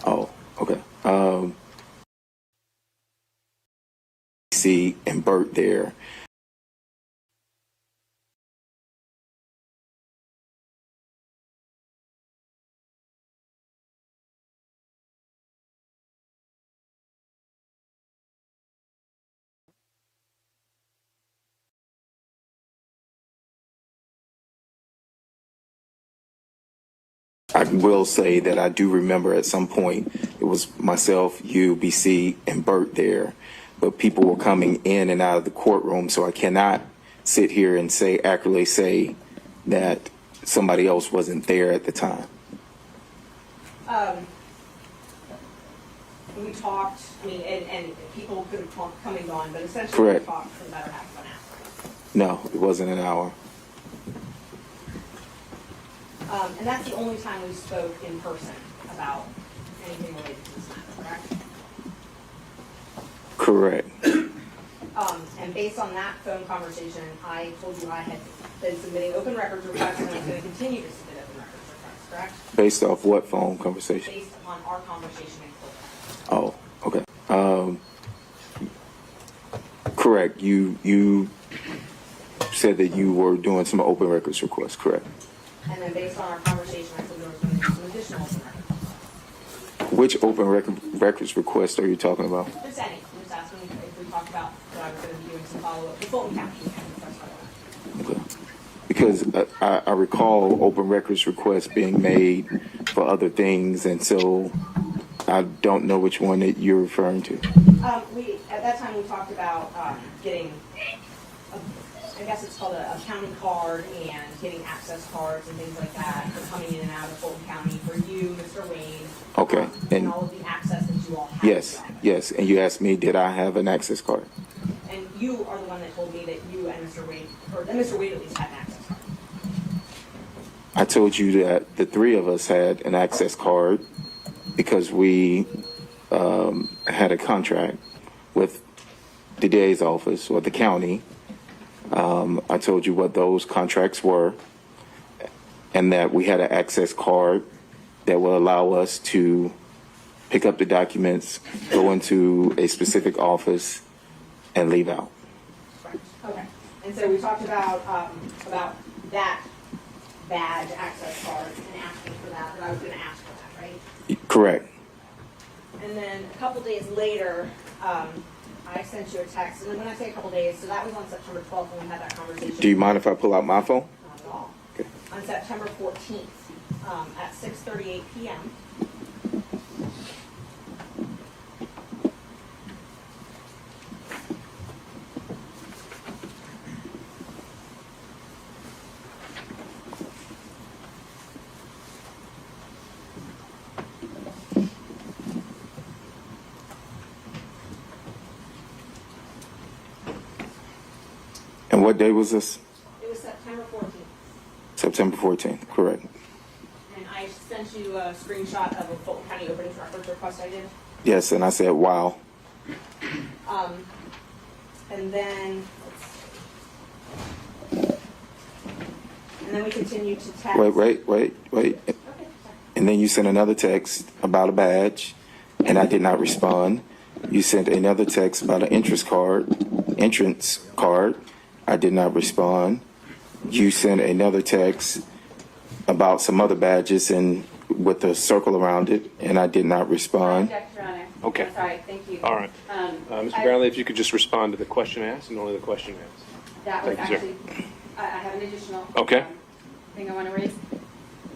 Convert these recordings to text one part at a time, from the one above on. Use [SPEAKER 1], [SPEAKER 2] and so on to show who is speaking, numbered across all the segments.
[SPEAKER 1] Oh, okay. See, and Bert there. I will say that I do remember at some point it was myself, you, BC, and Bert there, but people were coming in and out of the courtroom, so I cannot sit here and accurately say that somebody else wasn't there at the time.
[SPEAKER 2] We talked, I mean, and people could have come and gone, but essentially
[SPEAKER 1] Correct.
[SPEAKER 2] we talked for the better half of an hour.
[SPEAKER 1] No, it wasn't an hour.
[SPEAKER 2] And that's the only time we spoke in person about anything related to this matter, correct?
[SPEAKER 1] Correct.
[SPEAKER 2] And based on that phone conversation, I told you I had been submitting open records requests and I was going to continue to submit open records requests, correct?
[SPEAKER 1] Based off what phone conversation?
[SPEAKER 2] Based upon our conversation in court.
[SPEAKER 1] Oh, okay. Correct. You said that you were doing some open records requests, correct?
[SPEAKER 2] And then based on our conversation, I told you I was going to do some additional open records requests.
[SPEAKER 1] Which open records request are you talking about?
[SPEAKER 2] Just any. I'm just asking if we talked about that I was going to be doing some follow-up with Fulton County.
[SPEAKER 1] Okay. Because I recall open records requests being made for other things, and so I don't know which one that you're referring to.
[SPEAKER 2] At that time, we talked about getting, I guess it's called a county card and getting access cards and things like that for coming in and out of Fulton County for you, Mr. Wayne.
[SPEAKER 1] Okay.
[SPEAKER 2] And all of the access that you all have.
[SPEAKER 1] Yes. And you asked me, did I have an access card?
[SPEAKER 2] And you are the one that told me that you and Mr. Wade, or that Mr. Wade at least had an access card.
[SPEAKER 1] I told you that the three of us had an access card because we had a contract with the DA's office or the county. I told you what those contracts were and that we had an access card that will allow us to pick up the documents, go into a specific office, and leave out.
[SPEAKER 2] Right. Okay. And so we talked about that badge access card and asking for that, but I was going to ask for that, right?
[SPEAKER 1] Correct.
[SPEAKER 2] And then a couple days later, I sent you a text. And then when I say a couple days, so that was on September 12th when we had that conversation.
[SPEAKER 1] Do you mind if I pull out my phone?
[SPEAKER 2] Not at all.
[SPEAKER 1] Okay.
[SPEAKER 2] On September 14th at 6:38 p.m.
[SPEAKER 1] And what day was this?
[SPEAKER 2] It was September 14th.
[SPEAKER 1] September 14th, correct.
[SPEAKER 2] And I sent you a screenshot of a Fulton County opening records request I did.
[SPEAKER 1] Yes, and I said, wow.
[SPEAKER 2] And then, we continued to text.
[SPEAKER 1] Wait.
[SPEAKER 2] Okay, sorry.
[SPEAKER 1] And then you sent another text about a badge, and I did not respond. You sent another text about an entrance card. I did not respond. You sent another text about some other badges and with a circle around it, and I did not respond.
[SPEAKER 3] Your Honor.
[SPEAKER 4] Okay.
[SPEAKER 3] I'm sorry, thank you.
[SPEAKER 4] All right. Mr. Bradley, if you could just respond to the question asked and only the question asked.
[SPEAKER 3] That was
[SPEAKER 4] Thank you, sir.
[SPEAKER 3] actually, I have an additional
[SPEAKER 4] Okay.
[SPEAKER 3] Thing I want to raise.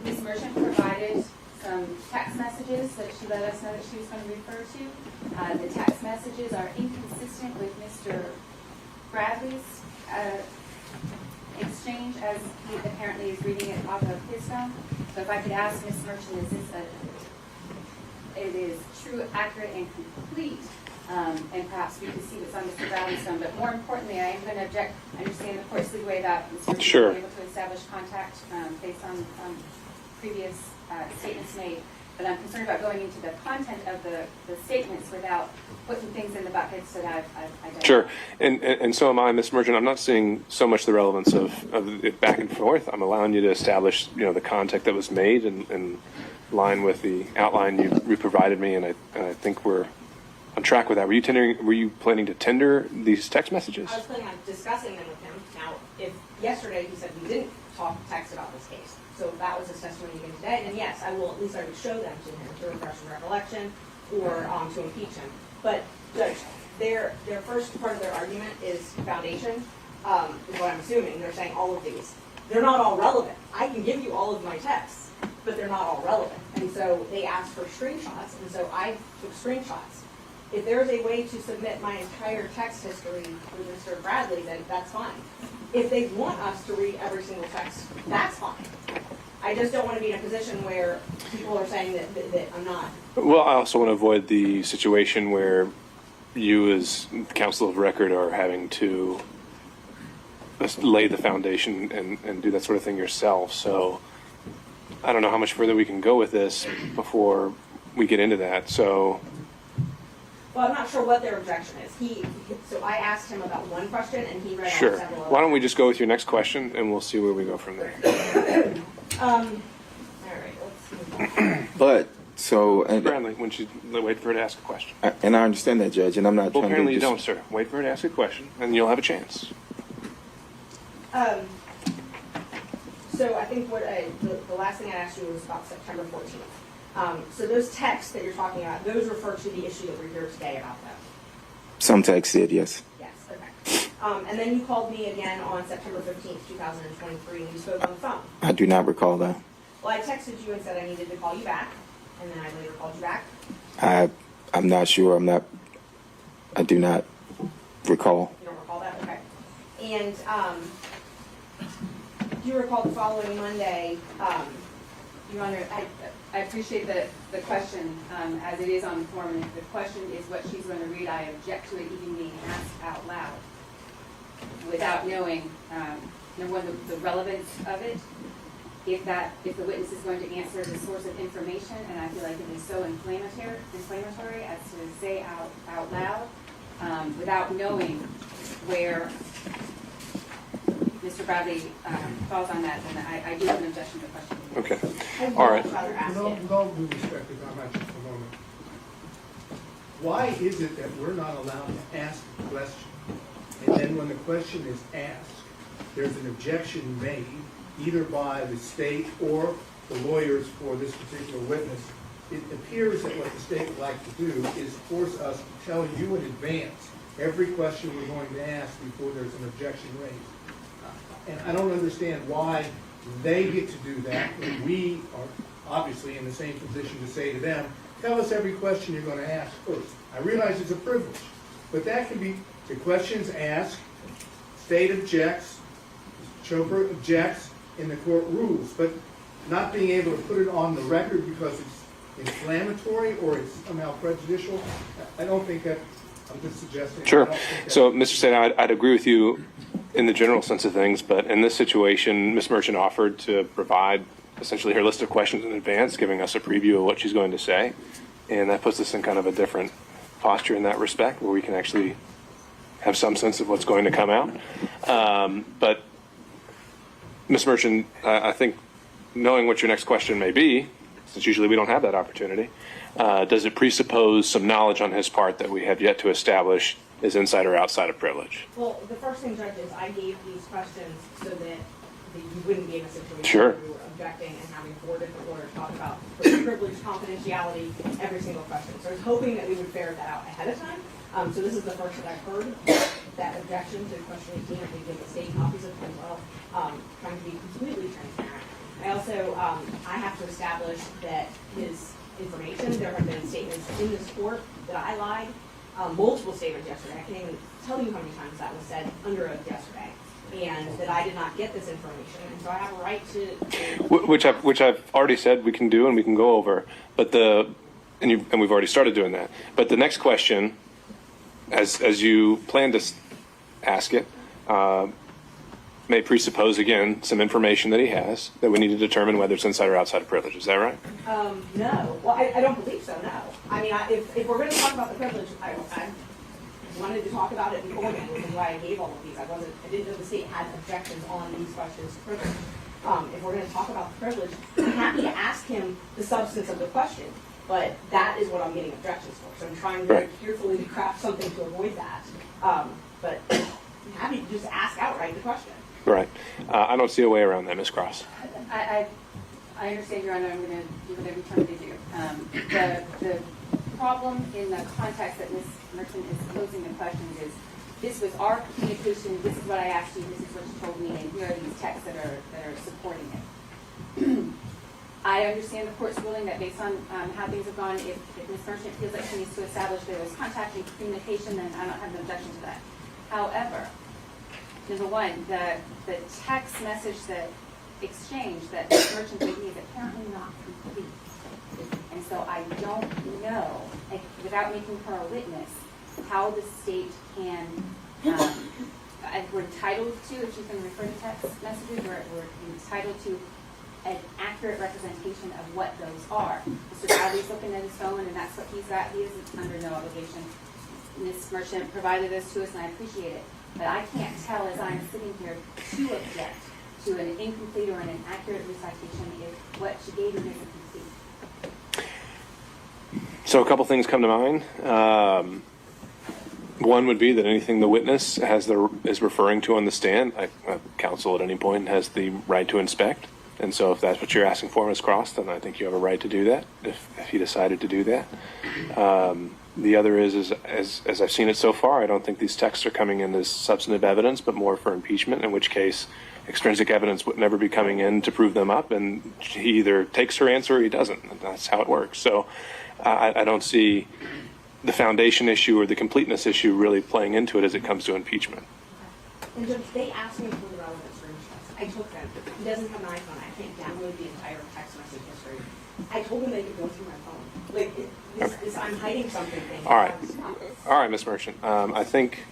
[SPEAKER 3] Ms. Merchant provided some text messages that she let us know that she was going to refer to. The text messages are inconsistent with Mr. Bradley's exchange as he apparently is reading it off of his phone. So if I could ask Ms. Merchant, is this it is true, accurate, and complete, and perhaps we could see what's on Mr. Bradley's phone. But more importantly, I am going to object. I understand the court's legal way that Mr. Merchant
[SPEAKER 4] Sure.
[SPEAKER 3] was able to establish contact based on previous statements made. But I'm concerned about going into the content of the statements without putting things in the buckets that I've identified.
[SPEAKER 4] Sure. And so am I, Ms. Merchant. I'm not seeing so much the relevance of it back and forth. I'm allowing you to establish, the contact that was made and line with the outline you provided me, and I think we're on track with that. Were you planning to tender these text messages?
[SPEAKER 2] I was planning on discussing them with him. Now, if yesterday he said we didn't text about this case, so that was his testimony again today, then yes, I would show them to him to refresh his recollection or to impeach him. But Judge, their first part of their argument is foundation, is what I'm assuming. They're saying all of these. They're not all relevant. I can give you all of my texts, but they're not all relevant. And so they asked for screenshots, and so I took screenshots. If there's a way to submit my entire text history with Mr. Bradley, then that's fine. If they want us to read every single text, that's fine. I just don't want to be in a position where people are saying that I'm not.
[SPEAKER 4] Well, I also want to avoid the situation where you as counsel of record are having to lay the foundation and do that sort of thing yourself. So I don't know how much further we can go with this before we get into that. So.
[SPEAKER 2] Well, I'm not sure what their objection is. So I asked him about one question, and he read out
[SPEAKER 4] Sure.
[SPEAKER 2] several.
[SPEAKER 4] Why don't we just go with your next question, and we'll see where we go from there.
[SPEAKER 2] All right, let's move on.
[SPEAKER 1] But so,
[SPEAKER 4] Apparently, when you wait for her to ask a question.
[SPEAKER 1] and I understand that, Judge, and I'm not
[SPEAKER 4] Well,
[SPEAKER 1] trying
[SPEAKER 4] apparently
[SPEAKER 1] to.
[SPEAKER 4] you don't, sir. Wait for her to ask a question, and you'll have a chance.
[SPEAKER 2] So I think the last thing I asked you was about September 14th. So those texts that you're talking about, those refer to the issue that we're here today about, though.
[SPEAKER 1] Some text did, yes.
[SPEAKER 2] Yes, okay. And then you called me again on September 15th, 2023, and you spoke on the phone.
[SPEAKER 1] I do not recall that.
[SPEAKER 2] Well, I texted you and said I needed to call you back, and then I later called you back.
[SPEAKER 1] I'm not sure. I do not recall.
[SPEAKER 2] You don't recall that? Okay. And do you recall the following Monday,
[SPEAKER 3] Your Honor, I appreciate the question as it is on the form, and if the question is what she's going to read, I object to it even being asked out loud without knowing, number one, the relevance of it. If the witness is going to answer the source of information, and I feel like it is so inflammatory as to say out loud, without knowing where Mr. Bradley falls on that, then I do have an objection to the question.
[SPEAKER 4] Okay. All right.
[SPEAKER 5] With all due respect, if I might just a moment. Why is it that we're not allowed to ask a question? And then when the question is asked, there's an objection made either by the state or the lawyers for this particular witness. It appears that what the state would like to do is force us to tell you in advance every question we're going to ask before there's an objection raised. And I don't understand why they get to do that when we are obviously in the same position to say to them, tell us every question you're going to ask first. I realize it's a privilege, but that can be the questions asked, state objects, chauffeur objects, in the court rules, but not being able to put it on the record because it's inflammatory or it's somehow prejudicial, I don't think that, I'm just suggesting.
[SPEAKER 4] Sure. So, Mr. State, I'd agree with you in the general sense of things, but in this situation, Ms. Merchant offered to provide essentially her list of questions in advance, giving us a preview of what she's going to say, and that puts us in kind of a different posture in that respect, where we can actually have some sense of what's going to come out. But Ms. Merchant, I think knowing what your next question may be, since usually we don't have that opportunity, does it presuppose some knowledge on his part that we have yet to establish is inside or outside of privilege?
[SPEAKER 2] Well, the first thing, Judge, is I gave these questions so that you wouldn't be in a situation
[SPEAKER 4] Sure.
[SPEAKER 2] where you were objecting and having 4 different lawyers talk about privilege, confidentiality, every single question. So I was hoping that we would ferret that out ahead of time. So this is the first that I've heard that objection to question 18. I give the state copies of it as well, trying to be completely transparent. I also, I have to establish that his information, there have been statements in this court that I lied, multiple statements yesterday. I can't even tell you how many times that was said under oath yesterday, and that I did not get this information, and so I have a right to
[SPEAKER 4] Which I've already said we can do and we can go over, but and we've already started doing that. But the next question, as you plan to ask it, may presuppose, again, some information that he has that we need to determine whether it's inside or outside of privilege. Is that right?
[SPEAKER 2] No. Well, I don't believe so, no. I mean, if we're going to talk about the privilege, I wanted to talk about it beforehand, which is why I gave all of these. I didn't know the state had objections on these questions to privilege. If we're going to talk about the privilege, happy to ask him the substance of the question, but that is what I'm getting objections for. So I'm trying
[SPEAKER 4] Right.
[SPEAKER 2] very carefully to craft something to avoid that. But I'm happy to just ask outright the question.
[SPEAKER 4] Right. I don't see a way around that, Ms. Cross.
[SPEAKER 3] I understand, Your Honor. I'm going to do what I'm trying to do. The problem in the context that Ms. Merchant is posing the questions is, this was our communication, this is what I asked you, this is what you told me, and here are these texts that are supporting it. I understand the court's ruling that based on how things have gone, if Ms. Merchant feels like she needs to establish there was contact and communication, then I don't have an objection to that. However, number one, the text message that exchange that Ms. Merchant gave me is apparently not complete. And so I don't know, without making her a witness, how the state can, we're entitled to, if you can refer to text messages, we're entitled to an accurate representation of what those are. Mr. Bradley's looking at his phone, and that's what he's got. He is under no obligation. Ms. Merchant provided this to us, and I appreciate it. But I can't tell, as I'm sitting here, to object to an incomplete or an inaccurate recitation if what she gave me isn't complete.
[SPEAKER 4] So a couple things come to mind. One would be that anything the witness is referring to on the stand, counsel at any point has the right to inspect. And so if that's what you're asking for, Ms. Cross, then I think you have a right to do that if you decided to do that. The other is as I've seen it so far, I don't think these texts are coming in as substantive evidence, but more for impeachment, in which case extrinsic evidence would never be coming in to prove them up, and he either takes her answer or he doesn't. And that's how it works. So I don't see the foundation issue or the completeness issue really playing into it as it comes to impeachment.
[SPEAKER 2] And Judge, they asked me for the relevant screenshots. I took them. He doesn't have an iPhone. I can't download the entire text message history. I told him they could go through my phone. Like, I'm hiding something.
[SPEAKER 4] All right, Ms. Merchant. I think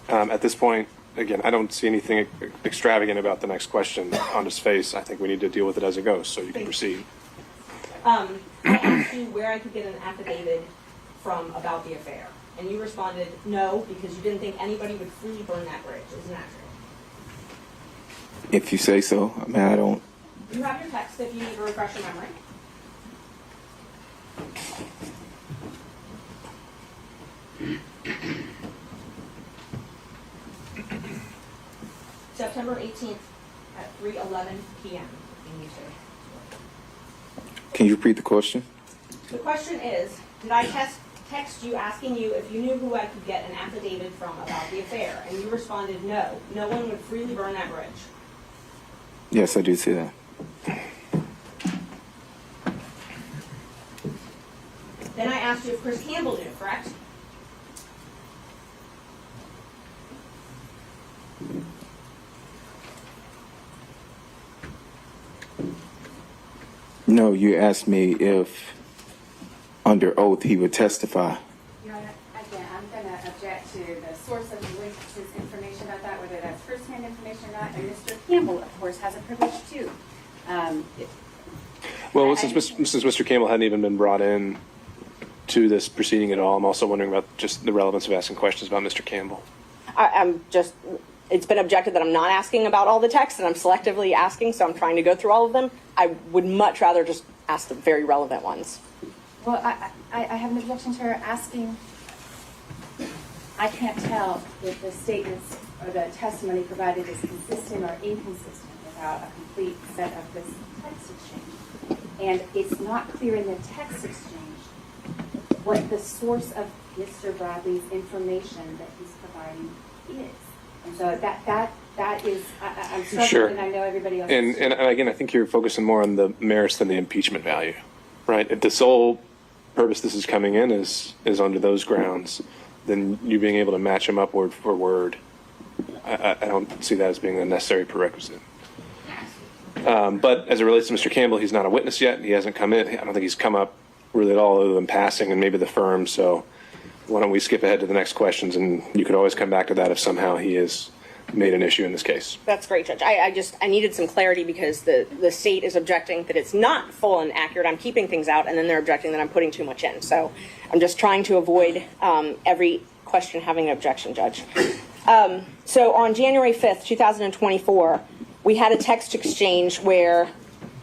[SPEAKER 4] at this point, again, I don't see anything extravagant about the next question on his face. I think we need to deal with it as it goes, so you can proceed.
[SPEAKER 2] I asked you where I could get an affidavit from about the affair, and you responded no, because you didn't think anybody would freely burn that bridge. Isn't that true?
[SPEAKER 1] If you say so. I mean, I don't.
[SPEAKER 2] You have your text if you need to refresh your memory. September 18th at 3:11 p.m. in YouTube.
[SPEAKER 1] Can you repeat the question?
[SPEAKER 2] The question is, did I text you asking you if you knew who I could get an affidavit from about the affair? And you responded no. No one would freely burn that bridge.
[SPEAKER 1] Yes, I do see that.
[SPEAKER 2] Then I asked you if Chris Campbell knew, correct?
[SPEAKER 1] No, you asked me if under oath he would testify.
[SPEAKER 3] Your Honor, again, I'm going to object to the source of the witness's information about that, whether that's first-hand information or not. And Mr. Campbell, of course, has a privilege too.
[SPEAKER 4] Well, since Mr. Campbell hadn't even been brought in to this proceeding at all, I'm also wondering about just the relevance of asking questions about Mr. Campbell.
[SPEAKER 6] It's been objected that I'm not asking about all the texts, and I'm selectively asking, so I'm trying to go through all of them. I would much rather just ask the very relevant ones.
[SPEAKER 3] Well, I have an objection to her asking. I can't tell if the statements or the testimony provided is consistent or inconsistent without a complete set of this text exchange. And it's not clear in the text exchange what the source of Mr. Bradley's information that he's providing is. And so that is, I'm struggling,
[SPEAKER 4] Sure.
[SPEAKER 3] and I know everybody else
[SPEAKER 4] And again, I think you're focusing more on the merits than the impeachment value, right? If the sole purpose this is coming in is under those grounds, then you being able to match them up word for word, I don't see that as being a necessary prerequisite. But as it relates to Mr. Campbell, he's not a witness yet. He hasn't come in. I don't think he's come up really at all other than passing and maybe the firm. So why don't we skip ahead to the next questions, and you could always come back to that if somehow he has made an issue in this case.
[SPEAKER 6] That's great, Judge. I needed some clarity because the state is objecting that it's not full and accurate. I'm keeping things out, and then they're objecting that I'm putting too much in. So I'm just trying to avoid every question having an objection, Judge. So on January 5th, 2024, we had a text exchange where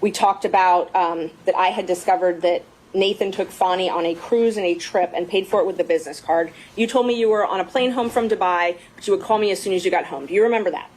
[SPEAKER 6] We talked about that I had discovered that Nathan took Fani on a cruise and a trip and paid for it with the business card. You told me you were on a plane home from Dubai, but you would call me as soon as you got home. Do you remember that?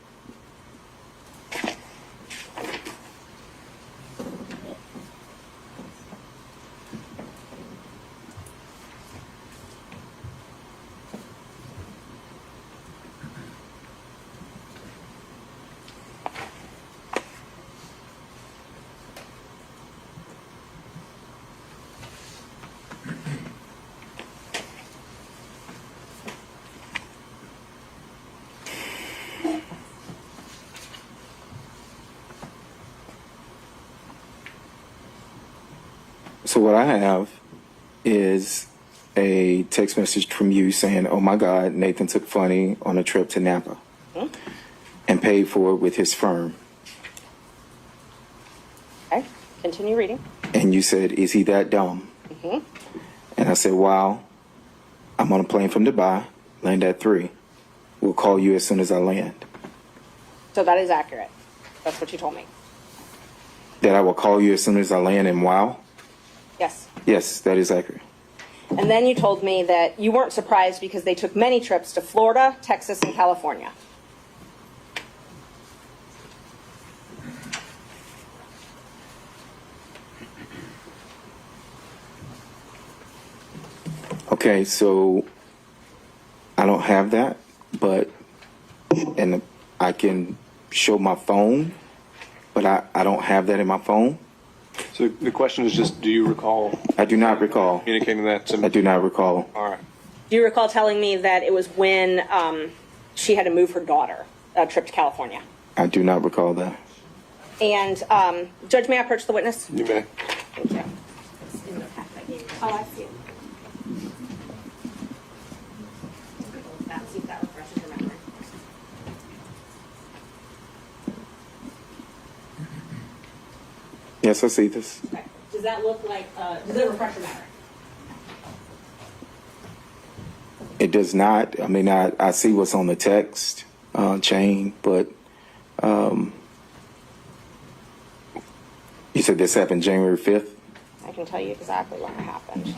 [SPEAKER 1] So what I have is a text message from you saying, "Oh my God, Nathan took Fani on a trip to Napa and paid for it with his firm."
[SPEAKER 6] Okay, continue reading.
[SPEAKER 1] And you said, "Is he that dumb?" And I said, "Wow, I'm on a plane from Dubai, land at 3. We'll call you as soon as I land."
[SPEAKER 6] So that is accurate. That's what you told me.
[SPEAKER 1] That I will call you as soon as I land in Wow?
[SPEAKER 6] Yes.
[SPEAKER 1] Yes, that is accurate.
[SPEAKER 6] And then you told me that you weren't surprised because they took many trips to Florida, Texas, and California.
[SPEAKER 1] Okay, so I don't have that, and I can show my phone, but I don't have that in my phone.
[SPEAKER 4] So the question is just, do you recall
[SPEAKER 1] I do not recall.
[SPEAKER 4] communicating that to me?
[SPEAKER 1] I do not recall.
[SPEAKER 4] All right.
[SPEAKER 6] Do you recall telling me that it was when she had to move her daughter, a trip to California?
[SPEAKER 1] I do not recall that.
[SPEAKER 6] And Judge, may I approach the witness?
[SPEAKER 4] You may.
[SPEAKER 6] Thank you. Oh, I see it. See if that refreshes your memory.
[SPEAKER 1] Yes, I see this.
[SPEAKER 6] Okay. Does that look like, does it refresh your memory?
[SPEAKER 1] It does not. I mean, I see what's on the text chain, but you said this happened January 5th?
[SPEAKER 6] I can tell you exactly when it happened.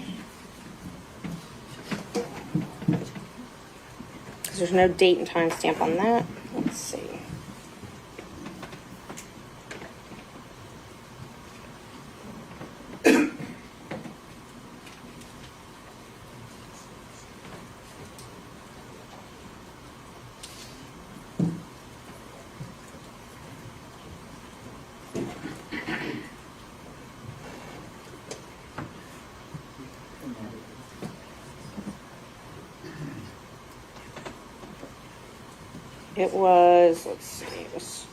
[SPEAKER 6] Because there's no date and time stamp on that. Let's see. It was, let's see, it was.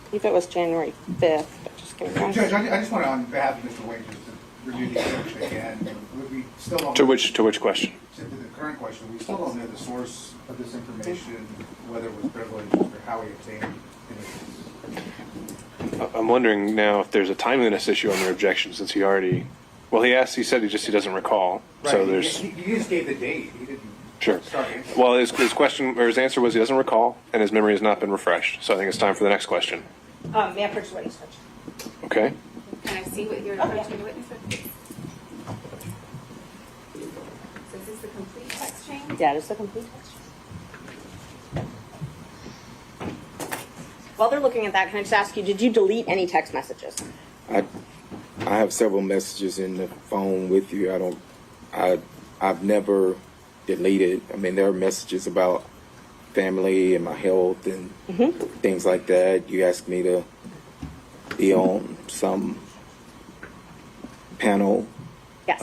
[SPEAKER 6] I believe it was January 5th, but just give me one
[SPEAKER 7] Judge,
[SPEAKER 6] second.
[SPEAKER 7] I just want to, on behalf of Mr. Wayne, just to review the exception again. We still don't.
[SPEAKER 4] To which question?
[SPEAKER 7] To the current question, we still don't know the source of this information, whether it was privileged or how he obtained it.
[SPEAKER 4] I'm wondering now if there's a timeliness issue on your objection, since he already, well, he said he doesn't recall. So
[SPEAKER 7] Right,
[SPEAKER 4] there's,
[SPEAKER 7] he just gave the date. He didn't
[SPEAKER 4] sure.
[SPEAKER 7] start answering.
[SPEAKER 4] Well, his question, or his answer was he doesn't recall, and his memory has not been refreshed. So I think it's time for the next question.
[SPEAKER 6] May I approach the witness, Judge?
[SPEAKER 4] Okay?
[SPEAKER 3] Can I see what you're approaching the witness with? So is this the complete text chain?
[SPEAKER 6] Yeah, it's the complete text. While they're looking at that, can I just ask you, did you delete any text messages?
[SPEAKER 1] I have several messages in the phone with you. I've never deleted. I mean, there are messages about family and my health and things like that. You asked me to be on some panel.
[SPEAKER 6] Yes.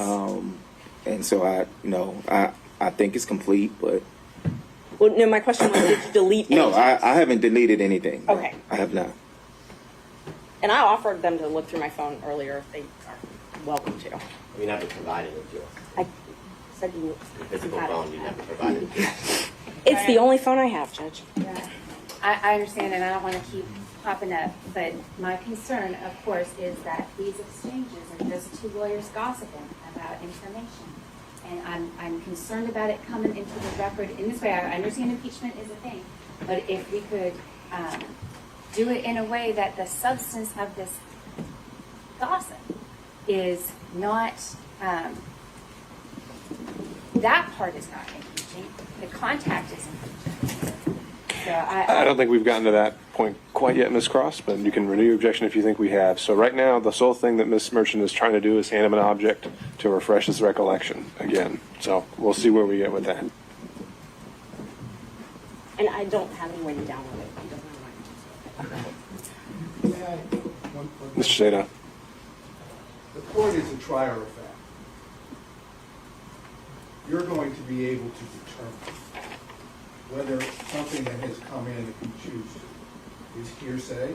[SPEAKER 1] And so I think it's complete, but
[SPEAKER 6] Well, no, my question was, did you delete any
[SPEAKER 1] no,
[SPEAKER 6] text?
[SPEAKER 1] I haven't deleted anything. No,
[SPEAKER 6] Okay.
[SPEAKER 1] I have not.
[SPEAKER 6] And I offered them to look through my phone earlier if they are welcome to.
[SPEAKER 8] You never provided it to us.
[SPEAKER 6] I said you
[SPEAKER 8] The physical
[SPEAKER 6] had it.
[SPEAKER 8] phone, you never provided it to us.
[SPEAKER 6] It's the only phone I have, Judge.
[SPEAKER 3] Yeah. I understand, and I don't want to keep popping up, but my concern, of course, is that these exchanges are just two lawyers gossiping about information. And I'm concerned about it coming into the record in this way. I understand impeachment is a thing, but if we could do it in a way that the substance of this gossip is not, that part is not impeaching, the contact is impeaching. So
[SPEAKER 4] I don't think we've gotten to that point quite yet, Ms. Cross, but you can renew your objection if you think we have. So right now, the sole thing that Ms. Merchant is trying to do is hand him an object to refresh his recollection again. So we'll see where we get with that.
[SPEAKER 6] And I don't have any way to download it. He doesn't have my
[SPEAKER 5] May I- one-
[SPEAKER 4] Mr. Sada.
[SPEAKER 5] The court is a trier of fact. You're going to be able to determine whether something that has come in that you choose is hearsay,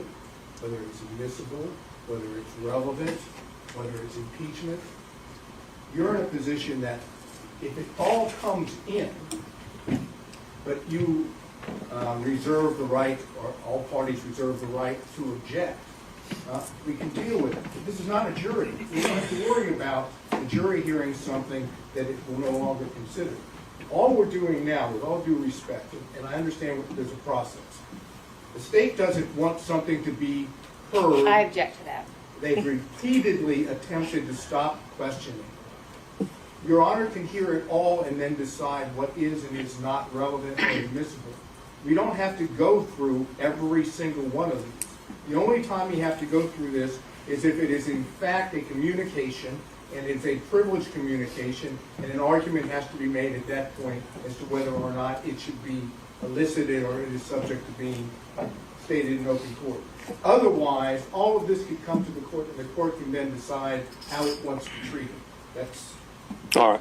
[SPEAKER 5] whether it's admissible, whether it's relevant, whether it's impeachment. You're in a position that if it all comes in, but you reserve the right, or all parties reserve the right to object, we can deal with it. This is not a jury. We don't have to worry about the jury hearing something that it will no longer consider. All we're doing now, with all due respect, and I understand there's a process, the state doesn't want something to be heard.
[SPEAKER 3] I object to that.
[SPEAKER 5] They've repeatedly attempted to stop questioning. Your Honor can hear it all and then decide what is and is not relevant or admissible. We don't have to go through every single one of these. The only time you have to go through this is if it is in fact a communication, and it's a privileged communication, and an argument has to be made at that point as to whether or not it should be elicited or it is subject to being stated in open court. Otherwise, all of this could come to the court, and the court can then decide how it wants to treat it. That's
[SPEAKER 4] All right.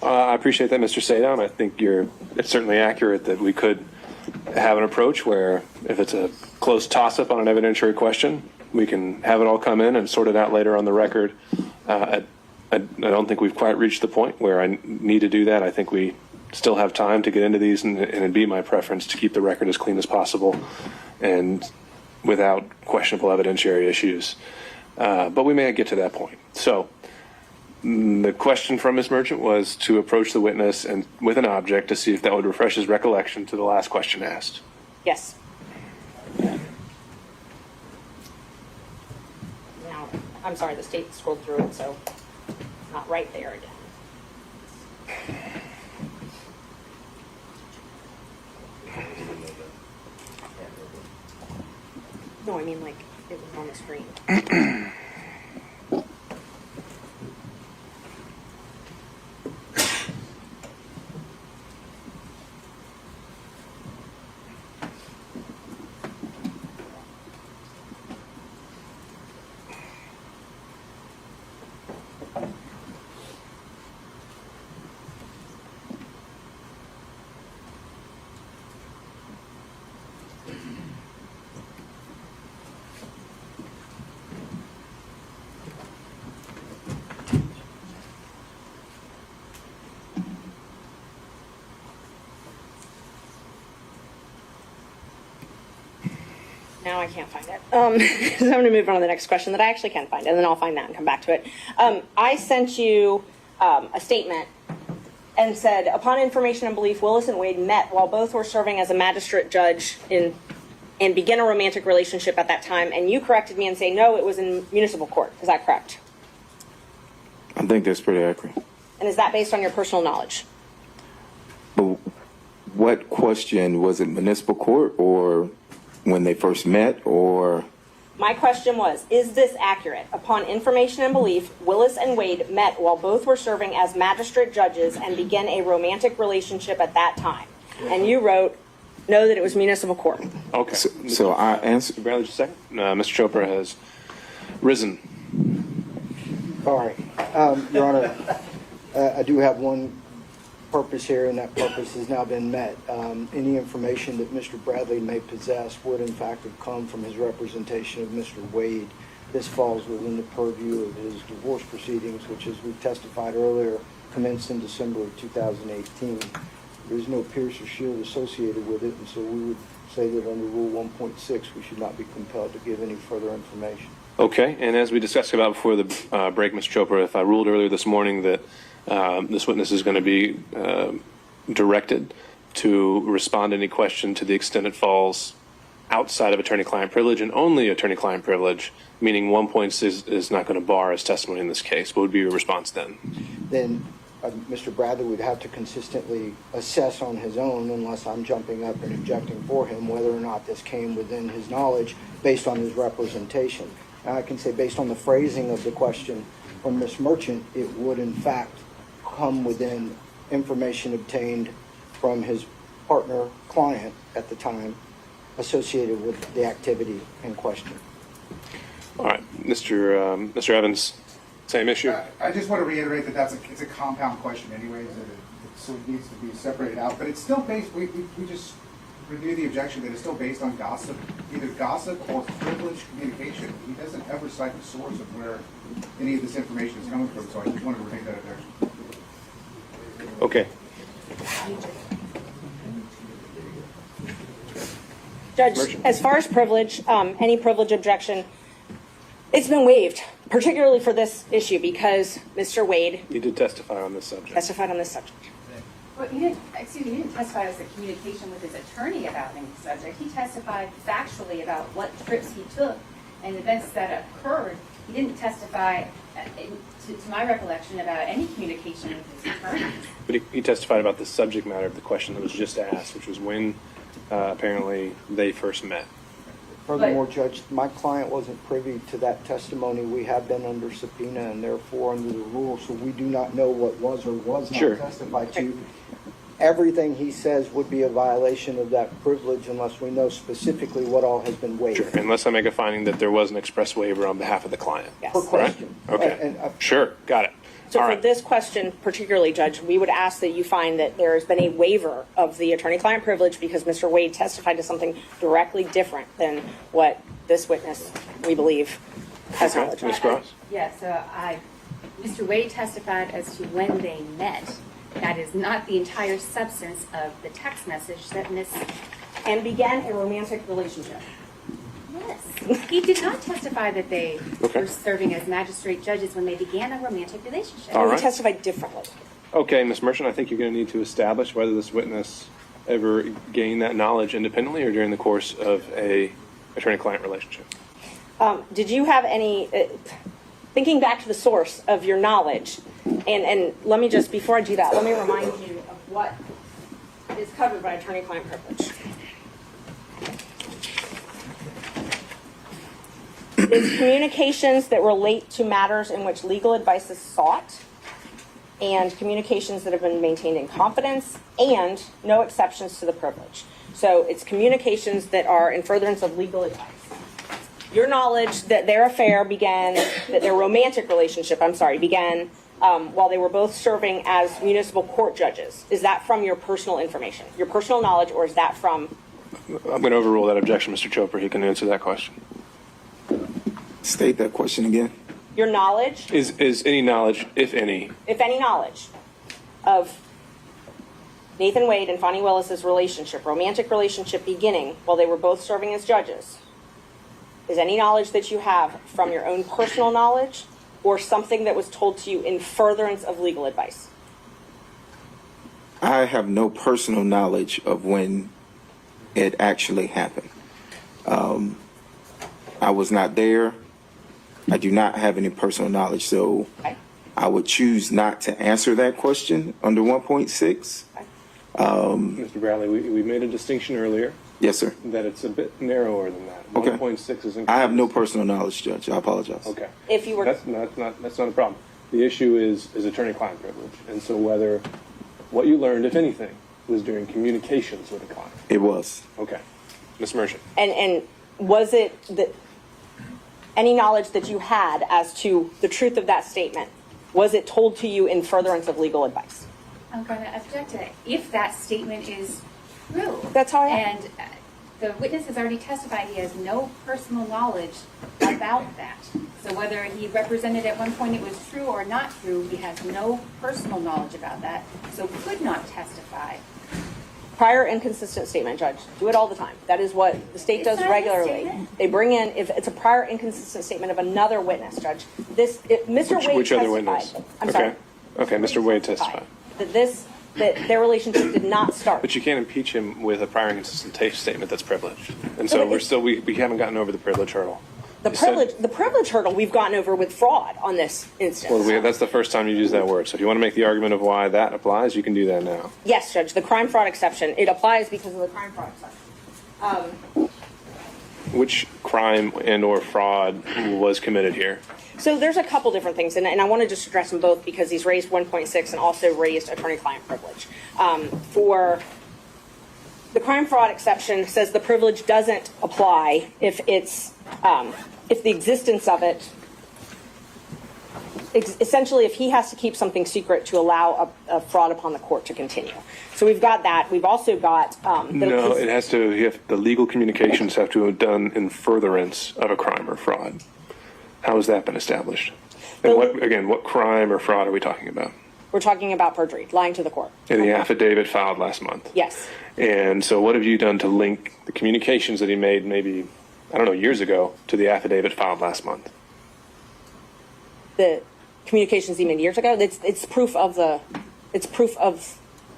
[SPEAKER 4] I appreciate that, Mr. Sada. I think it's certainly accurate that we could have an approach where if it's a close toss-up on an evidentiary question, we can have it all come in and sort it out later on the record. I don't think we've quite reached the point where I need to do that. I think we still have time to get into these, and it'd be my preference to keep the record as clean as possible and without questionable evidentiary issues. But we may get to that point. So the question from Ms. Merchant was to approach the witness and with an object to see if that would refresh his recollection to the last question asked.
[SPEAKER 6] Yes. Now, I'm sorry, the state scrolled through it, so it's not right there again. No, I mean like it was on the screen. Now I can't find it. So I'm going to move on to the next question that I actually can find, and then I'll find that and come back to it. I sent you a statement and said, upon information and belief, Willis and Wade met while both were serving as a magistrate judge and began a romantic relationship at that time. And you corrected me and say, no, it was in municipal court. Is that correct?
[SPEAKER 1] I think that's pretty accurate.
[SPEAKER 6] And is that based on your personal knowledge?
[SPEAKER 1] But what question, was it municipal court or when they first met, or?
[SPEAKER 6] My question was, is this accurate? Upon information and belief, Willis and Wade met while both were serving as magistrate judges and began a romantic relationship at that time. And you wrote, no, that it was municipal court.
[SPEAKER 4] Okay.
[SPEAKER 1] So I answered.
[SPEAKER 4] Bradley, just a second. Mr. Chopra has risen.
[SPEAKER 9] All right. Your Honor, I do have one purpose here, and that purpose has now been met. Any information that Mr. Bradley may possess would in fact have come from his representation of Mr. Wade. This falls within the purview of his divorce proceedings, which, as we testified earlier, commenced in December of 2018. There's no pierce or shield associated with it, and so we would say that under Rule 1.6, we should not be compelled to give any further information.
[SPEAKER 4] Okay, and as we discussed about before the break, Mr. Chopra, if I ruled earlier this morning that This witness is going to be directed to respond to any question to the extent it falls outside of attorney-client privilege and only attorney-client privilege, meaning 1.6 is not going to bar his testimony in this case. What would be your response then?
[SPEAKER 9] Then Mr. Bradley would have to consistently assess on his own, unless I'm jumping up and objecting for him, whether or not this came within his knowledge based on his representation. And I can say based on the phrasing of the question from Ms. Merchant, it would in fact come within information obtained from his partner client at the time associated with the activity in question.
[SPEAKER 4] All right, Mr. Evans, same issue.
[SPEAKER 7] I just want to reiterate that it's a compound question anyways, so it needs to be separated out. But it's still based, we just review the objection that it's still based on gossip, either gossip or privileged communication. He doesn't ever cite the source of where any of this information is coming from, so I just wanted to make that objection.
[SPEAKER 4] Okay.
[SPEAKER 6] Judge, as far as privilege, any privilege objection, it's been waived, particularly for this issue because Mr. Wade
[SPEAKER 4] You did testify on this subject.
[SPEAKER 6] testified on this subject.
[SPEAKER 3] Well, he didn't testify as a communication with his attorney about any subject. He testified factually about what trips he took and events that occurred. He didn't testify, to my recollection, about any communication with his attorney.
[SPEAKER 4] But he testified about the subject matter of the question that was just asked, which was when apparently they first met.
[SPEAKER 9] Furthermore, Judge, my client wasn't privy to that testimony. We have been under subpoena and therefore under the rules, so we do not know what was or was not
[SPEAKER 4] Sure.
[SPEAKER 9] testified to. Everything he says would be a violation of that privilege unless we know specifically what all has been waived.
[SPEAKER 4] Sure. Unless I make a finding that there was an express waiver on behalf of the client.
[SPEAKER 6] Yes.
[SPEAKER 9] Per question.
[SPEAKER 4] Okay.
[SPEAKER 9] And,
[SPEAKER 4] Sure. Got it.
[SPEAKER 6] So
[SPEAKER 4] All
[SPEAKER 6] for
[SPEAKER 4] right.
[SPEAKER 6] this question particularly, Judge, we would ask that you find that there has been a waiver of the attorney-client privilege because Mr. Wade testified to something directly different than what this witness, we believe, has
[SPEAKER 4] Okay.
[SPEAKER 6] knowledge
[SPEAKER 4] Ms.
[SPEAKER 6] of.
[SPEAKER 4] Cross?
[SPEAKER 3] Yeah, so Mr. Wade testified as to when they met. That is not the entire substance of the text message that Ms.
[SPEAKER 6] And began a romantic relationship.
[SPEAKER 3] Yes. He did not testify that they
[SPEAKER 4] Okay.
[SPEAKER 3] were serving as magistrate judges when they began a romantic relationship.
[SPEAKER 4] All
[SPEAKER 6] He
[SPEAKER 4] right.
[SPEAKER 6] testified differently.
[SPEAKER 4] Okay, Ms. Merchant, I think you're going to need to establish whether this witness ever gained that knowledge independently or during the course of a attorney-client relationship.
[SPEAKER 6] Did you have any, thinking back to the source of your knowledge, and let me just, before I do that, let me remind you of what is covered by attorney-client privilege. It's communications that relate to matters in which legal advice is sought, and communications that have been maintained in confidence, and no exceptions to the privilege. So it's communications that are in furtherance of legal advice. Your knowledge that their affair began, that their romantic relationship, began while they were both serving as municipal court judges. Is that from your personal information, your personal knowledge, or is that from?
[SPEAKER 4] I'm going to overrule that objection, Mr. Chopra. He can answer that question.
[SPEAKER 1] State that question again.
[SPEAKER 6] Your knowledge,
[SPEAKER 4] Is any knowledge, if any,
[SPEAKER 6] if any knowledge, of Nathan Wade and Fani Willis's relationship, romantic relationship beginning while they were both serving as judges, is any knowledge that you have from your own personal knowledge or something that was told to you in furtherance of legal advice?
[SPEAKER 1] I have no personal knowledge of when it actually happened. I was not there. I do not have any personal knowledge, so
[SPEAKER 6] Okay.
[SPEAKER 1] I would choose not to answer that question under 1.6.
[SPEAKER 4] Mr. Bradley, we made a distinction earlier
[SPEAKER 1] Yes, sir.
[SPEAKER 4] that it's a bit narrower than that.
[SPEAKER 1] Okay.
[SPEAKER 4] 1.6 is
[SPEAKER 1] I have no personal knowledge, Judge. I apologize.
[SPEAKER 4] Okay.
[SPEAKER 6] If you were,
[SPEAKER 4] That's not a problem. The issue is attorney-client privilege, and so whether what you learned, if anything, was during communications with a client.
[SPEAKER 1] It was.
[SPEAKER 4] Okay, Ms. Merchant.
[SPEAKER 6] and was it that any knowledge that you had as to the truth of that statement, was it told to you in furtherance of legal advice?
[SPEAKER 3] I'm going to object to it if that statement is true.
[SPEAKER 6] That's how I
[SPEAKER 3] And the witness has already testified he has no personal knowledge about that. So whether he represented at one point it was true or not true, he has no personal knowledge about that, so could not testify.
[SPEAKER 6] Prior inconsistent statement, Judge. Do it all the time. That is what the state
[SPEAKER 3] It's
[SPEAKER 6] does
[SPEAKER 3] not a
[SPEAKER 6] regularly.
[SPEAKER 3] statement.
[SPEAKER 6] They bring in, if it's a prior inconsistent statement of another witness, Judge. Mr. Wade
[SPEAKER 4] Which other
[SPEAKER 6] testified.
[SPEAKER 4] witness?
[SPEAKER 6] I'm
[SPEAKER 4] Okay.
[SPEAKER 6] sorry.
[SPEAKER 4] Okay, Mr. Wade testified.
[SPEAKER 6] That their relationship did not start.
[SPEAKER 4] But you can't impeach him with a prior inconsistent statement that's privileged. And so we haven't gotten over the privilege hurdle.
[SPEAKER 6] The privilege hurdle we've gotten over with fraud on this instance.
[SPEAKER 4] Well, that's the first time you use that word. So if you want to make the argument of why that applies, you can do that now.
[SPEAKER 6] Yes, Judge, the crime fraud exception, it applies because of the crime fraud exception.
[SPEAKER 4] Which crime and or fraud was committed here?
[SPEAKER 6] So there's a couple different things, and I want to just address them both because he's raised 1.6 and also raised attorney-client privilege. For the crime fraud exception says the privilege doesn't apply if it's if the existence of it, essentially if he has to keep something secret to allow a fraud upon the court to continue. So we've got that. We've also got
[SPEAKER 4] no, it has to. The legal communications have to have done in furtherance of a crime or fraud. How has that been established? And what crime or fraud are we talking about?
[SPEAKER 6] We're talking about perjury, lying to the court.
[SPEAKER 4] In the affidavit filed last month.
[SPEAKER 6] Yes.
[SPEAKER 4] And so what have you done to link the communications that he made maybe, I don't know, years ago to the affidavit filed last month?
[SPEAKER 6] The communications he made years ago, it's proof of the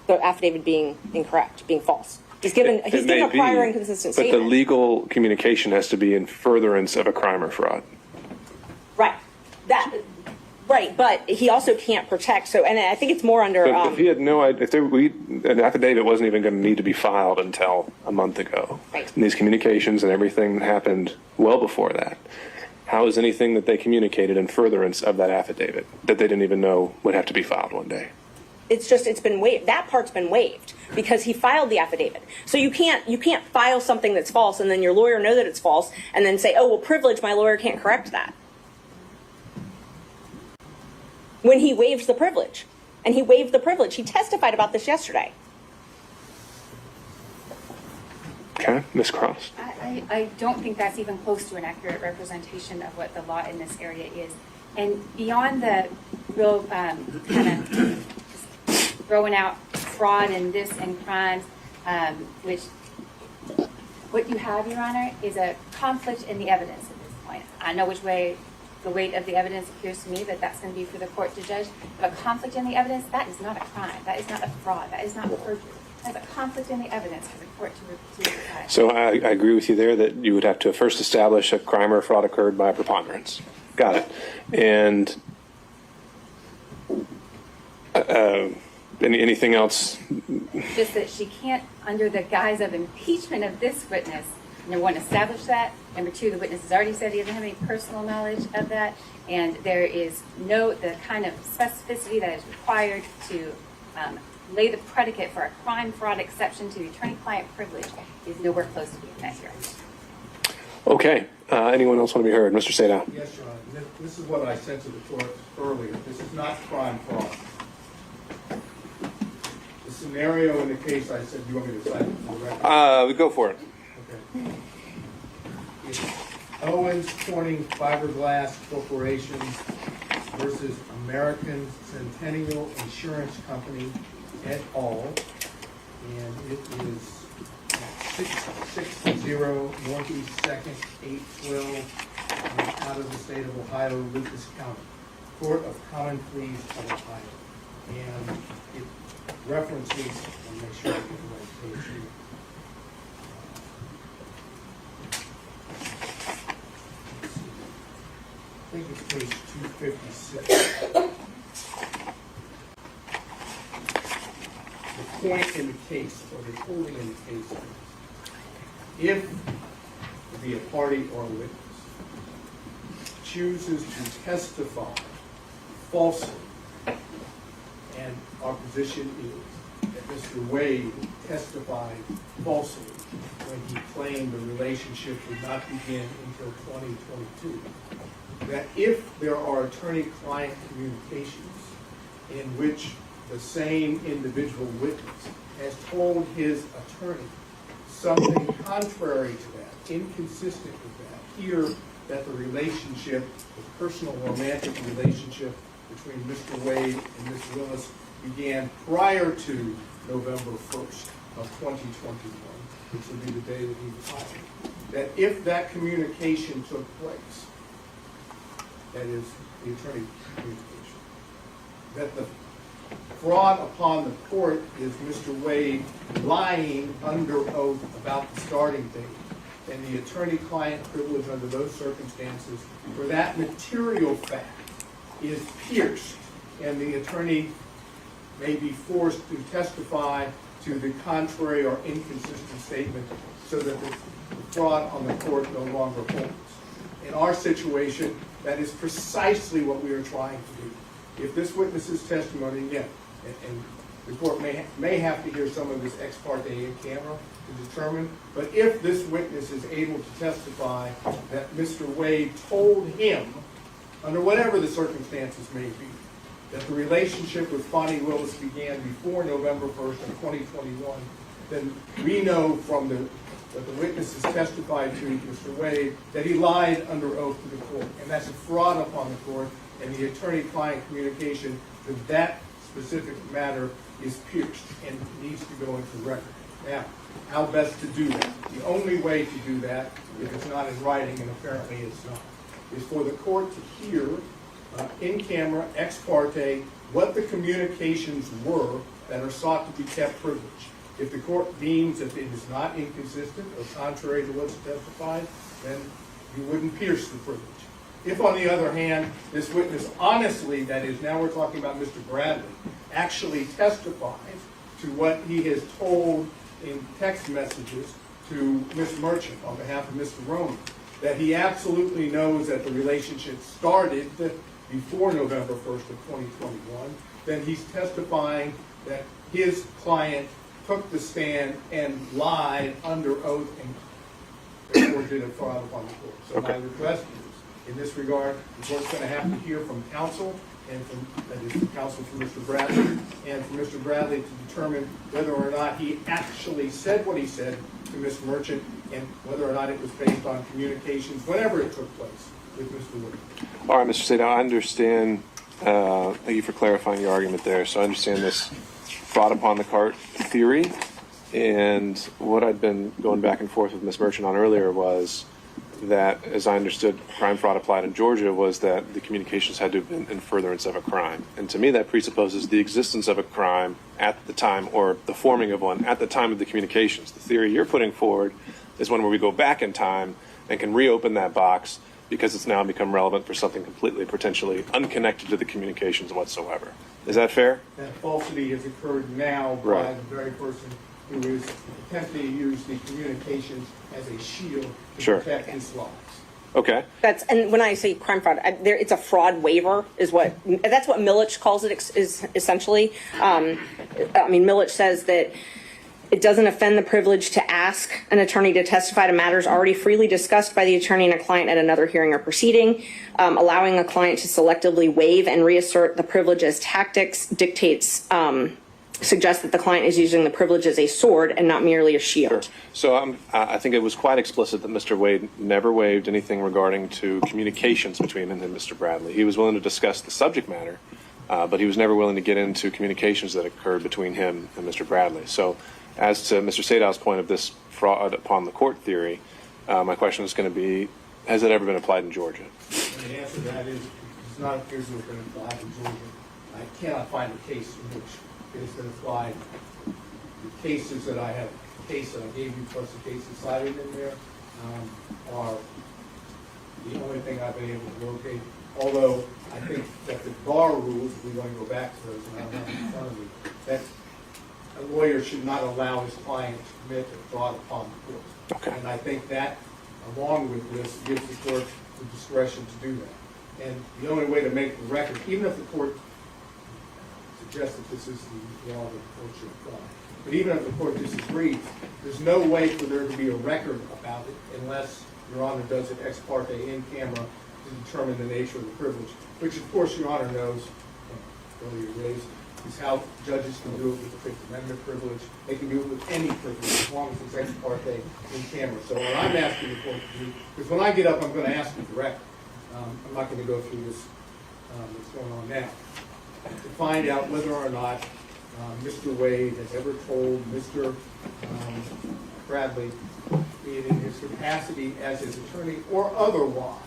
[SPEAKER 6] affidavit being incorrect, being false. He's given a prior inconsistent statement.
[SPEAKER 4] But the legal communication has to be in furtherance of a crime or fraud.
[SPEAKER 6] Right, but he also can't protect. So, and I think it's more under.
[SPEAKER 4] But if he had no idea, an affidavit wasn't even going to need to be filed until a month ago.
[SPEAKER 6] Right.
[SPEAKER 4] And these communications and everything happened well before that. How is anything that they communicated in furtherance of that affidavit that they didn't even know would have to be filed one day?
[SPEAKER 6] It's been waived. That part's been waived because he filed the affidavit. So you can't file something that's false and then your lawyer know that it's false and then say, oh, well, privilege, my lawyer can't correct that. When he waives the privilege. And he waived the privilege. He testified about this yesterday.
[SPEAKER 4] Okay, Ms. Cross.
[SPEAKER 3] I don't think that's even close to an accurate representation of what the law in this area is. And beyond the real kind of throwing out fraud and this and crimes, which what you have, Your Honor, is a conflict in the evidence at this point. I know which way the weight of the evidence appears to me that that's going to be for the court to judge. But a conflict in the evidence, that is not a crime. That is not a fraud. That is not perjury. That's a conflict in the evidence for the court to decide.
[SPEAKER 4] So I agree with you there that you would have to first establish a crime or fraud occurred by preponderance. Got it. And anything else?
[SPEAKER 3] Just that she can't, under the guise of impeachment of this witness, number one, establish that. Number two, the witness has already said he doesn't have any personal knowledge of that. And there is the kind of specificity that is required to lay the predicate for a crime fraud exception to the attorney-client privilege is nowhere close to being met here.
[SPEAKER 4] Okay. Anyone else want to be heard? Mr. Sadow.
[SPEAKER 5] Yes, Your Honor. This is what I said to the court earlier. This is not crime fraud. The scenario in the case I said, you want me to cite it for the record?
[SPEAKER 4] Go for it.
[SPEAKER 5] Okay. It's Owens Corning Fiberglass Corporation versus American Centennial Insurance Company et al. And it is 660 Northeast 2nd, 812, out of the state of Ohio, Lucas County, Court of Common Pleas of Ohio. And it references, I'll make sure I get the right page here. I think it's page 256. The point in the case, or the holding in the case, is if the party or witness chooses to testify falsely, and our position is that Mr. Wade testified falsely when he claimed the relationship would not begin until 2022, that if there are attorney-client communications in which the same individual witness has told his attorney something contrary to that, inconsistent with that, here that the relationship, the personal romantic relationship between Mr. Wade and Ms. Willis began prior to November 1st of 2021, which would be the day that he was hired, that if that communication took place, that is the attorney communication, that the fraud upon the court is Mr. Wade lying under oath about the starting date. And the attorney-client privilege under those circumstances, for that material fact, is pierced, and the attorney may be forced to testify to the contrary or inconsistent statement so that the fraud on the court no longer holds. In our situation, that is precisely what we are trying to do. If this witness's testimony, again, and the court may have to hear some of this ex parte in camera to determine, but if this witness is able to testify that Mr. Wade told him, under whatever the circumstances may be, that the relationship with Fani Willis began before November 1st of 2021, then we know from what the witness has testified to Mr. Wade that he lied under oath to the court, and that's a fraud upon the court, and the attorney-client communication to that specific matter is pierced and needs to go into record. Now, how best to do that? The only way to do that, if it's not in writing, and apparently it's not, is for the court to hear in camera, ex parte, what the communications were that are sought to be kept privileged. If the court deems that it is not inconsistent or contrary to what's testified, then you wouldn't pierce the privilege. If, on the other hand, this witness honestly, that is, now we're talking about Mr. Bradley, actually testifies to what he has told in text messages to Ms. Merchant on behalf of Mr. Roman, that he absolutely knows that the relationship started before November 1st of 2021, then he's testifying that his client took the stand and lied under oath and therefore did a fraud upon the court. So my request is, in this regard, the court's going to have to hear from counsel, and from, that is, counsel from Mr. Bradley, and from Mr. Bradley to determine whether or not he actually said what he said to Ms. Merchant, and whether or not it was based on communications, whenever it took place, with Mr. Wood.
[SPEAKER 4] All right, Mr. Sato, I understand. Thank you for clarifying your argument there. So I understand this fraud upon the cart theory, and what I'd been going back and forth with Ms. Merchant on earlier was that, as I understood, crime fraud applied in Georgia was that the communications had to have been in furtherance of a crime. And to me, that presupposes the existence of a crime at the time, or the forming of one at the time of the communications. The theory you're putting forward is one where we go back in time and can reopen that box because it's now become relevant for something completely, potentially unconnected to the communications whatsoever. Is that fair?
[SPEAKER 5] That falsity has occurred now by the very person who is attempting to use the communications as a shield to protect his lives.
[SPEAKER 4] Okay.
[SPEAKER 6] And when I say crime fraud, it's a fraud waiver, that's what Millich calls it, is essentially. Millich says that it doesn't offend the privilege to ask an attorney to testify to matters already freely discussed by the attorney and a client at another hearing or proceeding. Allowing a client to selectively waive and reassert the privilege as tactics suggests that the client is using the privilege as a sword and not merely a shield.
[SPEAKER 4] Sure. So I think it was quite explicit that Mr. Wade never waived anything regarding to communications between him and Mr. Bradley. He was willing to discuss the subject matter, but he was never willing to get into communications that occurred between him and Mr. Bradley. So as to Mr. Sadow's point of this fraud upon the court theory, my question is going to be, has it ever been applied in Georgia?
[SPEAKER 5] And the answer to that is, it's not appears to have been applied in Georgia. I cannot find a case in which it has been applied. The cases that I have, the case that I gave you plus the cases cited in there, are the only thing I've been able to locate. Although I think that the bar rules, if we want to go back to those, and I don't have them in front of me, that a lawyer should not allow his client to commit a fraud upon the court.
[SPEAKER 4] Okay.
[SPEAKER 5] And I think that, along with this, gives the court the discretion to do that. And the only way to make the record, even if the court suggests that this is the law that the court should apply, but even if the court disagrees, there's no way for there to be a record about it unless Your Honor does it ex parte in camera to determine the nature of the privilege, which of course Your Honor knows, earlier raised, is how judges can do it with the Fifth Amendment privilege. They can do it with any privilege as long as it's ex parte in camera. So what I'm asking the court to do, because when I get up I'm going to ask you directly, I'm not going to go through this that's going on now, to find out whether or not Mr. Wade has ever told Mr. Bradley, in his capacity as his attorney or otherwise,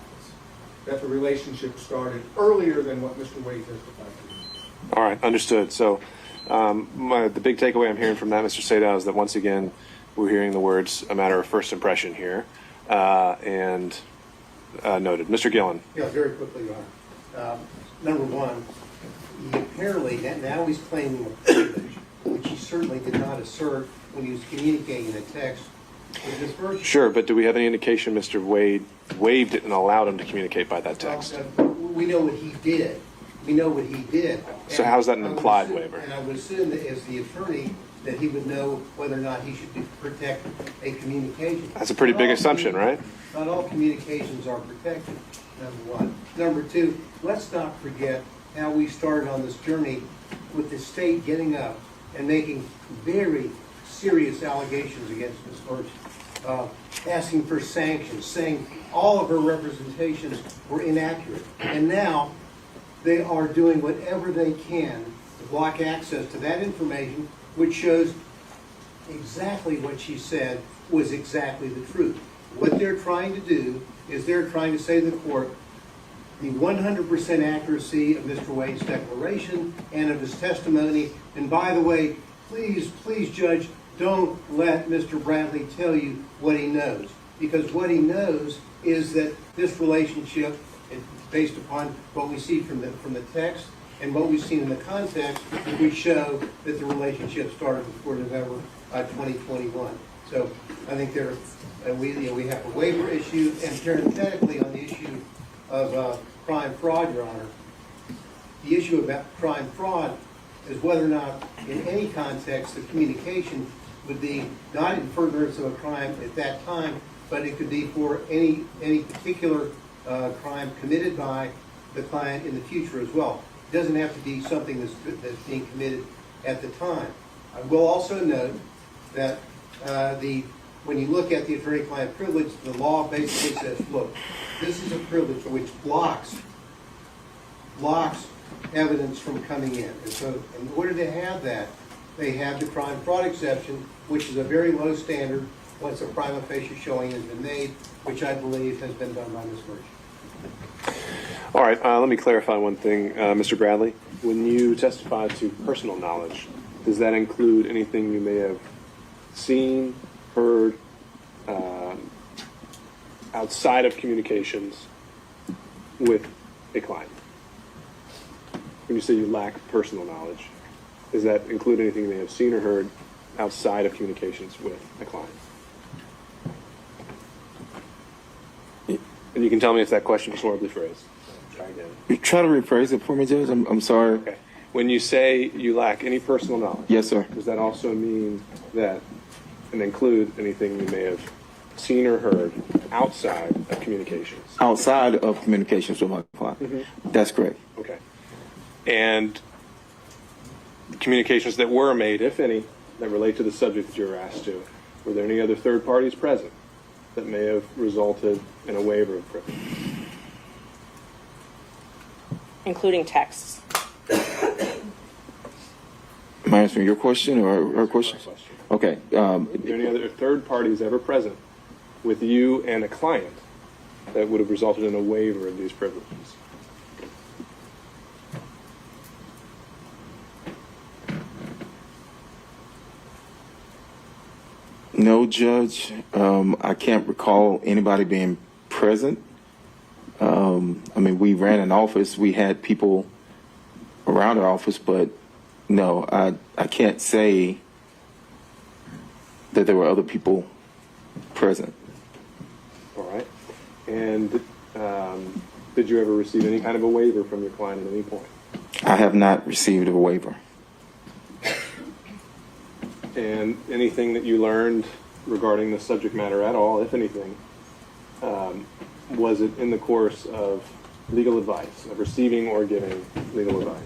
[SPEAKER 5] that the relationship started earlier than what Mr. Wade testified to.
[SPEAKER 4] All right, understood. So the big takeaway I'm hearing from that, Mr. Sadow, is that once again, we're hearing the words "a matter of first impression" here, and noted. Mr. Gillen.
[SPEAKER 10] Yeah, very quickly, Your Honor. Number one, he apparently, now he's claiming a privilege, which he certainly did not assert when he was communicating a text with Ms. Burns.
[SPEAKER 4] Sure, but do we have any indication Mr. Wade waived it and allowed him to communicate by that text?
[SPEAKER 10] We know what he did. We know what he did.
[SPEAKER 4] So how's that an implied waiver?
[SPEAKER 10] And I would assume that as the attorney, that he would know whether or not he should protect a communication.
[SPEAKER 4] That's a pretty big assumption, right?
[SPEAKER 10] Not all communications are protected, number one. Number two, let's not forget how we started on this journey with the state getting up and making very serious allegations against Ms. Burns, asking for sanctions, saying all of her representations were inaccurate. And now they are doing whatever they can to block access to that information, which shows exactly what she said was exactly the truth. What they're trying to do is they're trying to say to the court the 100% accuracy of Mr. Wade's declaration and of his testimony. And by the way, please, Judge, don't let Mr. Bradley tell you what he knows. Because what he knows is that this relationship, based upon what we see from the text and what we've seen in the context, we show that the relationship started before November 2021. So I think we have a waiver issue, and parenthetically on the issue of crime fraud, Your Honor, the issue about crime fraud is whether or not in any context the communication would be not in furtherance of a crime at that time, but it could be for any particular crime committed by the client in the future as well. It doesn't have to be something that's being committed at the time. I will also note that when you look at the attorney-client privilege, the law basically says, look, this is a privilege which blocks evidence from coming in. And so in order to have that, they have the crime fraud exception, which is a very low standard once a prima facie showing has been made, which I believe has been done by Ms. Burns.
[SPEAKER 4] All right, let me clarify one thing, Mr. Bradley. When you testify to personal knowledge, does that include anything you may have seen, heard, outside of communications with a client? When you say you lack personal knowledge, does that include anything you may have seen or heard outside of communications with a client? And you can tell me if that question is horribly phrased. Try again.
[SPEAKER 1] Try to rephrase it for me, Judge. I'm sorry.
[SPEAKER 4] Okay. When you say you lack any personal knowledge,
[SPEAKER 1] Yes, sir.
[SPEAKER 4] does that also mean that and include anything you may have seen or heard outside of communications?
[SPEAKER 1] Outside of communications with my client.
[SPEAKER 4] Mm-hmm.
[SPEAKER 1] That's correct.
[SPEAKER 4] Okay. And communications that were made, if any, that relate to the subject that you were asked to, were there any other third parties present that may have resulted in a waiver of privilege?
[SPEAKER 6] Including texts.
[SPEAKER 1] Am I answering your question or her question?
[SPEAKER 4] My question.
[SPEAKER 1] Okay.
[SPEAKER 4] Are there any other third parties ever present with you and a client that would have resulted in a waiver of these privileges?
[SPEAKER 1] No, Judge. I can't recall anybody being present. I mean, we ran an office. We had people around our office, but no, I can't say that there were other people present.
[SPEAKER 4] All right. And did you ever receive any kind of a waiver from your client at any point?
[SPEAKER 1] I have not received a waiver.
[SPEAKER 4] And anything that you learned regarding the subject matter at all, if anything, was it in the course of legal advice, of receiving or giving legal advice?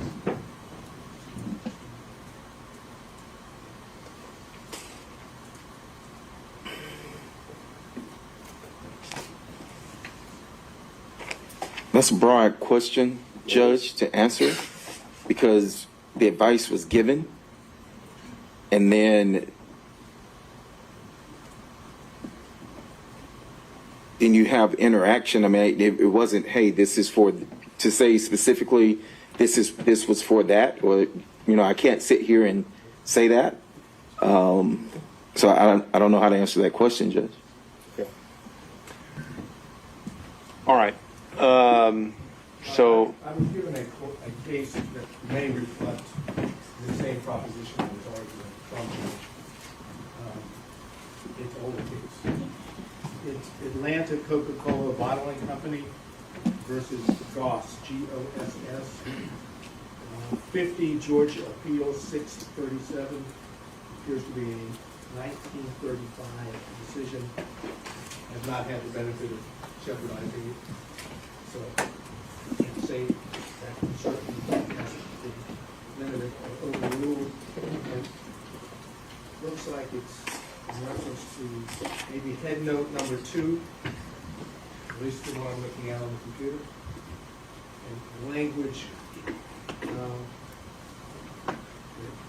[SPEAKER 1] That's a broad question, Judge, to answer, because the advice was given, and then you have interaction. I mean, it wasn't, hey, this is for, to say specifically, this was for that, or, you know, I can't sit here and say that. So I don't know how to answer that question, Judge.
[SPEAKER 4] All right. So,
[SPEAKER 5] I was given a case that may reflect the same proposition I was arguing from its older case. It's Atlanta Coca-Cola Bottling Company versus Goss, G-O-S-S, 50 Georgia Appeal 637, appears to be a 1935 decision. Has not had the benefit of jeopardizing it. So I can't say that certainly hasn't been limited or overruled. And looks like it's in reference to maybe head note number 2, at least the one I'm looking at on the computer. And the language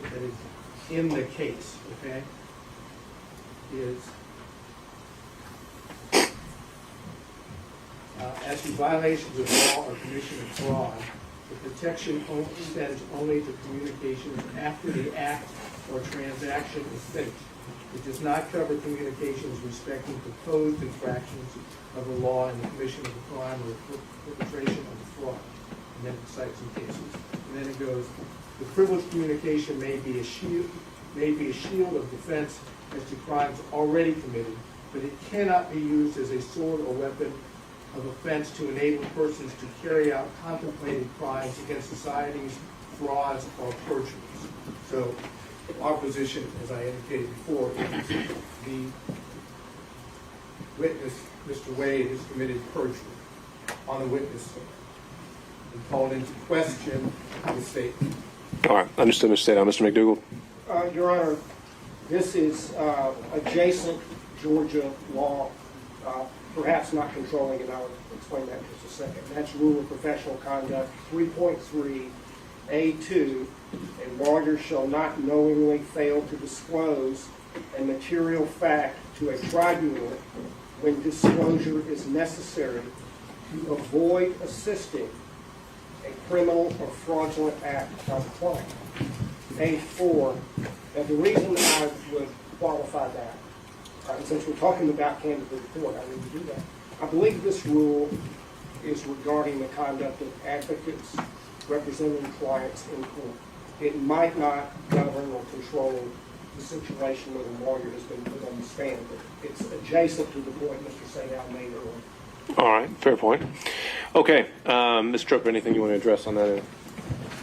[SPEAKER 5] that is in the case, okay, is as to violations of law or commission of fraud, the protection extends only to communications after the act or transaction is finished. It does not cover communications respecting proposed infractions of the law in the commission of the crime or perpetration of the fraud. And then it cites some cases. And then it goes, the privileged communication may be a shield of defense as to crimes already committed, but it cannot be used as a sword or weapon of offense to enable persons to carry out contemplated crimes against societies, frauds, or perjuries. So our position, as I indicated before, is the witness, Mr. Wade, has committed perjury on the witness stand and called into question the statement.
[SPEAKER 4] all right, understood, Mr. State. Mr. McDougall.
[SPEAKER 11] Your Honor, this is adjacent Georgia law, perhaps not controlling, and I'll explain that in just a second. That's Rule of Professional Conduct 3.3 A2. A lawyer shall not knowingly fail to disclose a material fact to a tribunal when disclosure is necessary to avoid assisting a criminal or fraudulent act of the client. A4, and the reason I would qualify that, and since we're talking about candidate report, I need to do that. I believe this rule is regarding the conduct of advocates representing clients in court. It might not govern or control the situation where the lawyer has been put on the stand, but it's adjacent to the point Mr. Sadow made earlier.
[SPEAKER 4] All right, fair point. Okay, Ms. Trooper, anything you want to address on that?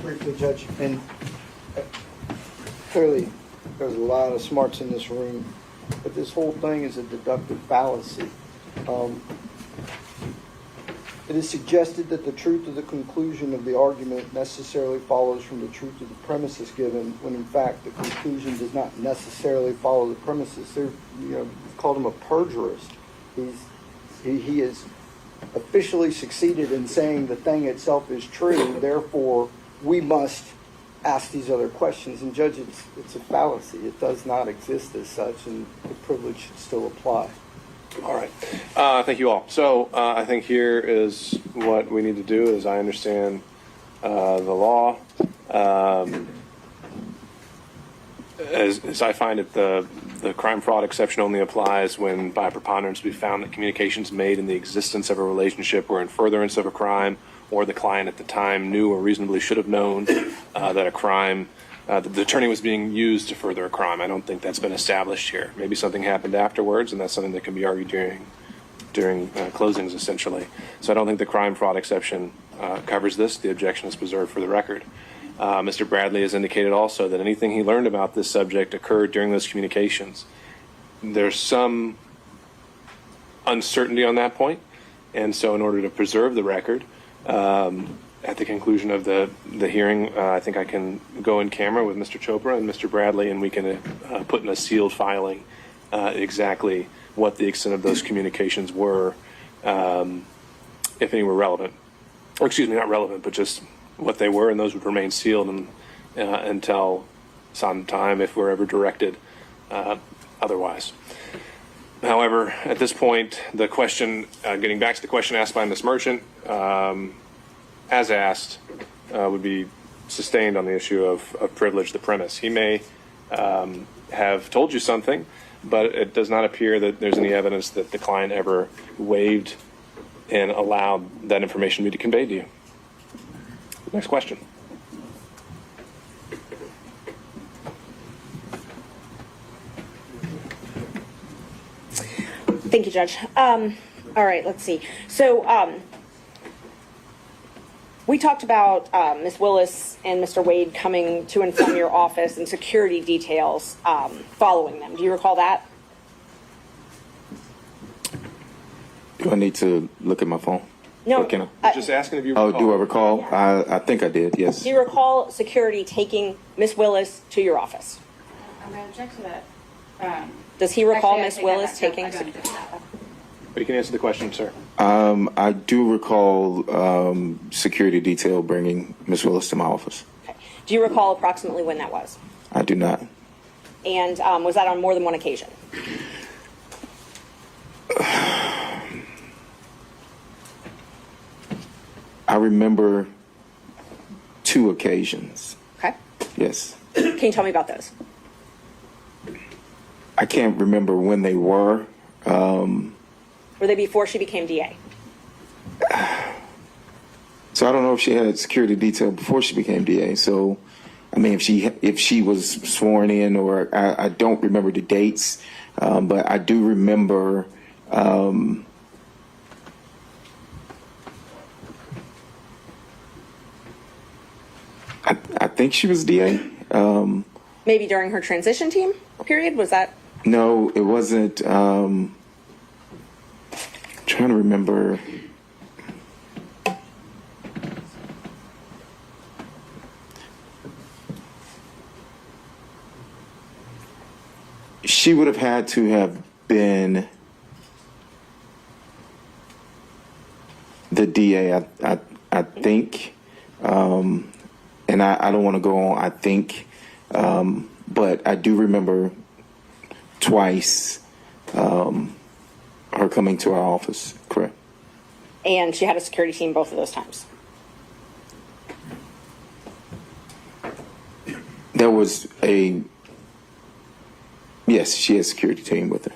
[SPEAKER 9] Briefly, Judge, and clearly there's a lot of smarts in this room, but this whole thing is a deductive fallacy. It is suggested that the truth of the conclusion of the argument necessarily follows from the truth of the premises given, when in fact the conclusion does not necessarily follow the premises. They're, called him a perjurist. He has officially succeeded in saying the thing itself is true, therefore we must ask these other questions. And Judge, it's a fallacy. It does not exist as such, and the privilege should still apply.
[SPEAKER 4] All right. Thank you all. So I think here is what we need to do, as I understand the law. As I find it, the crime fraud exception only applies when by preponderance we found that communications made in the existence of a relationship were in furtherance of a crime, or the client at the time knew or reasonably should have known that a crime, the attorney was being used to further a crime. I don't think that's been established here. Maybe something happened afterwards, and that's something that can be argued during closings, essentially. So I don't think the crime fraud exception covers this. The objection is preserved for the record. Mr. Bradley has indicated also that anything he learned about this subject occurred during those communications. There's some uncertainty on that point, and so in order to preserve the record, at the conclusion of the hearing, I think I can go in camera with Mr. Chopra and Mr. Bradley, and we can put in a sealed filing exactly what the extent of those communications were, if any were relevant. Or excuse me, not relevant, but just what they were, and those would remain sealed until some time if we're ever directed otherwise. However, at this point, the question, getting back to the question asked by Ms. Merchant, as asked, would be sustained on the issue of privilege, the premise. He may have told you something, but it does not appear that there's any evidence that the client ever waived and allowed that information to be conveyed to you. Next question.
[SPEAKER 6] Thank you, Judge. All right, let's see. So we talked about Ms. Willis and Mr. Wade coming to and from your office and security details following them. Do you recall that?
[SPEAKER 1] Do I need to look at my phone?
[SPEAKER 6] No.
[SPEAKER 1] Or can
[SPEAKER 4] I was just asking if you
[SPEAKER 1] Oh,
[SPEAKER 4] recall.
[SPEAKER 1] do I recall? I think I did, yes.
[SPEAKER 6] Do you recall security taking Ms. Willis to your office?
[SPEAKER 3] I'm going to object to that.
[SPEAKER 6] Does he recall
[SPEAKER 3] Actually, I
[SPEAKER 6] Ms.
[SPEAKER 3] take that
[SPEAKER 6] Willis
[SPEAKER 3] back.
[SPEAKER 6] taking?
[SPEAKER 3] I don't object to that.
[SPEAKER 4] But you can answer the question, sir.
[SPEAKER 1] I do recall security detail bringing Miss Willis to my office.
[SPEAKER 6] Okay. Do you recall approximately when that was?
[SPEAKER 1] I do not.
[SPEAKER 6] And was that on more than one occasion?
[SPEAKER 1] I remember 2 occasions.
[SPEAKER 6] Okay.
[SPEAKER 1] Yes.
[SPEAKER 6] Can you tell me about those?
[SPEAKER 1] I can't remember when they were.
[SPEAKER 6] Were they before she became DA?
[SPEAKER 1] So I don't know if she had security detail before she became DA. So, I mean, if she was sworn in, or I don't remember the dates, but I do remember. I think she was DA.
[SPEAKER 6] Maybe during her transition team period? Was that?
[SPEAKER 1] No, it wasn't. Trying to remember. She would have had to have been the DA, I think. And I don't want to go on, I think. But I do remember twice her coming to our office, correct?
[SPEAKER 6] And she had a security team both of those times.
[SPEAKER 1] There was yes, she had a security team with her.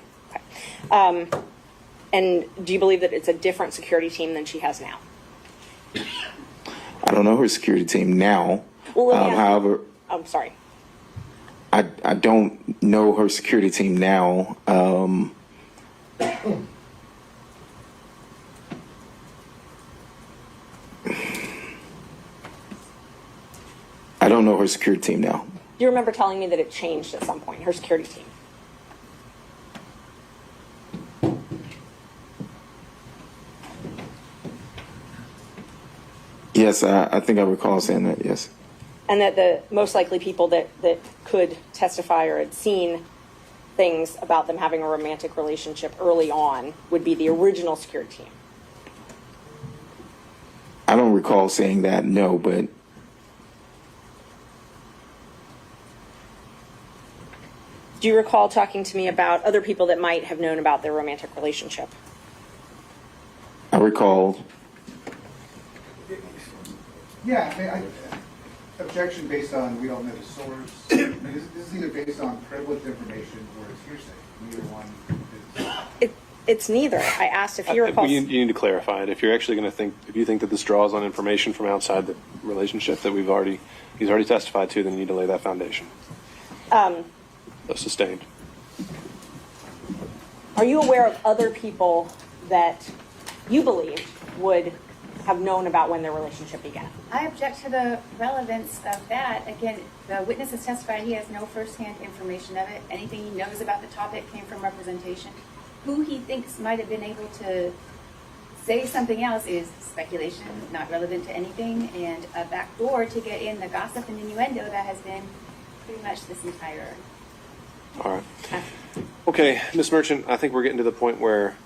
[SPEAKER 6] And do you believe that it's a different security team than she has now?
[SPEAKER 1] I don't know her security team now.
[SPEAKER 6] Well, let me ask you-
[SPEAKER 1] However,
[SPEAKER 6] I'm sorry.
[SPEAKER 1] I don't know her security team now. I don't know her security team now.
[SPEAKER 6] Do you remember telling me that it changed at some point, her security team?
[SPEAKER 1] Yes, I think I recall saying that, yes.
[SPEAKER 6] And that the most likely people that could testify or had seen things about them having a romantic relationship early on would be the original security team.
[SPEAKER 1] I don't recall saying that, no, but
[SPEAKER 6] Do you recall talking to me about other people that might have known about their romantic relationship?
[SPEAKER 1] I recall.
[SPEAKER 7] Yeah, objection based on we don't know the source. I mean, this is either based on privileged information or it's hearsay. Neither one is.
[SPEAKER 6] It's neither. I asked if you recall.
[SPEAKER 4] You need to clarify it. If you're actually going to if you think that this draws on information from outside the relationship that he's already testified to, then you need to lay that foundation. Sustained.
[SPEAKER 6] Are you aware of other people that you believe would have known about when their relationship began?
[SPEAKER 3] I object to the relevance of that. Again, the witness has testified he has no firsthand information of it. Anything he knows about the topic came from representation. Who he thinks might have been able to say something else is speculation, not relevant to anything, and a backdoor to get in the gossip and innuendo that has been pretty much this entire.
[SPEAKER 4] All right. Okay, Ms. Merchant, I think we're getting to the point where,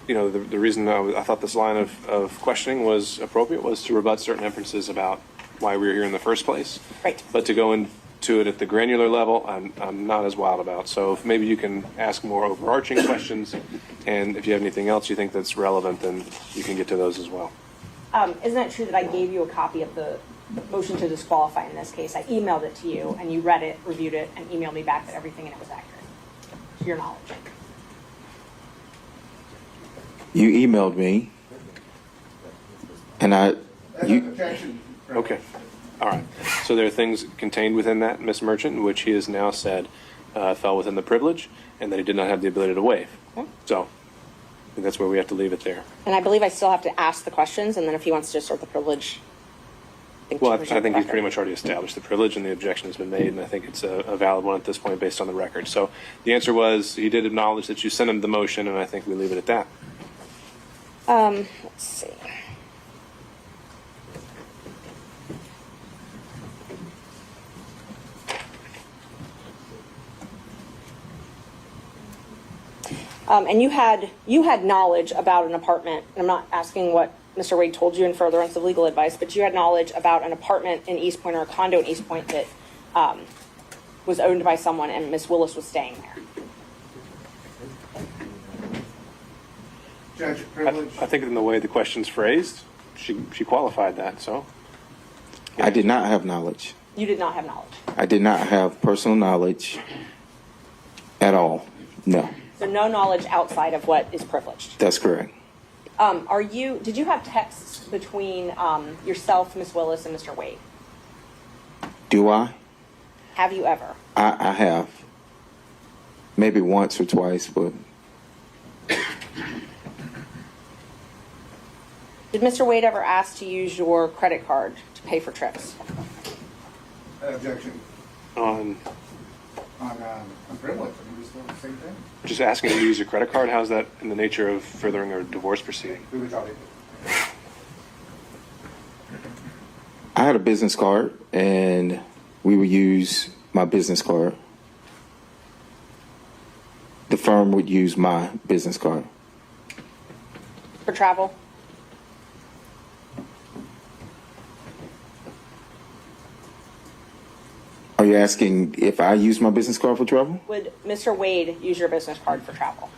[SPEAKER 4] the reason I thought this line of questioning was appropriate was to rebut certain inferences about why we were here in the first place.
[SPEAKER 6] Right.
[SPEAKER 4] But to go into it at the granular level, I'm not as wild about. So if maybe you can ask more overarching questions, and if you have anything else you think that's relevant, then you can get to those as well.
[SPEAKER 6] Isn't it true that I gave you a copy of the motion to disqualify in this case? I emailed it to you, and you read it, reviewed it, and emailed me back that everything in it was accurate, to your knowledge.
[SPEAKER 1] You emailed me, and
[SPEAKER 7] Objection.
[SPEAKER 4] Okay. All right. So there are things contained within that, Ms. Merchant, which he has now said fell within the privilege and that he did not have the ability to waive.
[SPEAKER 6] Okay.
[SPEAKER 4] So I think that's where we have to leave it there.
[SPEAKER 6] And I believe I still have to ask the questions, and then if he wants to assert the privilege.
[SPEAKER 4] Well, I think he's pretty much already established the privilege, and the objection has been made, and I think it's a valid one at this point based on the record. So the answer was he did acknowledge that you sent him the motion, and I think we leave it at that.
[SPEAKER 6] Let's see. And you had knowledge about an apartment, and I'm not asking what Mr. Wade told you in furtherance of legal advice, but you had knowledge about an apartment in East Point or a condo in East Point that was owned by someone, and Ms. Willis was staying there.
[SPEAKER 7] Judge, privilege.
[SPEAKER 4] I think in the way the question's phrased, she qualified that, so.
[SPEAKER 1] I did not have knowledge.
[SPEAKER 6] You did not have knowledge.
[SPEAKER 1] I did not have personal knowledge at all. No,
[SPEAKER 6] So no knowledge outside of what is privileged.
[SPEAKER 1] that's correct.
[SPEAKER 6] Did you have texts between yourself, Ms. Willis, and Mr. Wade?
[SPEAKER 1] Do I?
[SPEAKER 6] Have you ever?
[SPEAKER 1] I have. Maybe once or twice, but
[SPEAKER 6] Did Mr. Wade ever ask to use your credit card to pay for trips?
[SPEAKER 7] Objection.
[SPEAKER 4] On
[SPEAKER 7] On privilege, I mean, we still the same thing.
[SPEAKER 4] just asking to use your credit card, how's that in the nature of furthering a divorce proceeding?
[SPEAKER 7] We would try to.
[SPEAKER 1] I had a business card, and we would use my business card. The firm would use my business card.
[SPEAKER 6] For travel?
[SPEAKER 1] Are you asking if I use my business card for travel?
[SPEAKER 6] Would Mr. Wade use your business card for travel?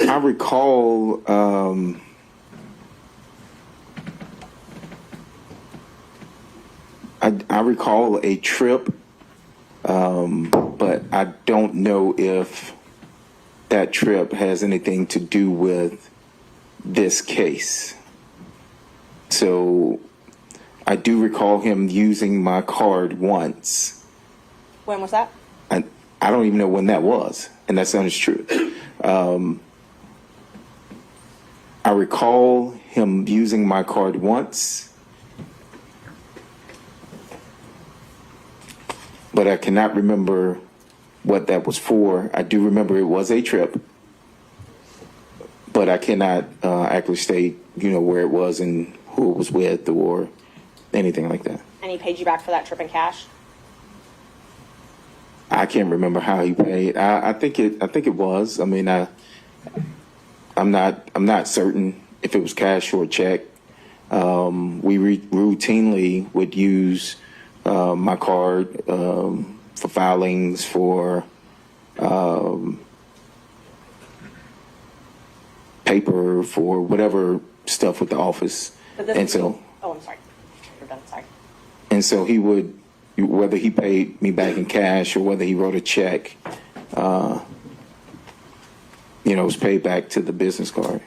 [SPEAKER 1] I recall I recall a trip, but I don't know if that trip has anything to do with this case. So I do recall him using my card once.
[SPEAKER 6] When was that?
[SPEAKER 1] I don't even know when that was, and that's not true. I recall him using my card once, but I cannot remember what that was for. I do remember it was a trip, but I cannot actually state, where it was and who it was with or anything like that.
[SPEAKER 6] And he paid you back for that trip in cash?
[SPEAKER 1] I can't remember how he paid. I think it was. I mean, I'm not certain if it was cash or a check. We routinely would use my card for filings, for paper, for whatever stuff with the office.
[SPEAKER 6] But
[SPEAKER 1] And so,
[SPEAKER 6] oh, I'm sorry. You're done. Sorry.
[SPEAKER 1] and so he would, whether he paid me back in cash or whether he wrote a check, it was paid back to the business card.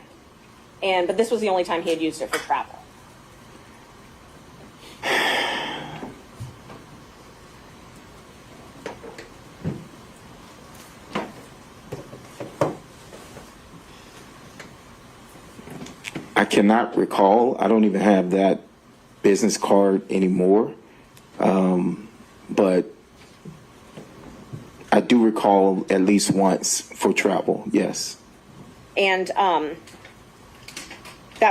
[SPEAKER 6] But this was the only time he had used it for travel.
[SPEAKER 1] I cannot recall. I don't even have that business card anymore. But I do recall at least once for travel, yes.
[SPEAKER 6] And that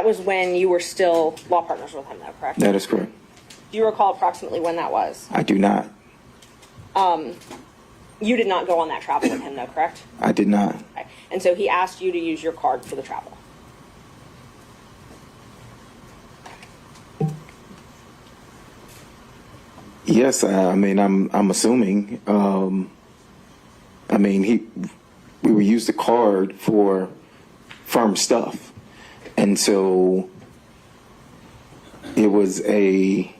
[SPEAKER 6] was when you were still law partners with him, though, correct?
[SPEAKER 1] That is correct.
[SPEAKER 6] Do you recall approximately when that was?
[SPEAKER 1] I do not.
[SPEAKER 6] You did not go on that travel with him, though, correct?
[SPEAKER 1] I did not.
[SPEAKER 6] Okay. And so he asked you to use your card for the travel.
[SPEAKER 1] Yes, I mean, I'm assuming. I mean, we would use the card for firm stuff, and so it was a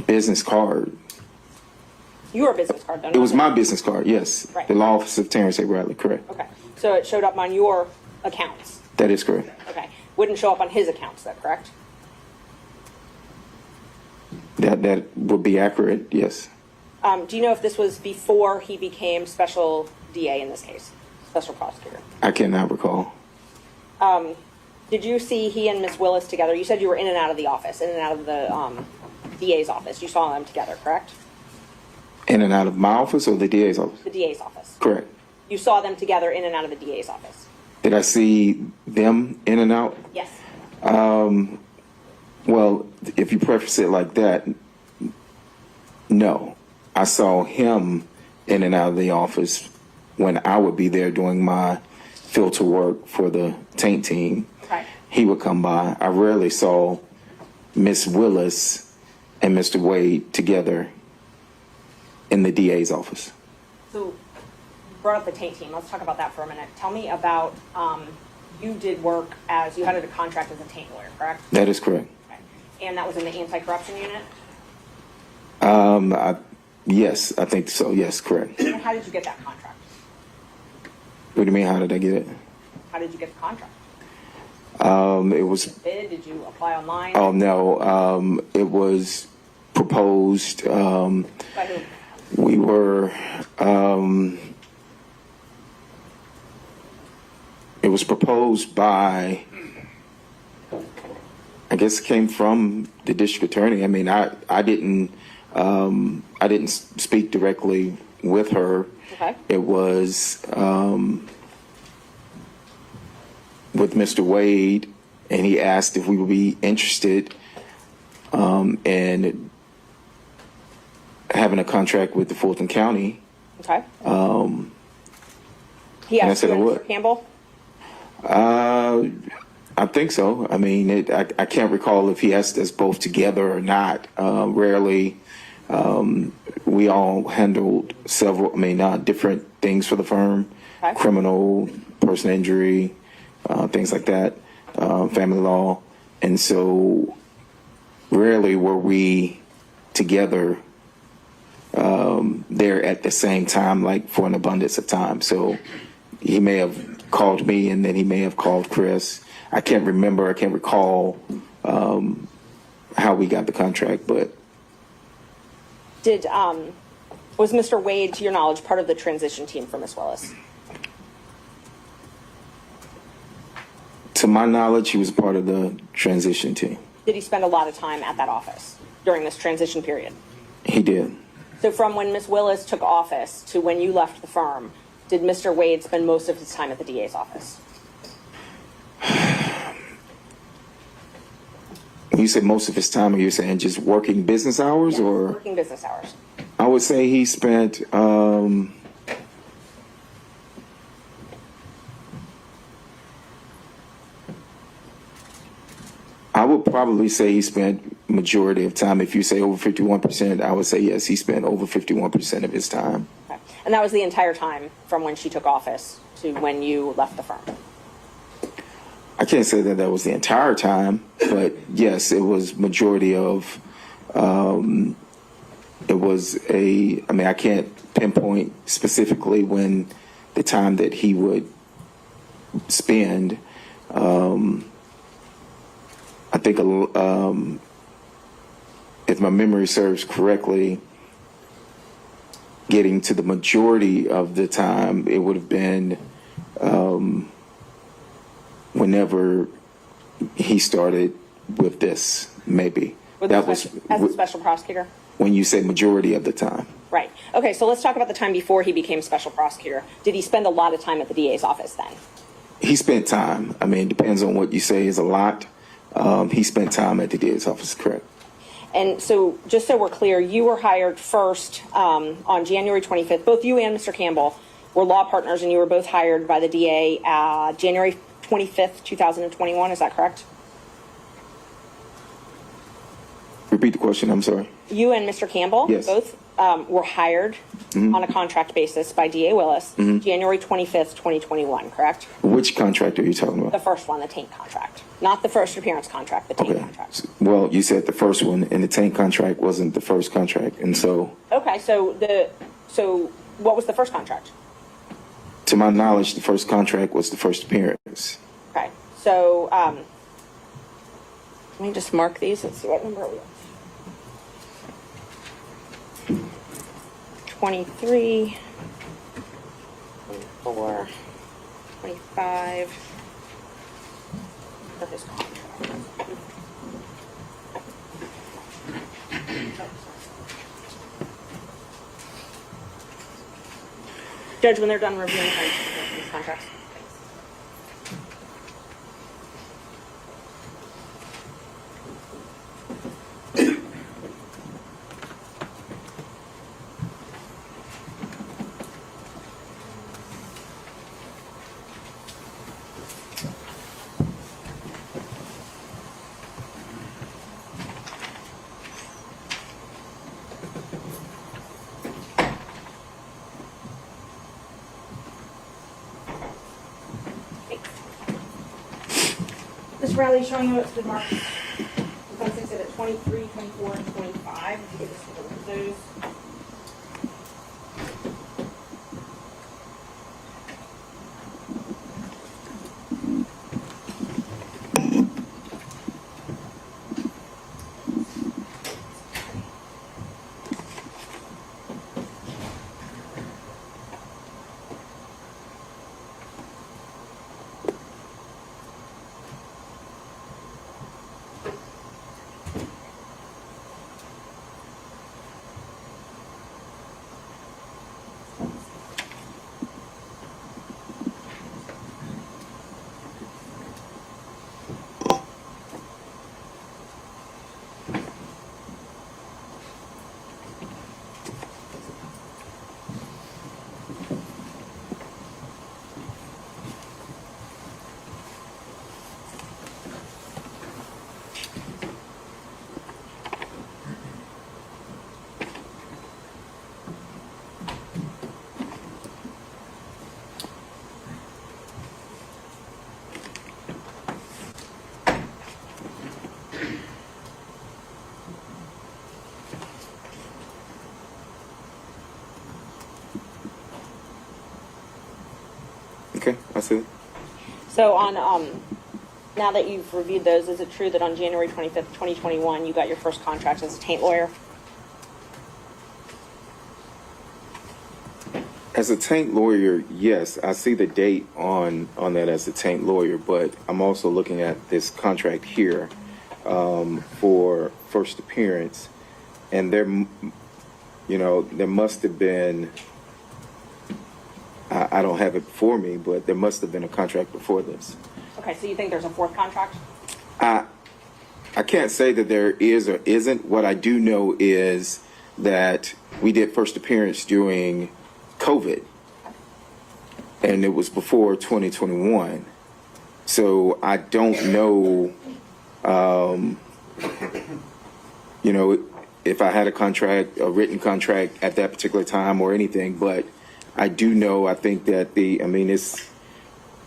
[SPEAKER 1] business card.
[SPEAKER 6] Your business card, though.
[SPEAKER 1] It was my business card, yes.
[SPEAKER 6] Right.
[SPEAKER 1] The law office of Terrence A. Bradley, correct.
[SPEAKER 6] Okay. So it showed up on your accounts.
[SPEAKER 1] That is correct.
[SPEAKER 6] Okay. Wouldn't show up on his accounts, though, correct?
[SPEAKER 1] That would be accurate, yes.
[SPEAKER 6] Do you know if this was before he became special DA in this case, special prosecutor?
[SPEAKER 1] I cannot recall.
[SPEAKER 6] Did you see he and Miss Willis together? You said you were in and out of the office, in and out of the DA's office. You saw them together, correct?
[SPEAKER 1] In and out of my office or the DA's office?
[SPEAKER 6] The DA's office.
[SPEAKER 1] Correct.
[SPEAKER 6] You saw them together in and out of the DA's office.
[SPEAKER 1] Did I see them in and out?
[SPEAKER 6] Yes.
[SPEAKER 1] Well, if you preface it like that, no. I saw him in and out of the office when I would be there doing my filter work for the taint team.
[SPEAKER 6] Right.
[SPEAKER 1] He would come by. I rarely saw Miss Willis and Mr. Wade together in the DA's office.
[SPEAKER 6] So you brought up the taint team. Let's talk about that for a minute. Tell me about, you did work you had a contract as a taint lawyer, correct?
[SPEAKER 1] That is correct.
[SPEAKER 6] Okay. And that was in the anti-corruption unit?
[SPEAKER 1] Yes, I think so. Yes, correct.
[SPEAKER 6] And how did you get that contract?
[SPEAKER 1] What do you mean, how did I get it?
[SPEAKER 6] How did you get the contract?
[SPEAKER 1] It was,
[SPEAKER 6] Bid? Did you apply online?
[SPEAKER 1] oh no, it was proposed,
[SPEAKER 6] By who?
[SPEAKER 1] we were, it was proposed by, I guess it came from the district attorney. I mean, I didn't speak directly with her.
[SPEAKER 6] Okay.
[SPEAKER 1] It was, with Mr. Wade, and he asked if we would be interested, in having a contract with the Fulton County.
[SPEAKER 6] Okay. He
[SPEAKER 1] And I
[SPEAKER 6] asked
[SPEAKER 1] said
[SPEAKER 6] you
[SPEAKER 1] I
[SPEAKER 6] and
[SPEAKER 1] would.
[SPEAKER 6] Mr. Campbell?
[SPEAKER 1] I think so. I mean, I can't recall if he asked us both together or not. Rarely, we all handled several, different things for the firm,
[SPEAKER 6] Okay.
[SPEAKER 1] criminal, personal injury, things like that, family law. And so rarely were we together there at the same time, like for an abundance of time. So he may have called me and then he may have called Chris. I can't recall how we got the contract, but
[SPEAKER 6] Was Mr. Wade, to your knowledge, part of the transition team for Ms. Willis?
[SPEAKER 1] to my knowledge, he was part of the transition team.
[SPEAKER 6] Did he spend a lot of time at that office during this transition period?
[SPEAKER 1] He did.
[SPEAKER 6] So from when Ms. Willis took office to when you left the firm, did Mr. Wade spend most of his time at the DA's office?
[SPEAKER 1] When you say most of his time, are you saying just working business hours,
[SPEAKER 6] Yes,
[SPEAKER 1] or?
[SPEAKER 6] working business hours.
[SPEAKER 1] I would say he spent, I would probably say he spent majority of time. If you say over 51%, I would say yes, he spent over 51% of his time.
[SPEAKER 6] Okay. And that was the entire time from when she took office to when you left the firm?
[SPEAKER 1] I can't say that was the entire time, but yes, it was majority of, it was I can't pinpoint specifically when the time that he would spend. I think, if my memory serves correctly, getting to the majority of the time, it would have been whenever he started with this, maybe.
[SPEAKER 6] As a special prosecutor?
[SPEAKER 1] When you say majority of the time.
[SPEAKER 6] Right. Okay, so let's talk about the time before he became special prosecutor. Did he spend a lot of time at the DA's office then?
[SPEAKER 1] He spent time. It depends on what you say is a lot. He spent time at the DA's office, correct.
[SPEAKER 6] And so, just so we're clear, you were hired first on January 25th. Both you and Mr. Campbell were law partners, and you were both hired by the DA January 25th, 2021. Is that correct?
[SPEAKER 1] Repeat the question, I'm sorry.
[SPEAKER 6] You and Mr. Campbell
[SPEAKER 1] Yes.
[SPEAKER 6] both were hired on a contract basis by DA Willis January 25th, 2021, correct?
[SPEAKER 1] Which contract are you talking
[SPEAKER 6] The
[SPEAKER 1] about?
[SPEAKER 6] first one, the taint contract. Not the first appearance contract, the taint
[SPEAKER 1] Okay.
[SPEAKER 6] contract.
[SPEAKER 1] Well, you said the first one, and the tank contract wasn't the first contract, and so,
[SPEAKER 6] Okay, so what was the first contract?
[SPEAKER 1] to my knowledge, the first contract was the first appearance.
[SPEAKER 6] Okay, so let me just mark these and see what number are we on. 23, 24, 25 for his contract. Judge, when they're done reviewing these contracts. This rally is showing you what's been marked. It's exhibit 23, 24, and 25. If you could just look at those.
[SPEAKER 1] Okay, I see.
[SPEAKER 6] So on, now that you've reviewed those, is it true that on January 25th, 2021, you got your first contract as a taint lawyer?
[SPEAKER 1] As a taint lawyer, yes, I see the date on that as a taint lawyer, but I'm also looking at this contract here for first appearance, and there must have been, I don't have it before me, but there must have been a contract before this.
[SPEAKER 6] Okay, so you think there's a fourth contract?
[SPEAKER 1] I can't say that there is or isn't. What I do know is that we did first appearance during COVID, and it was before 2021. So I don't know, if I had a contract, a written contract at that particular time or anything, but I do know, I think that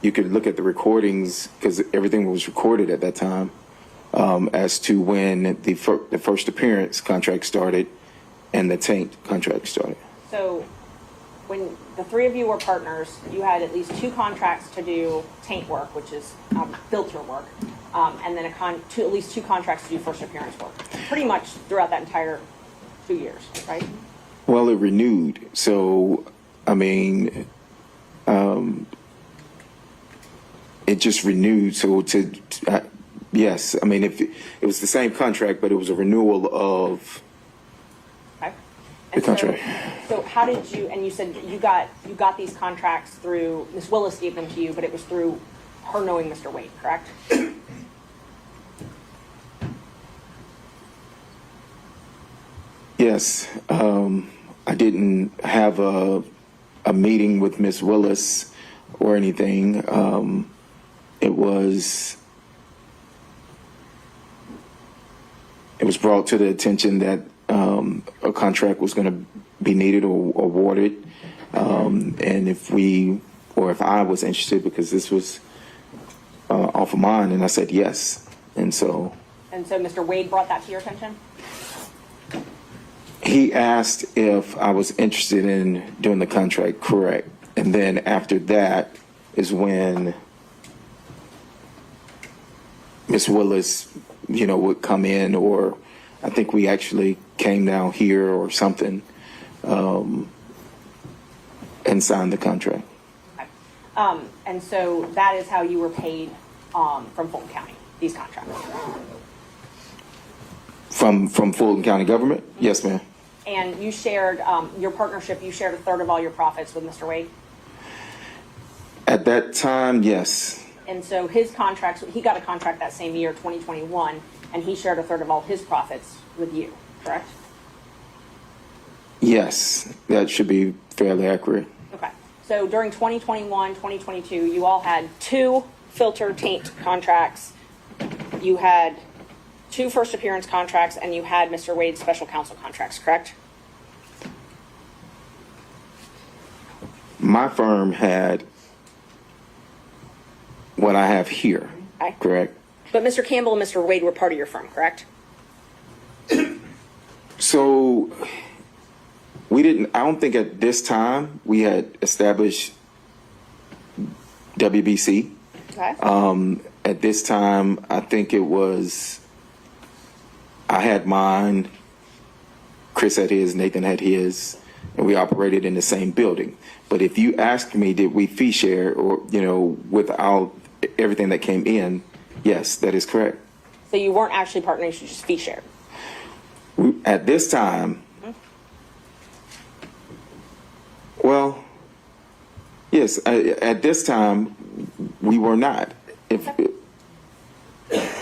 [SPEAKER 1] you could look at the recordings because everything was recorded at that time as to when the first appearance contract started and the taint contract started.
[SPEAKER 6] So when the three of you were partners, you had at least two contracts to do taint work, which is filter work, and then at least two contracts to do first appearance work, pretty much throughout that entire 2 years, right?
[SPEAKER 1] Well, it renewed. So, I mean, it just renewed. So yes, I mean, if it was the same contract, but it was a renewal of
[SPEAKER 6] Okay.
[SPEAKER 1] the
[SPEAKER 6] And
[SPEAKER 1] contract.
[SPEAKER 6] So how did you, and you said you got these contracts through, Ms. Willis gave them to you, but it was through her knowing Mr. Wade, correct?
[SPEAKER 1] Yes, I didn't have a meeting with Ms. Willis or anything. It was it was brought to the attention that a contract was going to be needed or awarded, and if I was interested, because this was off of mine, and I said yes, and so
[SPEAKER 6] Mr. Wade brought that to your attention?
[SPEAKER 1] he asked if I was interested in doing the contract, correct, and then after that is when Ms. Willis, would come in, or I think we actually came down here or something, and signed the contract.
[SPEAKER 6] Okay. And so that is how you were paid from Fulton County, these contracts?
[SPEAKER 1] From Fulton County government? Yes, ma'am.
[SPEAKER 6] And you shared, your partnership, you shared a third of all your profits with Mr. Wade?
[SPEAKER 1] At that time, yes.
[SPEAKER 6] And so his contracts, he got a contract that same year, 2021, and he shared a third of all his profits with you, correct?
[SPEAKER 1] Yes, that should be fairly accurate.
[SPEAKER 6] Okay. So during 2021, 2022, you all had 2 filter taint contracts. You had 2 first appearance contracts, and you had Mr. Wade's special counsel contracts, correct?
[SPEAKER 1] My firm had what I have here,
[SPEAKER 6] Okay.
[SPEAKER 1] correct?
[SPEAKER 6] But Mr. Campbell and Mr. Wade were part of your firm, correct?
[SPEAKER 1] So I don't think at this time we had established WBC.
[SPEAKER 6] Okay.
[SPEAKER 1] At this time, I think I had mine, Chris had his, Nathan had his, and we operated in the same building. But if you ask me, did we fee share or, without everything that came in, yes, that is correct.
[SPEAKER 6] So you weren't actually partners, you just fee shared.
[SPEAKER 1] At this time, well, yes, at this time, we were not.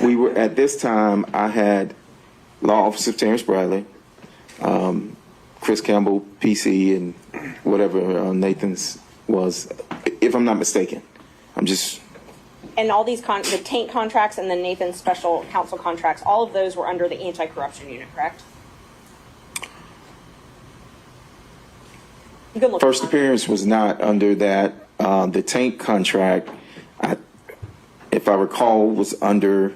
[SPEAKER 1] We were, at this time, I had Law Office of Terrence Bradley, Chris Campbell, PC, and whatever Nathan's was, if I'm not mistaken.
[SPEAKER 6] And all these, the taint contracts and the Nathan's special counsel contracts, all of those were under the anti-corruption unit, correct? You can look.
[SPEAKER 1] First appearance was not under that. The tank contract, if I recall, was under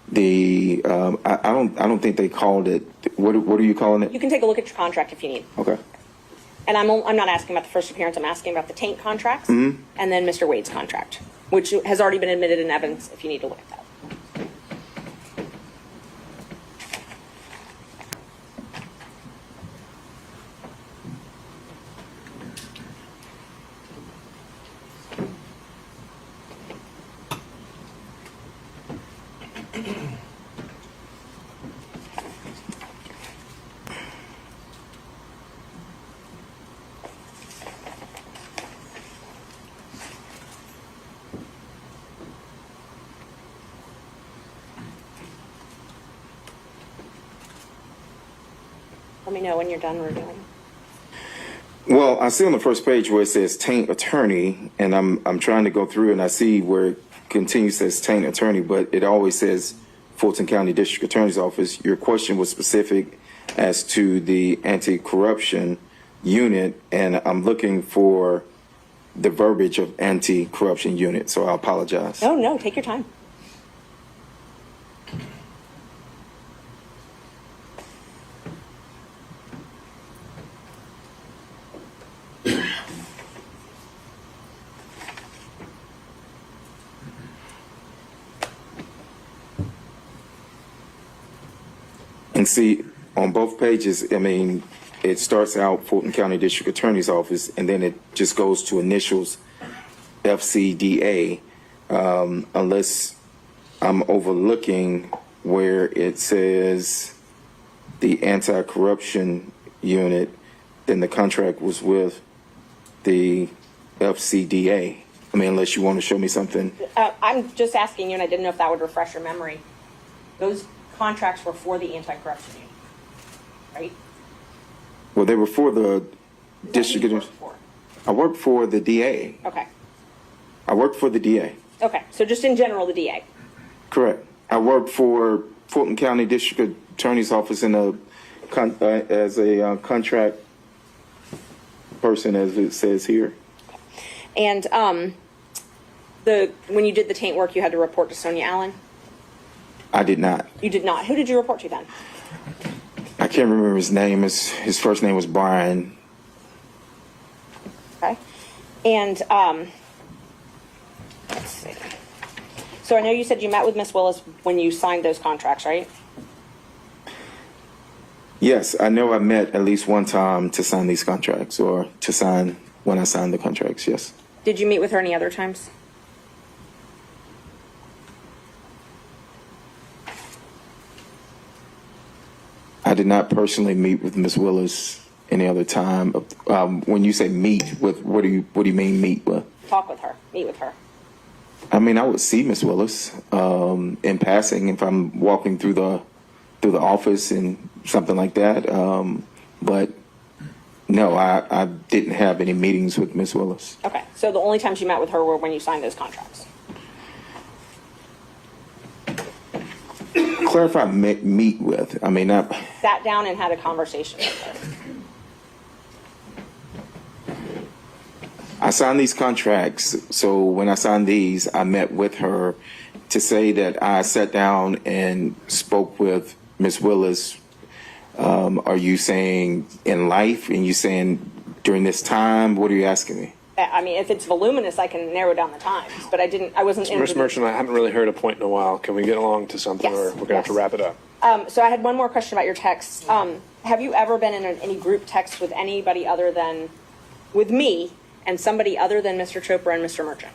[SPEAKER 1] the. I don't think they called it. What are you calling it?
[SPEAKER 6] You can take a look at your contract if you need.
[SPEAKER 1] Okay.
[SPEAKER 6] And I'm not asking about the first appearance. I'm asking about the taint contracts and then Mr. Wade's contract, which has already been admitted in evidence. If you need to look at that. Let me know when you're done reviewing.
[SPEAKER 1] Well, I see on the first page where it says taint attorney, and I'm trying to go through and I see where it continues says taint attorney, but it always says Fulton County District Attorney's Office. Your question was specific as to the anti-corruption unit, and I'm looking for the verbiage of anti-corruption unit, so I apologize.
[SPEAKER 6] No, take your time.
[SPEAKER 1] And see, on both pages, I mean, it starts out Fulton County District Attorney's Office, and then it just goes to initials FCDA, unless I'm overlooking where it says the anti-corruption unit, then the contract was with the FCDA. I mean, unless you want to show me something.
[SPEAKER 6] I'm just asking you, and I didn't know if that would refresh your memory. Those contracts were for the anti-corruption unit, right?
[SPEAKER 1] Well, they were for the district.
[SPEAKER 6] What you worked for?
[SPEAKER 1] I worked for the DA.
[SPEAKER 6] Okay.
[SPEAKER 1] I worked for the DA.
[SPEAKER 6] Okay. So just in general, the DA.
[SPEAKER 1] Correct. I worked for Fulton County District attorney's office in a as a contract person, as it says here.
[SPEAKER 6] And when you did the taint work, you had to report to Sonia Allen?
[SPEAKER 1] I did not.
[SPEAKER 6] You did not. Who did you report to then?
[SPEAKER 1] I can't remember his name. His first name was Brian.
[SPEAKER 6] Okay. And let's see. So I know you said you met with Miss Willis when you signed those contracts, right?
[SPEAKER 1] Yes, I know I met at least one time to sign these contracts, or to sign when I signed the contracts, yes.
[SPEAKER 6] Did you meet with her any other times?
[SPEAKER 1] I did not personally meet with Miss Willis any other time. When you say meet with, what do you mean meet with?
[SPEAKER 6] Talk with her, meet with her.
[SPEAKER 1] I mean, I would see Miss Willis in passing if I'm walking through the office and something like that. But no, I didn't have any meetings with Miss Willis.
[SPEAKER 6] Okay, so the only times you met with her were when you signed those contracts.
[SPEAKER 1] Clarify meet with. I mean,
[SPEAKER 6] Sat down and had a conversation with her.
[SPEAKER 1] I signed these contracts, so when I signed these, I met with her. To say that I sat down and spoke with Miss Willis, are you saying in life, and you saying during this time? What are you asking me?
[SPEAKER 6] I mean, if it's voluminous, I can narrow down the times, but I wasn't in.
[SPEAKER 4] Ms. Merchant, I haven't really heard a point in a while. Can we get along to something,
[SPEAKER 6] Yes,
[SPEAKER 4] or we're going to have to
[SPEAKER 6] yes.
[SPEAKER 4] wrap it up?
[SPEAKER 6] So I had one more question about your texts. Have you ever been in any group text with anybody other than, with me, and somebody other than Mr. Chopra and Mr. Merchant?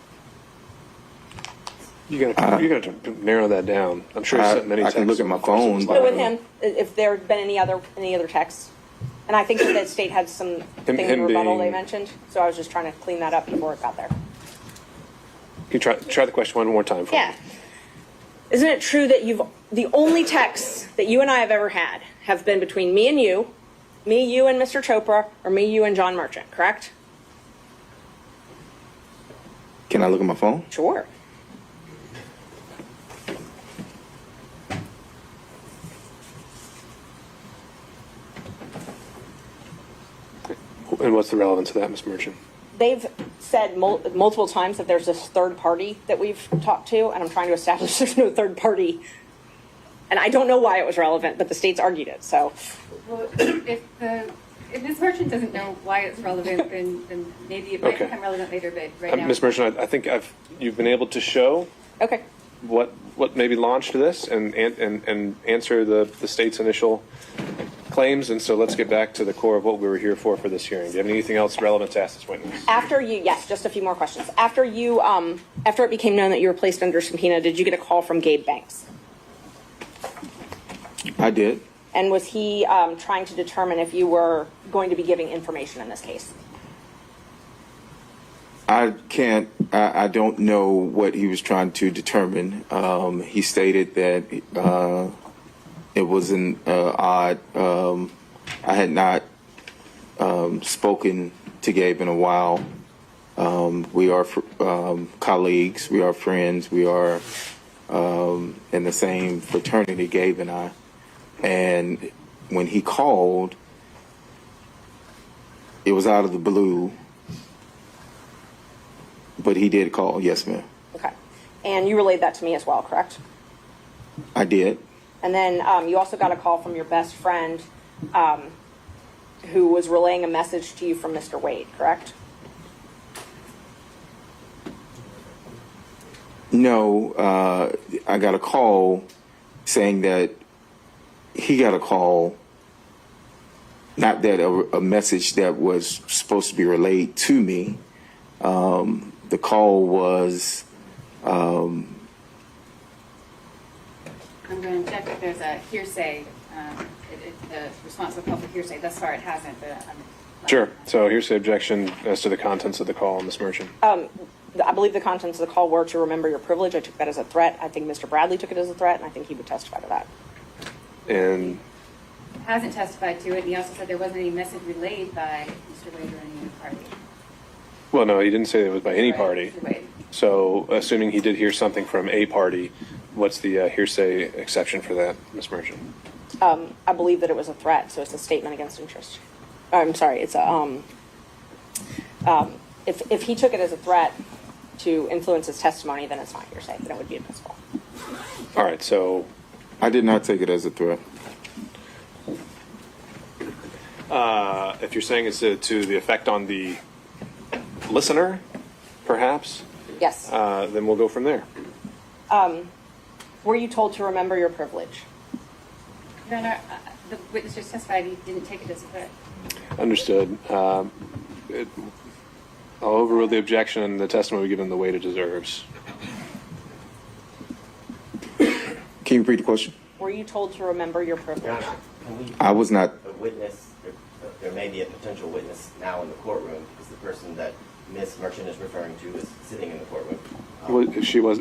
[SPEAKER 4] You're going to narrow that down. I'm sure you sent many
[SPEAKER 1] I
[SPEAKER 4] texts.
[SPEAKER 1] can look at my
[SPEAKER 4] Of course, it was
[SPEAKER 1] phone.
[SPEAKER 6] So
[SPEAKER 4] like-
[SPEAKER 6] with him, if there had been any other texts, and I think that the state had some thing in
[SPEAKER 4] him
[SPEAKER 6] rebuttal
[SPEAKER 4] being-
[SPEAKER 6] they mentioned, so I was just trying to clean that up before it got there.
[SPEAKER 4] Can you try the question one more time for
[SPEAKER 6] Yeah.
[SPEAKER 4] me?
[SPEAKER 6] Isn't it true that the only texts that you and I have ever had have been between me, you and Mr. Chopra, or me, you and John Merchant, correct?
[SPEAKER 1] Can I look at my phone?
[SPEAKER 6] Sure.
[SPEAKER 4] And what's the relevance of that, Ms. Merchant?
[SPEAKER 6] They've said multiple times that there's this third party that we've talked to, and I'm trying to establish there's no third party. And I don't know why it was relevant, but the state's argued it, so.
[SPEAKER 3] Well, if Ms. Merchant doesn't know why it's relevant, then maybe it might
[SPEAKER 4] Okay.
[SPEAKER 3] become relevant later, but right now.
[SPEAKER 4] Ms. Merchant, I think you've been able to show
[SPEAKER 6] Okay.
[SPEAKER 4] what maybe launched this and answer the state's initial claims, and so let's get back to the core of what we were here for this hearing. Do you have anything else relevant to ask this witness?
[SPEAKER 6] Yes, just a few more questions. After it became known that you were placed under subpoena, did you get a call from Gabe Banks?
[SPEAKER 1] I did.
[SPEAKER 6] And was he trying to determine if you were going to be giving information in this case?
[SPEAKER 1] I don't know what he was trying to determine. He stated that it was an odd. I had not spoken to Gabe in a while. We are colleagues. We are friends. We are in the same fraternity, Gabe and I. And when he called, it was out of the blue. But he did call, yes, ma'am.
[SPEAKER 6] Okay. And you relayed that to me as well, correct?
[SPEAKER 1] I did.
[SPEAKER 6] And then you also got a call from your best friend who was relaying a message to you from Mr. Wade, correct?
[SPEAKER 1] No, I got a call saying that he got a call, not that a message that was supposed to be relayed to me. The call was,
[SPEAKER 3] I'm going to check if there's a hearsay, the responsible call for hearsay. Thus far, it hasn't, but I'm.
[SPEAKER 4] Sure. So here's the objection as to the contents of the call, Ms. Merchant.
[SPEAKER 6] I believe the contents of the call were to remember your privilege. I took that as a threat. I think Mr. Bradley took it as a threat, and I think he would testify to that.
[SPEAKER 4] And
[SPEAKER 3] Hasn't testified to it, and he also said there wasn't any message relayed by Mr. Wade or any other party.
[SPEAKER 4] well, no, he didn't say it was by any
[SPEAKER 3] Right,
[SPEAKER 4] party.
[SPEAKER 3] Mr. Wade.
[SPEAKER 4] So assuming he did hear something from a party, what's the hearsay exception for that, Ms. Merchant?
[SPEAKER 6] I believe that it was a threat, so it's a statement against interest. I'm sorry, it's a, if he took it as a threat to influence his testimony, then it's not hearsay, then it would be admissible.
[SPEAKER 4] All right, so
[SPEAKER 1] I did not take it as a threat.
[SPEAKER 4] if you're saying it's to the effect on the listener, perhaps,
[SPEAKER 6] Yes.
[SPEAKER 4] then we'll go from there.
[SPEAKER 6] Were you told to remember your privilege?
[SPEAKER 3] Your Honor, the witness just testified he didn't take it as a threat.
[SPEAKER 4] Understood. I'll overrule the objection and the testimony given the weight it deserves.
[SPEAKER 1] Can you repeat the question?
[SPEAKER 6] Were you told to remember your
[SPEAKER 8] Your
[SPEAKER 6] privilege?
[SPEAKER 8] Honor, can we,
[SPEAKER 1] I was not.
[SPEAKER 8] a witness, there may be a potential witness now in the courtroom, because the person that Ms. Merchant is referring to is sitting in the courtroom.
[SPEAKER 4] Well,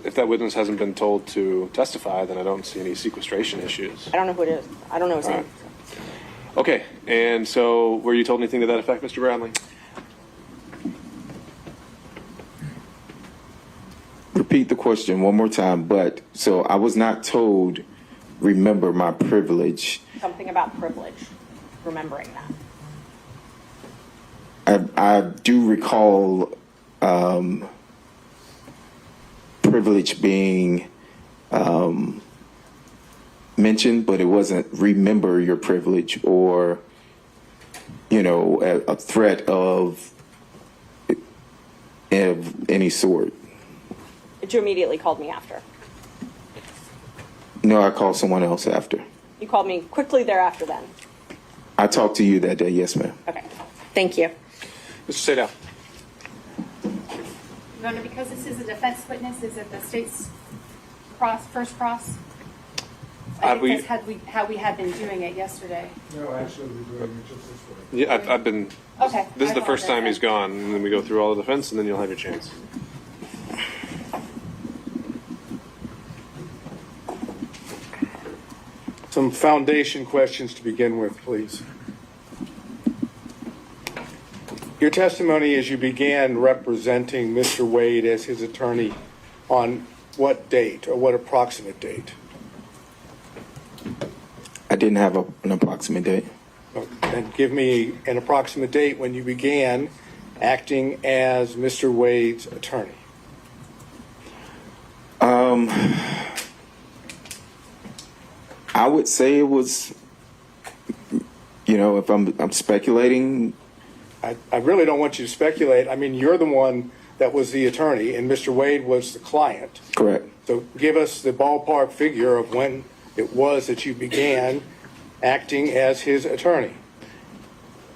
[SPEAKER 4] if that witness hasn't been told to testify, then I don't see any sequestration issues.
[SPEAKER 6] I don't know who it is. I don't know his
[SPEAKER 4] All
[SPEAKER 6] name.
[SPEAKER 4] right. Okay, and so were you told anything to that effect, Mr. Bradley?
[SPEAKER 1] Repeat the question one more time, but so I was not told, remember my privilege.
[SPEAKER 6] Something about privilege, remembering that.
[SPEAKER 1] I do recall privilege being mentioned, but it wasn't remember your privilege or, a threat of any sort.
[SPEAKER 6] But you immediately called me after.
[SPEAKER 1] No, I called someone else after.
[SPEAKER 6] You called me quickly thereafter then.
[SPEAKER 1] I talked to you that day, yes, ma'am.
[SPEAKER 6] Okay. Thank you.
[SPEAKER 4] Mr. Sadell.
[SPEAKER 3] Your Honor, because this is a defense witness, is it the state's first cross? I think that's how we had been doing it yesterday.
[SPEAKER 5] No, actually, we're doing it just this way.
[SPEAKER 4] Yeah, I've been.
[SPEAKER 3] Okay.
[SPEAKER 4] This is
[SPEAKER 3] I
[SPEAKER 4] the first time
[SPEAKER 3] apologize.
[SPEAKER 4] he's gone, and then we go through all the defense, and then you'll have your chance.
[SPEAKER 12] Some foundation questions to begin with, please. Your testimony as you began representing Mr. Wade as his attorney on what date or what approximate date?
[SPEAKER 1] I didn't have an approximate date.
[SPEAKER 12] And give me an approximate date when you began acting as Mr. Wade's attorney.
[SPEAKER 1] I would say it was, if I'm speculating.
[SPEAKER 12] I really don't want you to speculate. I mean, you're the one that was the attorney and Mr. Wade was the client.
[SPEAKER 1] Correct.
[SPEAKER 12] So give us the ballpark figure of when it was that you began acting as his attorney.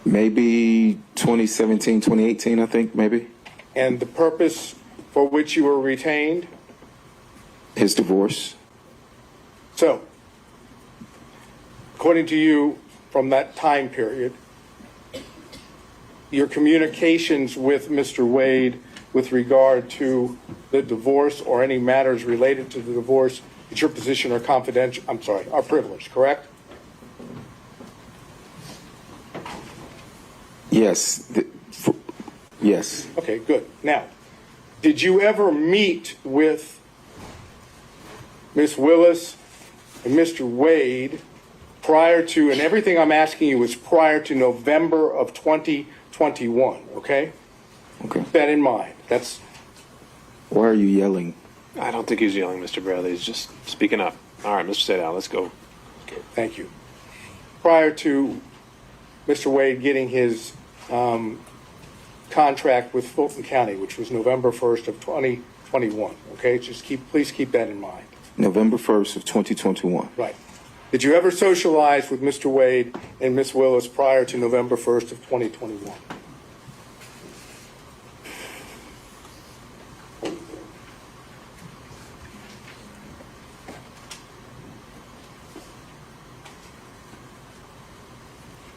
[SPEAKER 1] Maybe 2017, 2018, I think, maybe.
[SPEAKER 12] And the purpose for which you were retained?
[SPEAKER 1] His divorce.
[SPEAKER 12] So, according to you, from that time period, your communications with Mr. Wade with regard to the divorce or any matters related to the divorce, it's your position are confidential, are privileged, correct?
[SPEAKER 1] Yes. Yes.
[SPEAKER 12] Okay, good. Now, did you ever meet with Ms. Willis and Mr. Wade prior to, and everything I'm asking you is prior to November of 2021, okay?
[SPEAKER 1] Okay.
[SPEAKER 12] Keep that in mind.
[SPEAKER 1] Why are you yelling?
[SPEAKER 4] I don't think he's yelling, Mr. Bradley. He's just speaking up. All right, Mr. Sadell, let's go.
[SPEAKER 12] Thank you. Prior to Mr. Wade getting his contract with Fulton County, which was November 1st of 2021, okay? Please keep that in mind.
[SPEAKER 1] November 1st of 2021.
[SPEAKER 12] Right. Did you ever socialize with Mr. Wade and Ms. Willis prior to November 1st of 2021?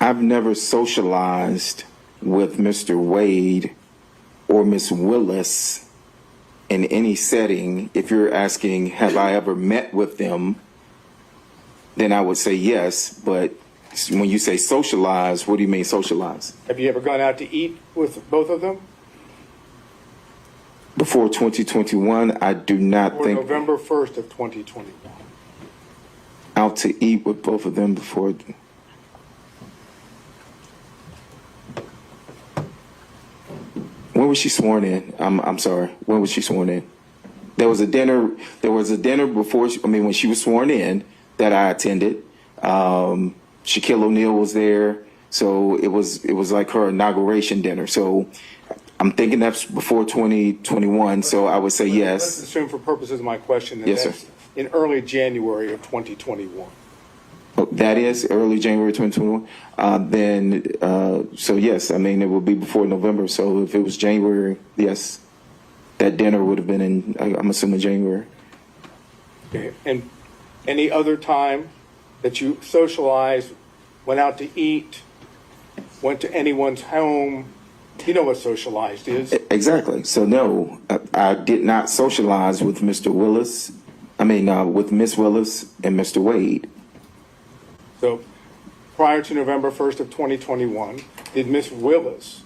[SPEAKER 1] I've never socialized with Mr. Wade or Ms. Willis in any setting. If you're asking, have I ever met with them, then I would say yes. But when you say socialize, what do you mean socialize?
[SPEAKER 12] Have you ever gone out to eat with both of them?
[SPEAKER 1] Before 2021, I do not
[SPEAKER 12] Or
[SPEAKER 1] think.
[SPEAKER 12] November 1st of 2021?
[SPEAKER 1] I'll out to eat with both of them before. When was she sworn in? I'm sorry. When was she sworn in? There was a dinner. There was a dinner before. When she was sworn in that I attended. Shaquille O'Neal was there, so it was like her inauguration dinner. So I'm thinking that's before 2021. So I would say
[SPEAKER 12] Let's
[SPEAKER 1] yes.
[SPEAKER 12] assume for purposes of my question that
[SPEAKER 1] Yes,
[SPEAKER 12] that's
[SPEAKER 1] sir.
[SPEAKER 12] in early January of 2021.
[SPEAKER 1] Oh, that is early January 2021. So yes, it would be before November. So if it was January, yes, that dinner would have been in. I'm assuming January.
[SPEAKER 12] Okay. And any other time that you socialized, went out to eat, went to anyone's home, you know what socialized is.
[SPEAKER 1] Exactly. So no, I did not socialize with Mr. Willis. With Miss Willis and Mr. Wade.
[SPEAKER 12] So prior to November 1st of 2021, did Miss Willis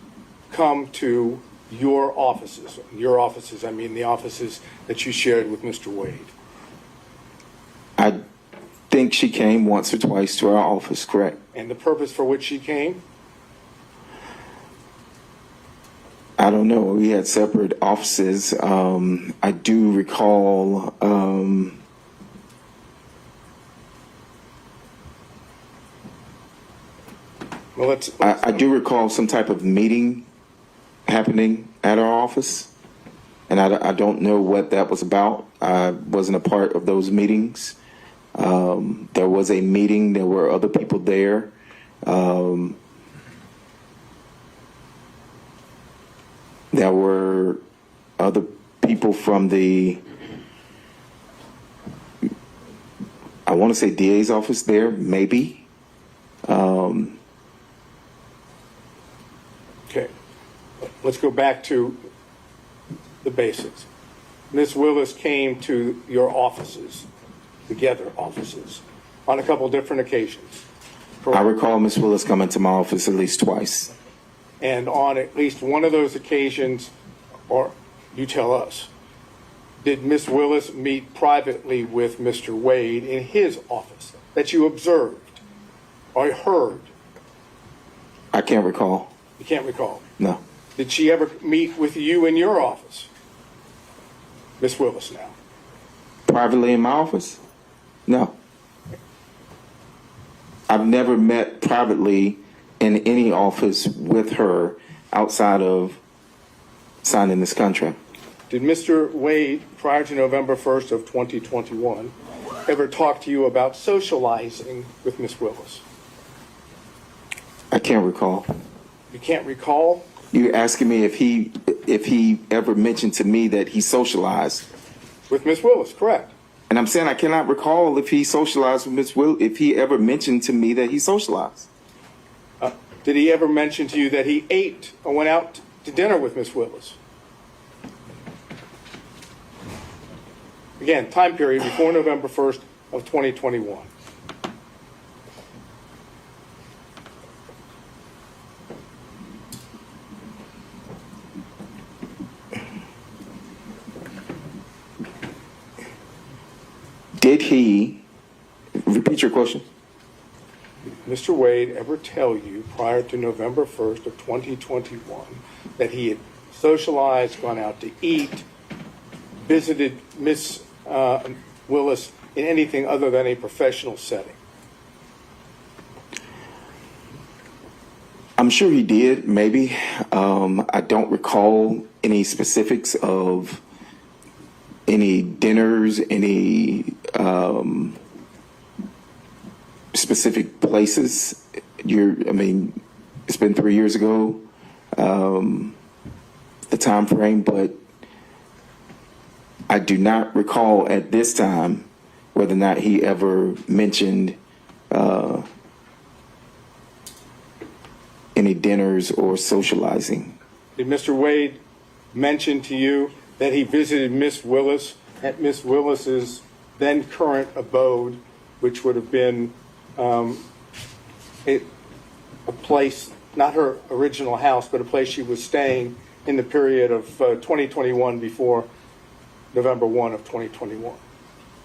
[SPEAKER 12] come to your offices? Your offices, the offices that you shared with Mr. Wade.
[SPEAKER 1] I think she came once or twice to our office, correct?
[SPEAKER 12] And the purpose for which she came?
[SPEAKER 1] I don't know. We had separate offices. I do recall.
[SPEAKER 12] Well,
[SPEAKER 1] I do recall some type of meeting happening at our office, and I don't know what that was about. I wasn't a part of those meetings. There was a meeting. There were other people there. There were other people from the, I want to say DA's office there, maybe.
[SPEAKER 12] Okay. Let's go back to the basics. Ms. Willis came to your offices, together offices, on a couple different occasions.
[SPEAKER 1] I recall Miss Willis coming to my office at least twice.
[SPEAKER 12] And on at least one of those occasions, or you tell us, did Miss Willis meet privately with Mr. Wade in his office that you observed or heard?
[SPEAKER 1] I can't recall.
[SPEAKER 12] You can't recall.
[SPEAKER 1] No.
[SPEAKER 12] Did she ever meet with you in your office? Miss Willis now.
[SPEAKER 1] Privately in my office? No. I've never met privately in any office with her outside of signing this contract.
[SPEAKER 12] Did Mr. Wade, prior to November 1st of 2021, ever talk to you about socializing with Miss Willis?
[SPEAKER 1] I can't recall.
[SPEAKER 12] You can't recall?
[SPEAKER 1] You're asking me if he ever mentioned to me that he socialized.
[SPEAKER 12] With Miss Willis, correct.
[SPEAKER 1] And I'm saying I cannot recall if he socialized with Miss Will, if he ever mentioned to me that he socialized.
[SPEAKER 12] Did he ever mention to you that he ate or went out to dinner with Miss Willis? Again, time period before November 1st of 2021.
[SPEAKER 1] Did he, repeat your question?
[SPEAKER 12] Mr. Wade ever tell you prior to November 1st of 2021 that he had socialized, gone out to eat, visited Miss Willis in anything other than a professional setting?
[SPEAKER 1] I'm sure he did, maybe. I don't recall any specifics of any dinners, any specific places. It's been 3 years ago, the time frame, but I do not recall at this time whether or not he ever mentioned any dinners or socializing.
[SPEAKER 12] Did Mr. Wade mention to you that he visited Miss Willis at Miss Willis's then current abode, which would have been a place, not her original house, but a place she was staying in the period of 2021 before November 1 of 2021?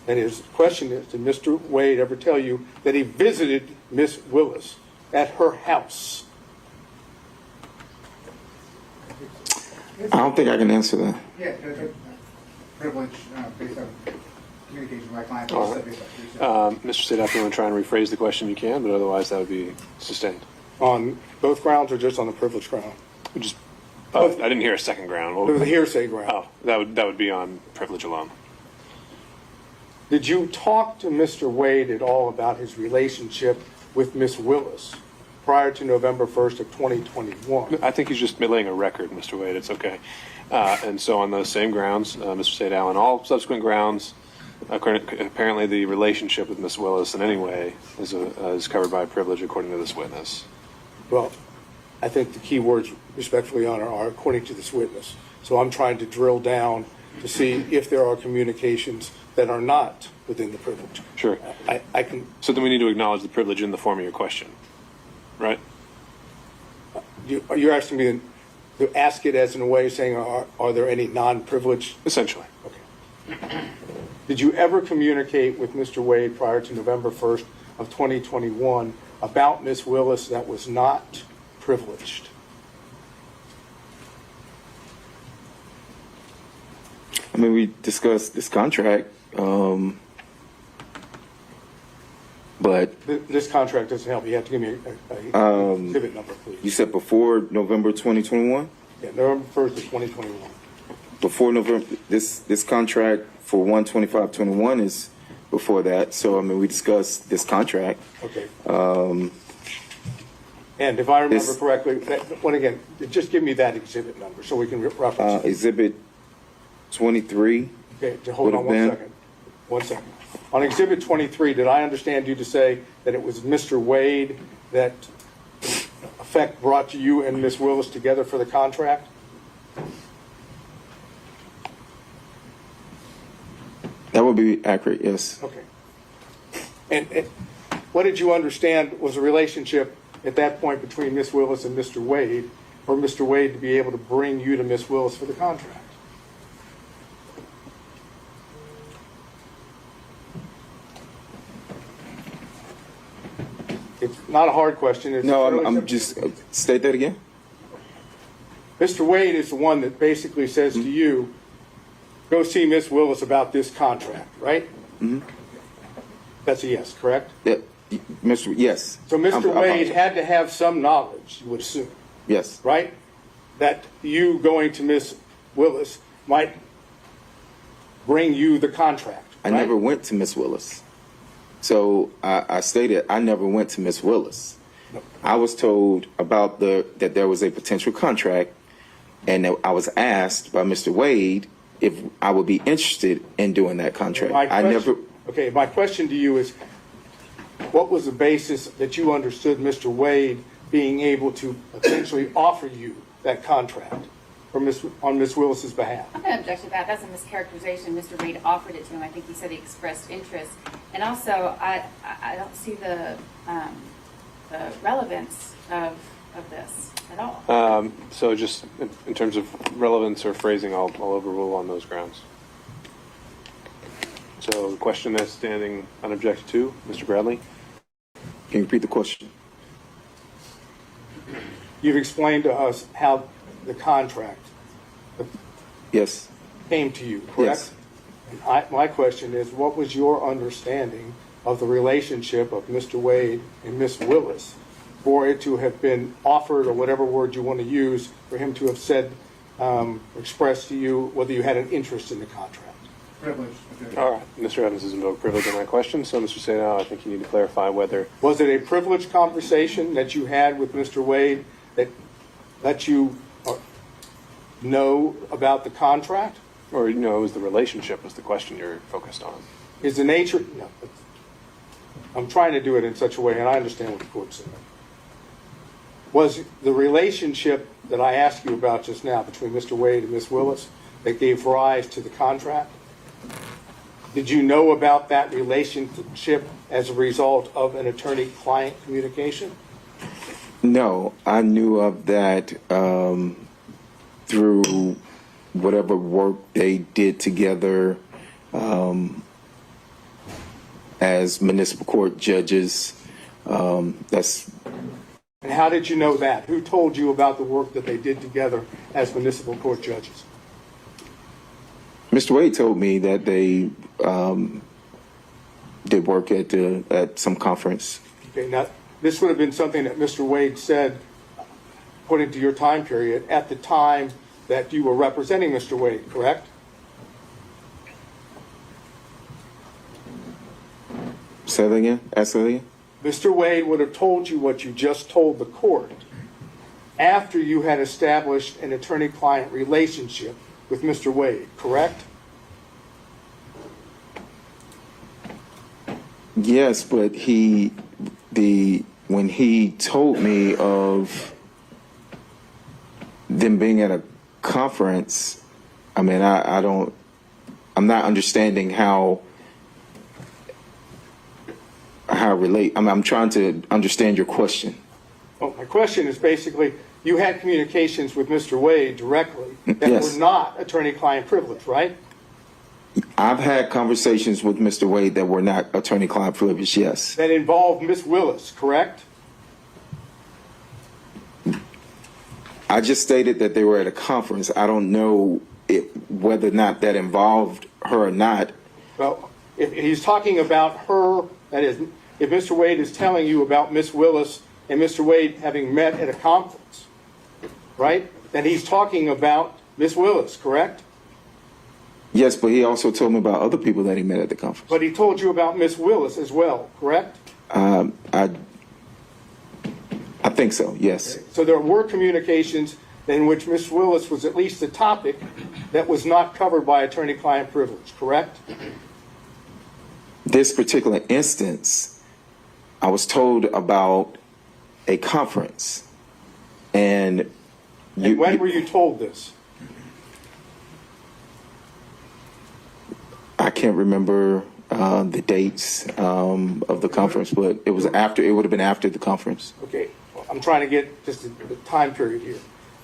[SPEAKER 12] And his question is, did Mr. Wade ever tell you that he visited Miss Willis at her house?
[SPEAKER 1] I don't think I can answer that.
[SPEAKER 7] Yeah, privilege based on communication with my client.
[SPEAKER 4] All right. Mr. Sadow, if you want to try and rephrase the question, you can, but otherwise that would be sustained.
[SPEAKER 12] On both grounds or just on the privilege ground?
[SPEAKER 4] Just, I didn't hear a second ground.
[SPEAKER 12] It was a hearsay ground.
[SPEAKER 4] Oh, that would be on privilege alone.
[SPEAKER 12] Did you talk to Mr. Wade at all about his relationship with Miss Willis prior to November 1st of 2021?
[SPEAKER 4] I think he's just laying a record, Mr. Wade. It's okay. And so on those same grounds, Mr. Sadow, on all subsequent grounds, apparently the relationship with Miss Willis in any way is covered by privilege according to this witness.
[SPEAKER 12] Well, I think the key words, respectfully, Your Honor, are according to this witness. So I'm trying to drill down to see if there are communications that are not within the privilege.
[SPEAKER 4] Sure.
[SPEAKER 12] I can.
[SPEAKER 4] So then we need to acknowledge the privilege in the form of your question, right?
[SPEAKER 12] You're asking me to ask it as in a way saying, are there any non-privileged?
[SPEAKER 4] Essentially.
[SPEAKER 12] Okay. Did you ever communicate with Mr. Wade prior to November 1st of 2021 about Miss Willis that was not privileged?
[SPEAKER 1] I mean, we discussed this contract, but
[SPEAKER 12] This contract doesn't help. You have to give me a exhibit number, please.
[SPEAKER 1] you said before November 2021?
[SPEAKER 12] Yeah, November 1st of 2021.
[SPEAKER 1] Before November, this contract for 1/25/21 is before that. So, I mean, we discussed this contract.
[SPEAKER 12] Okay. And if I remember
[SPEAKER 1] This-
[SPEAKER 12] correctly, when again, just give me that exhibit number so we can reference it.
[SPEAKER 1] Exhibit 23.
[SPEAKER 12] Okay, hold on
[SPEAKER 1] would have
[SPEAKER 12] 1 second. On Exhibit 23, did I understand you to say that it was Mr. Wade that effect brought you and Ms. Willis together for the contract?
[SPEAKER 1] That would be accurate, yes.
[SPEAKER 12] Okay. And what did you understand was a relationship at that point between Ms. Willis and Mr. Wade, for Mr. Wade to be able to bring you to Ms. Willis for the contract? It's not a hard question. It's
[SPEAKER 1] No,
[SPEAKER 12] fairly
[SPEAKER 1] I'm
[SPEAKER 12] simple.
[SPEAKER 1] just, state that again?
[SPEAKER 12] Mr. Wade is the one that basically says to you, go see Ms. Willis about this contract, right?
[SPEAKER 1] Mm-hmm.
[SPEAKER 12] That's a yes, correct?
[SPEAKER 1] Yeah, Mr. Yes.
[SPEAKER 12] So Mr.
[SPEAKER 1] I
[SPEAKER 12] Wade
[SPEAKER 1] apologize.
[SPEAKER 12] had to have some knowledge, you would assume,
[SPEAKER 1] Yes.
[SPEAKER 12] right? That you going to Ms. Willis might bring you the contract,
[SPEAKER 1] I
[SPEAKER 12] right?
[SPEAKER 1] never went to Miss Willis. So I stated I never went to Miss Willis. I was told about that there was a potential contract, and that I was asked by Mr. Wade if I would be interested in doing that contract.
[SPEAKER 12] Okay, my question to you is, what was the basis that you understood Mr. Wade being able to potentially offer you that contract on Ms. Willis's behalf?
[SPEAKER 3] I'm going to object to that. That's a mischaracterization. Mr. Wade offered it to him. I think he said he expressed interest. And also, I don't see the relevance of this at all.
[SPEAKER 4] So just in terms of relevance or phrasing, I'll overrule on those grounds. So the question that's standing unobjected to, Mr. Bradley?
[SPEAKER 1] Can you repeat the question?
[SPEAKER 12] You've explained to us how the contract
[SPEAKER 1] Yes.
[SPEAKER 12] came to you, correct?
[SPEAKER 1] Yes.
[SPEAKER 12] And my question is, what was your understanding of the relationship of Mr. Wade and Miss Willis for it to have been offered, or whatever word you want to use, for him to have said, expressed to you whether you had an interest in the contract?
[SPEAKER 7] Privilege.
[SPEAKER 4] All right. Mr. Evans has invoked privilege on my question, so Mr. Sadow, I think you need to clarify whether...
[SPEAKER 12] Was it a privileged conversation that you had with Mr. Wade that let you know about the contract?
[SPEAKER 4] Or, it was the relationship was the question you're focused on.
[SPEAKER 12] Is the nature... No, I'm trying to do it in such a way, and I understand what the court said. Was the relationship that I asked you about just now between Mr. Wade and Miss Willis that gave rise to the contract? Did you know about that relationship as a result of an attorney-client communication?
[SPEAKER 1] No, I knew of that through whatever work they did together as municipal court judges. That's
[SPEAKER 12] And how did you know that? Who told you about the work that they did together as municipal court judges?
[SPEAKER 1] Mr. Wade told me that they did work at some conference.
[SPEAKER 12] Okay, now, this would have been something that Mr. Wade said, according to your time period, at the time that you were representing Mr. Wade, correct?
[SPEAKER 1] Say that again? Ask that again?
[SPEAKER 12] Mr. Wade would have told you what you just told the court after you had established an attorney-client relationship with Mr. Wade, correct?
[SPEAKER 1] Yes, but when he told me of them being at a conference, I mean, I'm not understanding how relate. I'm trying to understand your question.
[SPEAKER 12] Well, my question is basically, you had communications with Mr. Wade directly that
[SPEAKER 1] Yes.
[SPEAKER 12] were not attorney-client privilege, right?
[SPEAKER 1] I've had conversations with Mr. Wade that were not attorney-client privilege, yes.
[SPEAKER 12] That involved Ms. Willis, correct?
[SPEAKER 1] I just stated that they were at a conference. I don't know whether or not that involved her or not.
[SPEAKER 12] Well, if he's talking about her, that is, if Mr. Wade is telling you about Ms. Willis and Mr. Wade having met at a conference, right, then he's talking about Ms. Willis, correct?
[SPEAKER 1] Yes, but he also told me about other people that he met at the conference.
[SPEAKER 12] But he told you about Ms. Willis as well, correct?
[SPEAKER 1] I think so, yes.
[SPEAKER 12] So there were communications in which Ms. Willis was at least a topic that was not covered by attorney-client privilege, correct?
[SPEAKER 1] This particular instance, I was told about a conference. And
[SPEAKER 12] when were you told this?
[SPEAKER 1] I can't remember the dates of the conference, but it was after. It would have been after the conference.
[SPEAKER 12] Okay, well, I'm trying to get just the time period here.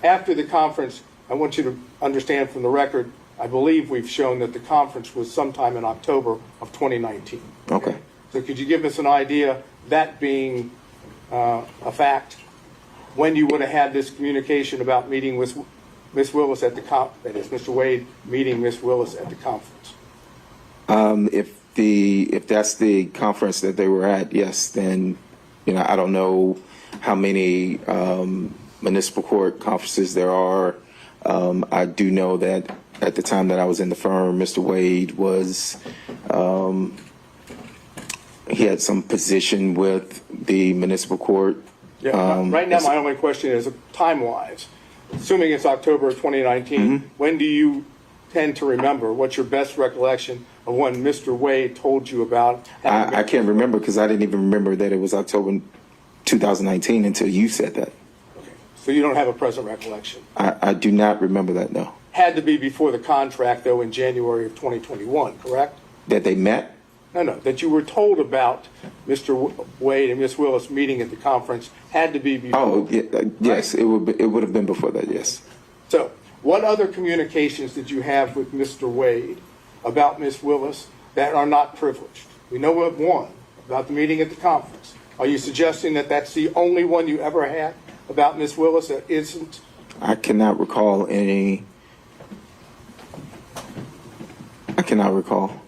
[SPEAKER 12] After the conference, I want you to understand from the record, I believe we've shown that the conference was sometime in October of 2019.
[SPEAKER 1] Okay.
[SPEAKER 12] So could you give us an idea, that being a fact, when you would have had this communication about meeting with Ms. Willis at the that is, Mr. Wade meeting Ms. Willis at the conference?
[SPEAKER 1] If that's the conference that they were at, yes, then, I don't know how many municipal court conferences there are. I do know that at the time that I was in the firm, Mr. Wade was, he had some position with the municipal court.
[SPEAKER 12] Yeah, right now my only question is time-wise, assuming it's October of 2019, when do you tend to remember? What's your best recollection of when Mr. Wade told you about?
[SPEAKER 1] I can't remember because I didn't even remember that it was October 2019 until you said that.
[SPEAKER 12] Okay. So you don't have a present recollection?
[SPEAKER 1] I do not remember that, no.
[SPEAKER 12] Had to be before the contract, though, in January of 2021, correct?
[SPEAKER 1] That they met?
[SPEAKER 12] No, that you were told about Mr. Wade and Ms. Willis meeting at the conference had to be before.
[SPEAKER 1] Oh, yes, it would have been before that, yes.
[SPEAKER 12] So what other communications did you have with Mr. Wade about Ms. Willis that are not privileged? We know of one, about the meeting at the conference. Are you suggesting that that's the only one you ever had about Ms. Willis that isn't?
[SPEAKER 1] I cannot recall any. I cannot recall.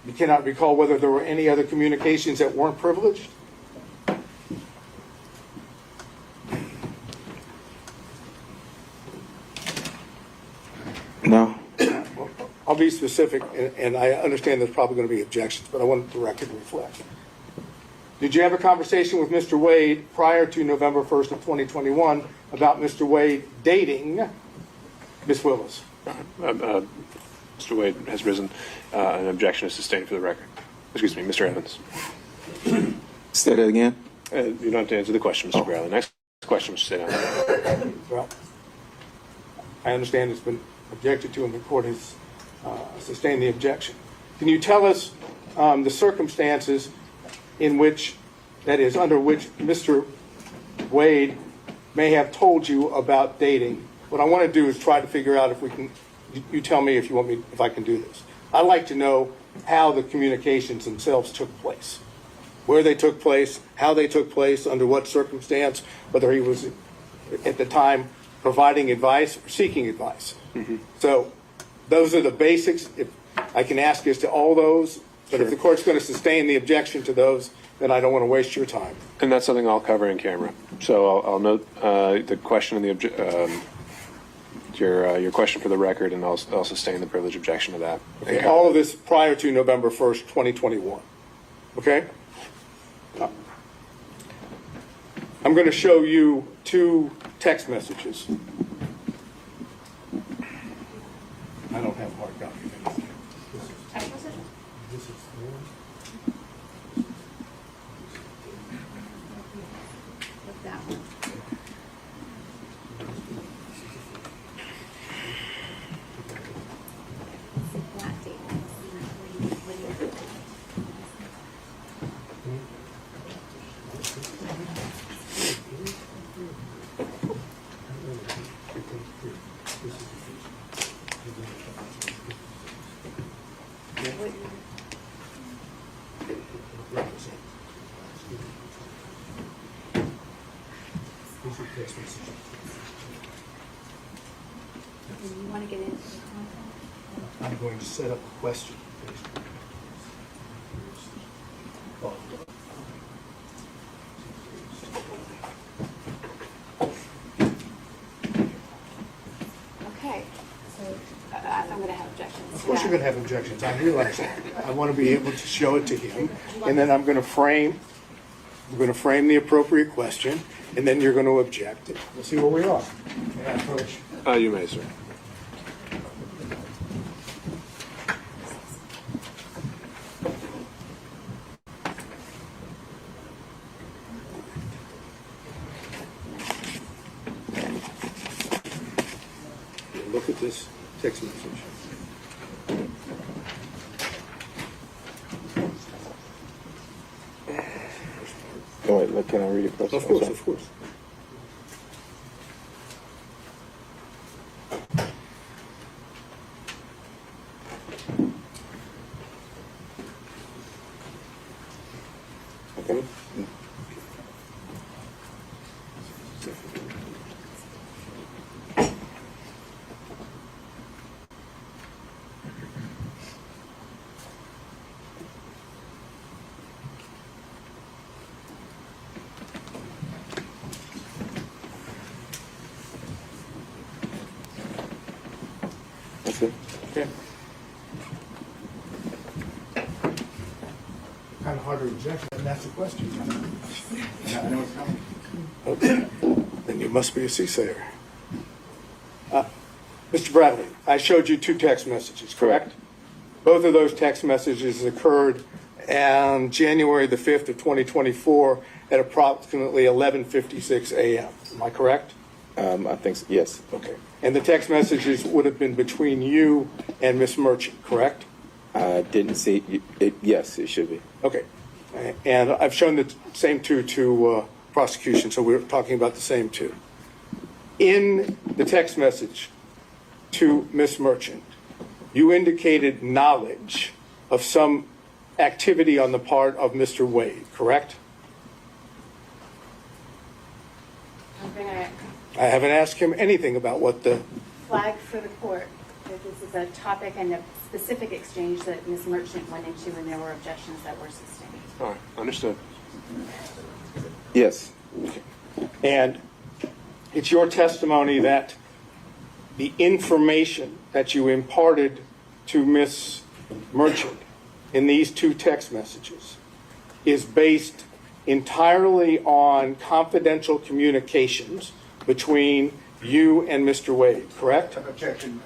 [SPEAKER 12] You cannot recall whether there were any other communications that weren't privileged?
[SPEAKER 1] No.
[SPEAKER 12] I'll be specific, and I understand there's probably going to be objections, but I want the record to reflect. Did you have a conversation with Mr. Wade prior to November 1st of 2021 about Mr. Wade dating Ms. Willis?
[SPEAKER 4] Mr. Wade has risen. An objection is sustained for the record. Excuse me, Mr. Evans.
[SPEAKER 1] Say that again?
[SPEAKER 4] You don't have to answer the question, Mr. Bradley. Next question, Mr. Sedan.
[SPEAKER 12] Well, I understand it's been objected to and the court has sustained the objection. Can you tell us the circumstances in which, that is, under which Mr. Wade may have told you about dating? What I want to do is try to figure out if we can, you tell me if you want me, if I can do this. I'd like to know how the communications themselves took place, where they took place, how they took place, under what circumstance, whether he was at the time providing advice or seeking advice. So those are the basics. If I can ask as to all those, but if the court's going to sustain the objection to those, then I don't want to waste your time.
[SPEAKER 4] And that's something I'll cover in camera. So I'll note the question and your question for the record, and I'll sustain the privilege objection to that.
[SPEAKER 12] Okay, all of this prior to November 1st, 2021. Okay? I'm going to show you two text messages. I don't have hard copy. This is
[SPEAKER 3] That one. That date. You want to get into the content?
[SPEAKER 12] I'm going to set up a question.
[SPEAKER 3] Okay, so I'm going to have objections.
[SPEAKER 12] Of course you're going to have objections. I realize that. I want to be able to show it to him, and then I'm going to frame the appropriate question, and then you're going to object. We'll see where we are. May I approach?
[SPEAKER 4] You may, sir.
[SPEAKER 12] Look at this text message.
[SPEAKER 1] Go ahead, look, can I read it first?
[SPEAKER 12] Of course, of course.
[SPEAKER 1] Okay. That's it.
[SPEAKER 12] Okay. Kind of hard to reject, and that's the question.
[SPEAKER 7] I know it's coming.
[SPEAKER 12] Okay. Then you must be a soothsayer. Mr. Bradley, I showed you two text messages, correct? Both of those text messages occurred on January the 5th of 2024 at approximately 11:56 a.m. Am I correct?
[SPEAKER 1] I think, yes.
[SPEAKER 12] Okay. And the text messages would have been between you and Miss Merchant, correct?
[SPEAKER 1] I didn't see, yes, it should be.
[SPEAKER 12] Okay. And I've shown the same two to prosecution, so we're talking about the same two. In the text message to Miss Merchant, you indicated knowledge of some activity on the part of Mr. Wade, correct?
[SPEAKER 3] I'm going to
[SPEAKER 12] I haven't asked him anything about what the...
[SPEAKER 3] flag for the court that this is a topic and a specific exchange that Ms. Merchant went into, and there were objections that were sustained.
[SPEAKER 4] All right, understood.
[SPEAKER 1] Yes.
[SPEAKER 12] And it's your testimony that the information that you imparted to Miss Merchant in these two text messages is based entirely on confidential communications between you and Mr. Wade, correct?
[SPEAKER 7] Objection.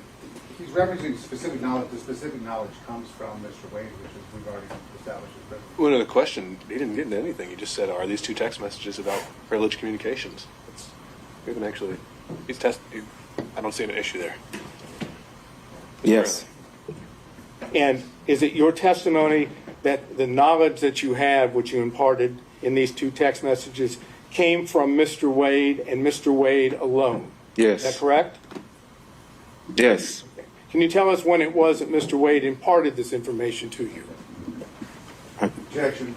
[SPEAKER 7] He's referencing specific knowledge. The specific knowledge comes from Mr. Wade, which is we've already established.
[SPEAKER 4] Well, no, the question, he didn't get into anything. He just said, are these two text messages about privileged communications? We haven't actually, I don't see an issue there.
[SPEAKER 1] Yes.
[SPEAKER 12] And is it your testimony that the knowledge that you have, which you imparted in these two text messages, came from Mr. Wade and Mr. Wade alone?
[SPEAKER 1] Yes.
[SPEAKER 12] Is that correct?
[SPEAKER 1] Yes.
[SPEAKER 12] Can you tell us when it was that Mr. Wade imparted this information to you?
[SPEAKER 7] Objection.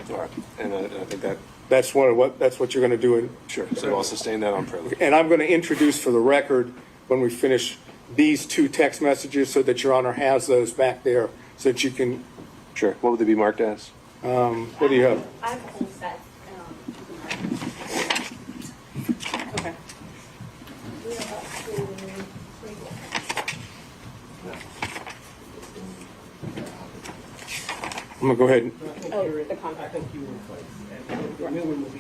[SPEAKER 4] All right. And I think that,
[SPEAKER 12] That's what you're going to do.
[SPEAKER 4] sure. So I'll sustain that on privilege.
[SPEAKER 12] And I'm going to introduce for the record, when we finish, these two text messages so that Your Honor has those back there so that you can,
[SPEAKER 4] Sure. What would they be marked as?
[SPEAKER 12] what do you have?
[SPEAKER 2] I have a whole set.
[SPEAKER 6] Okay.
[SPEAKER 12] I'm going to go ahead and,
[SPEAKER 6] Oh, the
[SPEAKER 11] I
[SPEAKER 6] contract.
[SPEAKER 11] think you were right. And the new one will be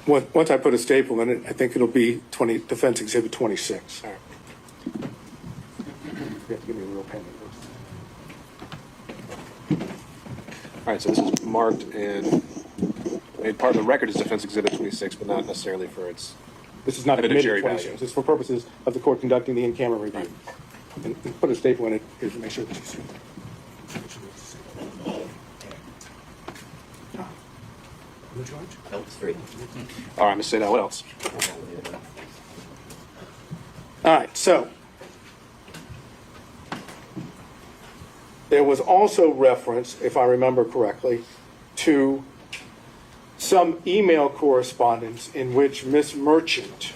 [SPEAKER 11] 26.
[SPEAKER 12] once I put a staple in it, I think it'll be Defense Exhibit 26.
[SPEAKER 4] All right.
[SPEAKER 12] You have to give me a real pen.
[SPEAKER 4] All right, so this is marked and made part of the record as Defense Exhibit 26, but not necessarily for its.
[SPEAKER 12] This is not
[SPEAKER 4] Evidentiary
[SPEAKER 12] admitted
[SPEAKER 4] value.
[SPEAKER 12] 26. It's for purposes of the court conducting the in-camera review. And put a staple in it here to make sure that you see it.
[SPEAKER 8] Nope, it's free.
[SPEAKER 4] All right, Ms. Sadell, what else?
[SPEAKER 12] All right, so there was also reference, if I remember correctly, to some email correspondence in which Ms. Merchant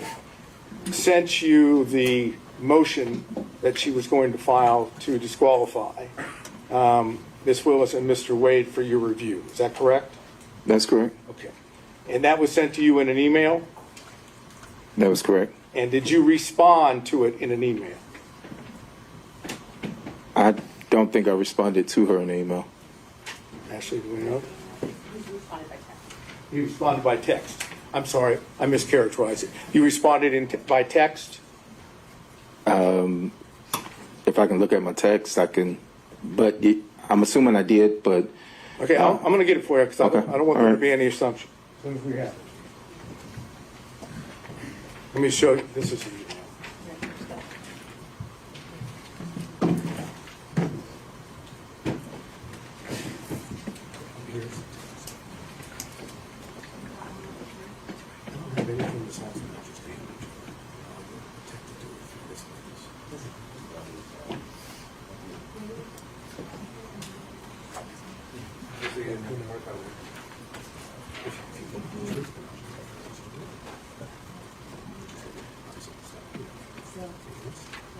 [SPEAKER 12] sent you the motion that she was going to file to disqualify Ms. Willis and Mr. Wade for your review. Is that correct?
[SPEAKER 1] That's correct.
[SPEAKER 12] Okay. And that was sent to you in an email?
[SPEAKER 1] That was correct.
[SPEAKER 12] And did you respond to it in an email?
[SPEAKER 1] I don't think I responded to her in an email.
[SPEAKER 12] Ashley, do we know?
[SPEAKER 2] Responded by text.
[SPEAKER 12] You responded by text. I'm sorry, I mischaracterized it. You responded by text?
[SPEAKER 1] If I can look at my text, I can, but I'm assuming I did, but
[SPEAKER 12] Okay, I'm going to get it for you because I
[SPEAKER 1] Okay.
[SPEAKER 12] don't want
[SPEAKER 1] All
[SPEAKER 12] there to
[SPEAKER 1] right.
[SPEAKER 12] be any assumption. As soon as we have it. Let me show you. This is the email.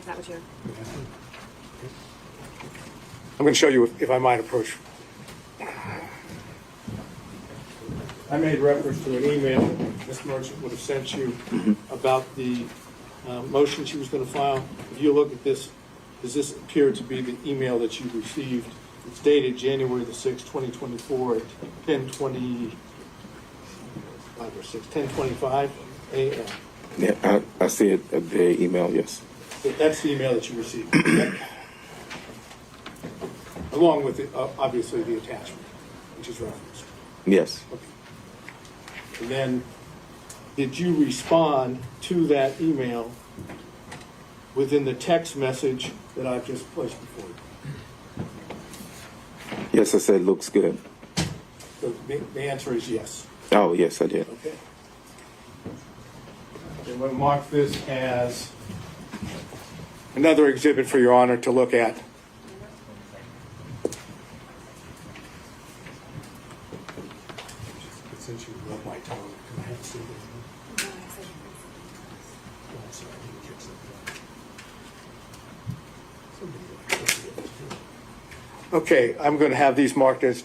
[SPEAKER 6] Is that what you're?
[SPEAKER 12] I'm going to show you if I might approach. I made reference to an email that Ms. Merchant would have sent you about the motion she was going to file. If you look at this, does this appear to be the email that you received? It's dated January the 6th, 2024 at 10:25 a.m.
[SPEAKER 1] yeah, I see it, the email, yes.
[SPEAKER 12] That's the email that you received. Okay? Along with, obviously, the attachment, which is referenced.
[SPEAKER 1] Yes.
[SPEAKER 12] Okay. And then, did you respond to that email within the text message that I've just placed before you?
[SPEAKER 1] Yes, I said looks good.
[SPEAKER 12] So the answer is yes.
[SPEAKER 1] Oh, yes, I did.
[SPEAKER 12] Okay. And we'll mark this as another exhibit for Your Honor to look at. Since you love my tone, can I have a seat? Okay, I'm going to have these marked as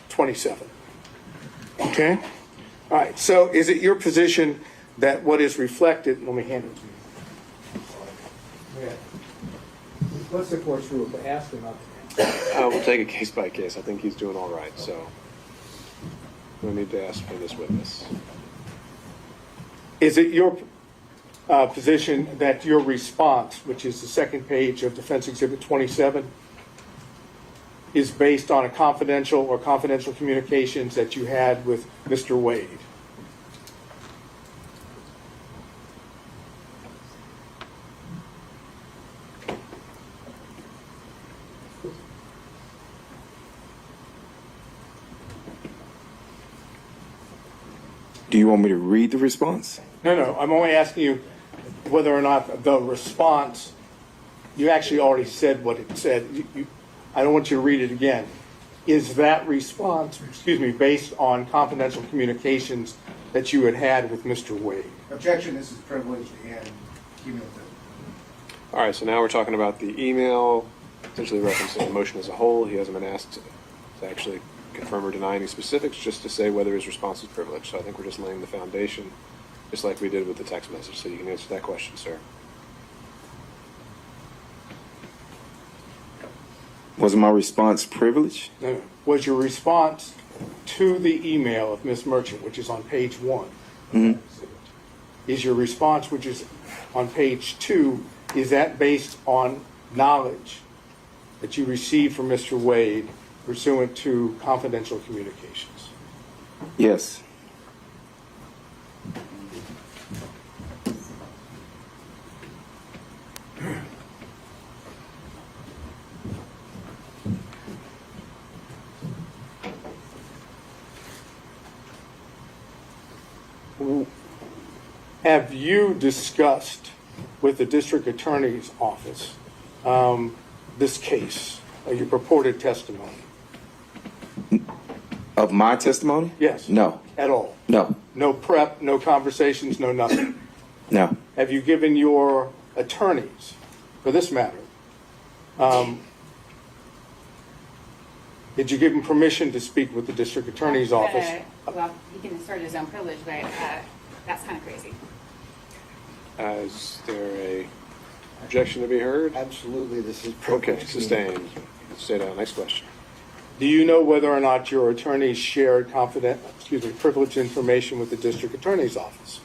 [SPEAKER 12] 27. Okay? All right, so is it your position that what is reflected, let me hand it to you. Yeah. What's the court's rule? To ask or not to ask?
[SPEAKER 4] We'll take it case by case. I think he's doing all right, so we need to ask for this witness.
[SPEAKER 12] Is it your position that your response, which is the second page of Defense Exhibit 27, is based on a confidential or confidential communications that you had with Mr. Wade?
[SPEAKER 1] Do you want me to read the response?
[SPEAKER 12] No, I'm only asking you, whether or not the response, you actually already said what it said. I don't want you to read it again. Is that response, based on confidential communications that you had with Mr. Wade?
[SPEAKER 7] Objection, this is privileged and cumulative.
[SPEAKER 4] All right, so now we're talking about the email, essentially referencing the motion as a whole. He hasn't been asked to actually confirm or deny any specifics, just to say whether his response is privileged. So I think we're just laying the foundation, just like we did with the text message. So you can answer that question, sir.
[SPEAKER 1] Was my response privileged?
[SPEAKER 12] No. Was your response to the email of Ms. Merchant, which is on page 1, is your response, which is on page 2, is that based on knowledge that you received from Mr. Wade pursuant to confidential communications?
[SPEAKER 1] Yes.
[SPEAKER 12] Have you discussed with the district attorney's office this case, your purported testimony?
[SPEAKER 1] Of my testimony?
[SPEAKER 12] Yes.
[SPEAKER 1] No.
[SPEAKER 12] At all?
[SPEAKER 1] No.
[SPEAKER 12] No prep, no conversations, no nothing?
[SPEAKER 1] No.
[SPEAKER 12] Have you given your attorneys, for this matter, did you give them permission to speak with the district attorney's office?
[SPEAKER 3] Well, he can assert his own privilege, but that's kind of crazy.
[SPEAKER 4] Is there a objection to be heard?
[SPEAKER 9] Absolutely, this is
[SPEAKER 4] Okay,
[SPEAKER 9] privileged.
[SPEAKER 4] sustained. Stay down. Next question.
[SPEAKER 12] Do you know whether or not your attorneys shared privileged information with the district attorney's office?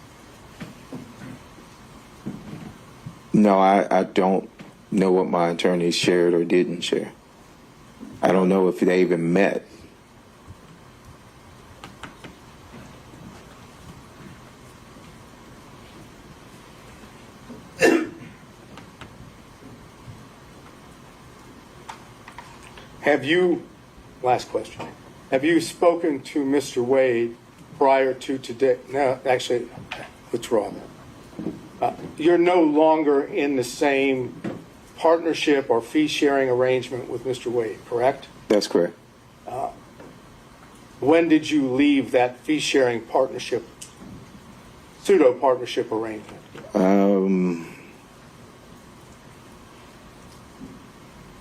[SPEAKER 1] No, I don't know what my attorneys shared or didn't share. I don't know if they even met.
[SPEAKER 12] Last question. Have you spoken to Mr. Wade prior to today? No, actually, withdraw that. You're no longer in the same partnership or fee-sharing arrangement with Mr. Wade, correct?
[SPEAKER 1] That's correct.
[SPEAKER 12] When did you leave that fee-sharing partnership, pseudo-partnership arrangement?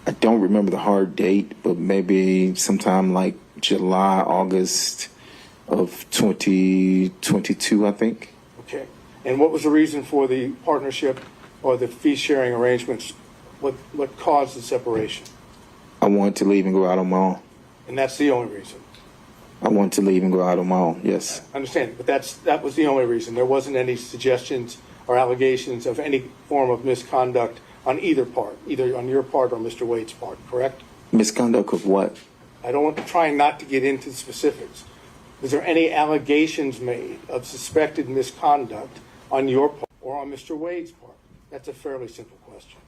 [SPEAKER 1] I don't remember the hard date, but maybe sometime like July, August of 2022, I think.
[SPEAKER 12] Okay. And what was the reason for the partnership or the fee-sharing arrangements? What caused the separation?
[SPEAKER 1] I wanted to leave and go out on my own.
[SPEAKER 12] And that's the only reason?
[SPEAKER 1] I wanted to leave and go out on my own, yes.
[SPEAKER 12] I understand, but that was the only reason. There wasn't any suggestions or allegations of any form of misconduct on either part, either on your part or Mr. Wade's part, correct?
[SPEAKER 1] Misconduct of what?
[SPEAKER 12] Trying not to get into specifics. Was there any allegations made of suspected misconduct on your part or on Mr. Wade's part? That's a fairly simple question.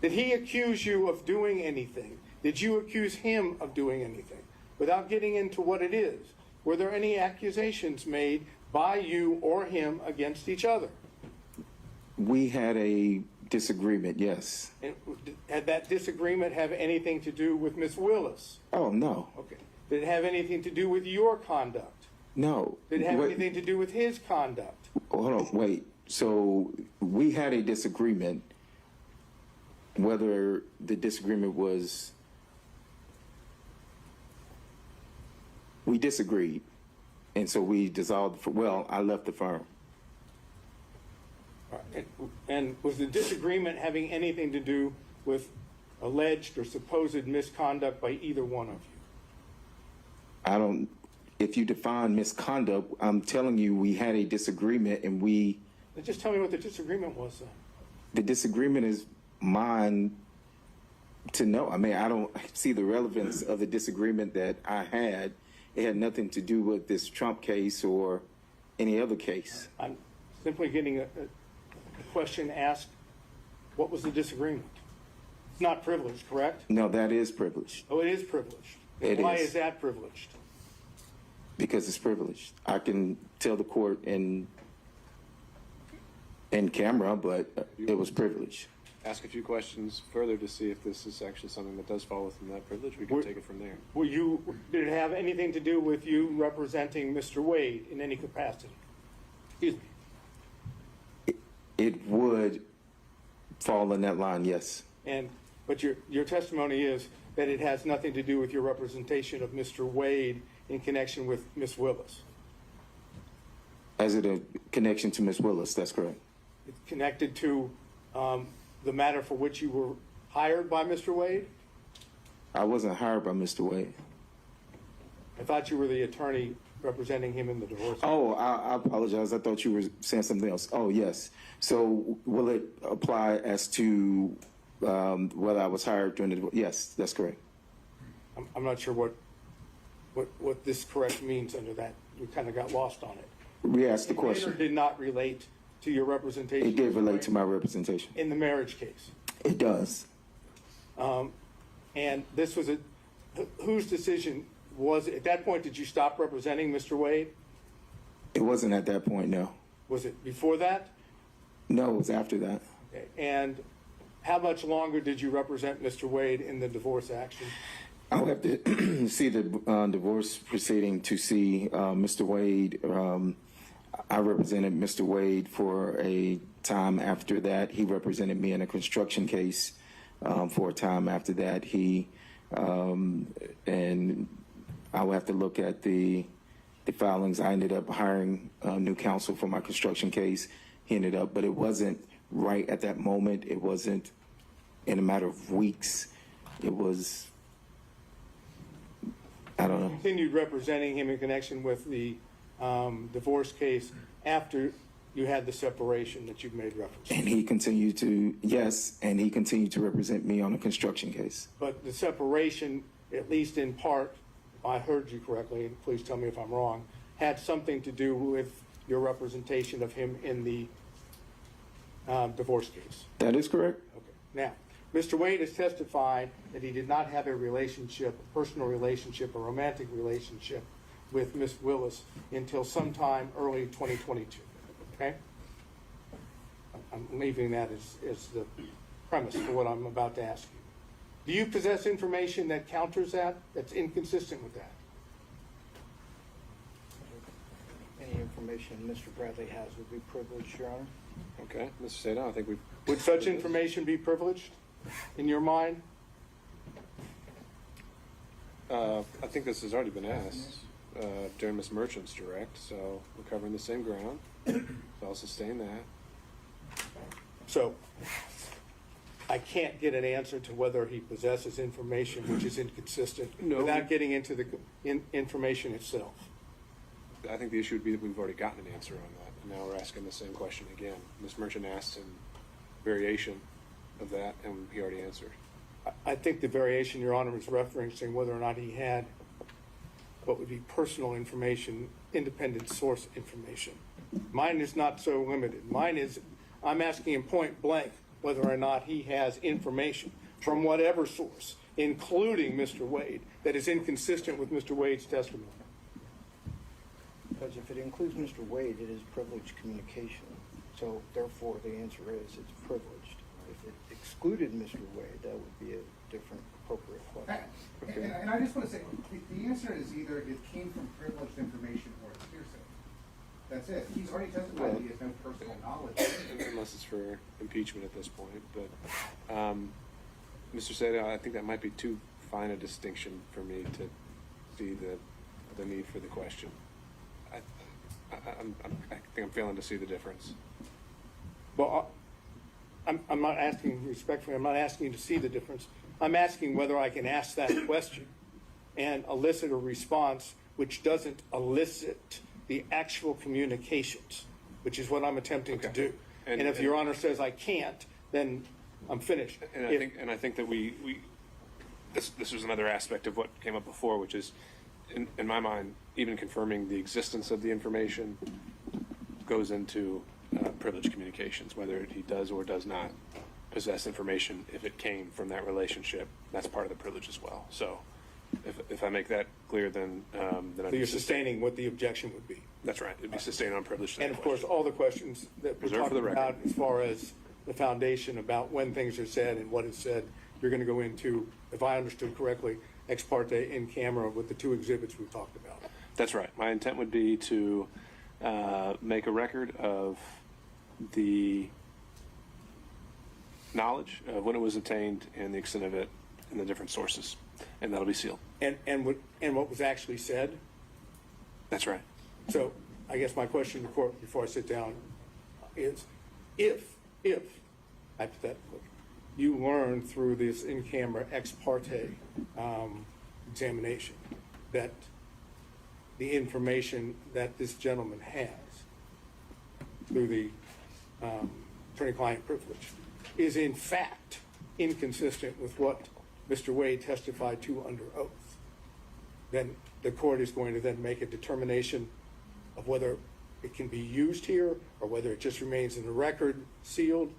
[SPEAKER 12] Did he accuse you of doing anything? Did you accuse him of doing anything? Without getting into what it is, were there any accusations made by you or him against each other?
[SPEAKER 1] We had a disagreement, yes.
[SPEAKER 12] And had that disagreement have anything to do with Ms. Willis?
[SPEAKER 1] Oh, no.
[SPEAKER 12] Okay. Did it have anything to do with your conduct?
[SPEAKER 1] No.
[SPEAKER 12] Did it have anything to do with his conduct?
[SPEAKER 1] Hold on, wait. So we had a disagreement. Whether the disagreement was, we disagreed. And so we dissolved, I left the firm.
[SPEAKER 12] All right. And was the disagreement having anything to do with alleged or supposed misconduct by either one of you?
[SPEAKER 1] If you define misconduct, I'm telling you we had a disagreement and
[SPEAKER 12] Just tell me what the disagreement was then.
[SPEAKER 1] the disagreement is mine to know. I mean, I don't see the relevance of the disagreement that I had. It had nothing to do with this Trump case or any other case.
[SPEAKER 12] I'm simply getting a question asked, what was the disagreement? It's not privileged, correct?
[SPEAKER 1] No, that is privileged.
[SPEAKER 12] Oh, it is privileged.
[SPEAKER 1] It
[SPEAKER 12] Why
[SPEAKER 1] is.
[SPEAKER 12] is that privileged?
[SPEAKER 1] Because it's privileged. I can tell the court in camera, but it was privileged.
[SPEAKER 4] Ask a few questions further to see if this is actually something that does fall within that privilege. We can take it from there.
[SPEAKER 12] Did it have anything to do with you representing Mr. Wade in any capacity? Excuse me.
[SPEAKER 1] It would fall in that line, yes.
[SPEAKER 12] But your testimony is that it has nothing to do with your representation of Mr. Wade in connection with Ms. Willis.
[SPEAKER 1] As it a connection to Ms. Willis, that's correct.
[SPEAKER 12] It's connected to the matter for which you were hired by Mr. Wade?
[SPEAKER 1] I wasn't hired by Mr. Wade.
[SPEAKER 12] I thought you were the attorney representing him in the divorce.
[SPEAKER 1] Oh, I apologize. I thought you were saying something else. Oh, yes. So will it apply as to whether I was hired during the divorce? Yes, that's correct.
[SPEAKER 12] I'm not sure what this correct means under that. We kind of got lost on it.
[SPEAKER 1] We asked the
[SPEAKER 12] It
[SPEAKER 1] question.
[SPEAKER 12] did not relate to your representation.
[SPEAKER 1] It did relate to my representation.
[SPEAKER 12] In the marriage case.
[SPEAKER 1] It does.
[SPEAKER 12] And this was whose decision was it? At that point, did you stop representing Mr. Wade?
[SPEAKER 1] It wasn't at that point, no.
[SPEAKER 12] Was it before that?
[SPEAKER 1] No, it was after that.
[SPEAKER 12] Okay. And how much longer did you represent Mr. Wade in the divorce action?
[SPEAKER 1] I'll have to see the divorce proceeding to see Mr. Wade. I represented Mr. Wade for a time after that. He represented me in a construction case for a time after that. And I will have to look at the filings. I ended up hiring new counsel for my construction case. He ended up, but it wasn't right at that moment. It wasn't in a matter of weeks. It was, I don't know.
[SPEAKER 12] Continued representing him in connection with the divorce case after you had the separation that you've made reference to.
[SPEAKER 1] And he continued to, yes, and he continued to represent me on a construction case.
[SPEAKER 12] But the separation, at least in part, if I heard you correctly, and please tell me if I'm wrong, had something to do with your representation of him in the divorce case.
[SPEAKER 1] That is correct.
[SPEAKER 12] Okay. Now, Mr. Wade has testified that he did not have a relationship, a personal relationship, a romantic relationship with Ms. Willis until sometime early 2022. Okay? I'm leaving that as the premise for what I'm about to ask you. Do you possess information that counters that, that's inconsistent with that?
[SPEAKER 9] Any information Mr. Bradley has would be privileged, Your Honor.
[SPEAKER 4] Okay, Mr. Sada, I think we've...
[SPEAKER 12] Would such information be privileged in your mind?
[SPEAKER 4] I think this has already been asked during Ms. Merchant's direct, so we're covering the same ground. So I'll sustain that.
[SPEAKER 12] So I can't get an answer to whether he possesses information which is inconsistent without getting into the information itself.
[SPEAKER 4] I think the issue would be that we've already gotten an answer on that, and now we're asking the same question again. Ms. Merchant asked him variation of that, and he already answered.
[SPEAKER 12] I think the variation, Your Honor, is referencing whether or not he had what would be personal information, independent source information. Mine is not so limited. Mine is, I'm asking him point blank whether or not he has information from whatever source, including Mr. Wade, that is inconsistent with Mr. Wade's testimony.
[SPEAKER 9] Because if it includes Mr. Wade, it is privileged communication. So therefore, the answer is it's privileged. If it excluded Mr. Wade, that would be a different appropriate question.
[SPEAKER 7] And I just want to say, the answer is either it came from privileged information or it's hearsay. That's it. He's already testified that he has no personal knowledge.
[SPEAKER 4] Unless it's for impeachment at this point. But, Mr. Sada, I think that might be too fine a distinction for me to see the need for the question. I think I'm failing to see the difference.
[SPEAKER 12] Well, I'm not asking, respectfully, I'm not asking you to see the difference. I'm asking whether I can ask that question and elicit a response which doesn't elicit the actual communications, which is what I'm attempting to do. And if Your Honor says I can't, then I'm finished.
[SPEAKER 4] And I think that this was another aspect of what came up before, which is, in my mind, even confirming the existence of the information goes into privileged communications, whether he does or does not possess information. If it came from that relationship, that's part of the privilege as well. So If I make that clear, then
[SPEAKER 12] So you're sustaining what the objection would be.
[SPEAKER 4] That's right. It'd be sustained on privilege.
[SPEAKER 12] And of course, all the questions that we're
[SPEAKER 4] Reserved for the
[SPEAKER 12] talking
[SPEAKER 4] record.
[SPEAKER 12] about as far as the foundation about when things are said and what is said, you're going to go into, if I understood correctly, ex parte in camera with the 2 exhibits we talked about.
[SPEAKER 4] That's right. My intent would be to make a record of the knowledge of when it was obtained and the extent of it and the different sources, and that'll be sealed.
[SPEAKER 12] And what was actually said.
[SPEAKER 4] That's right.
[SPEAKER 12] So I guess my question to the court before I sit down is, if hypothetically, you learn through this in-camera ex parte examination that the information that this gentleman has through the attorney-client privilege is in fact inconsistent with what Mr. Wade testified to under oath, then the court is going to then make a determination of whether it can be used here or whether it just remains in the record sealed.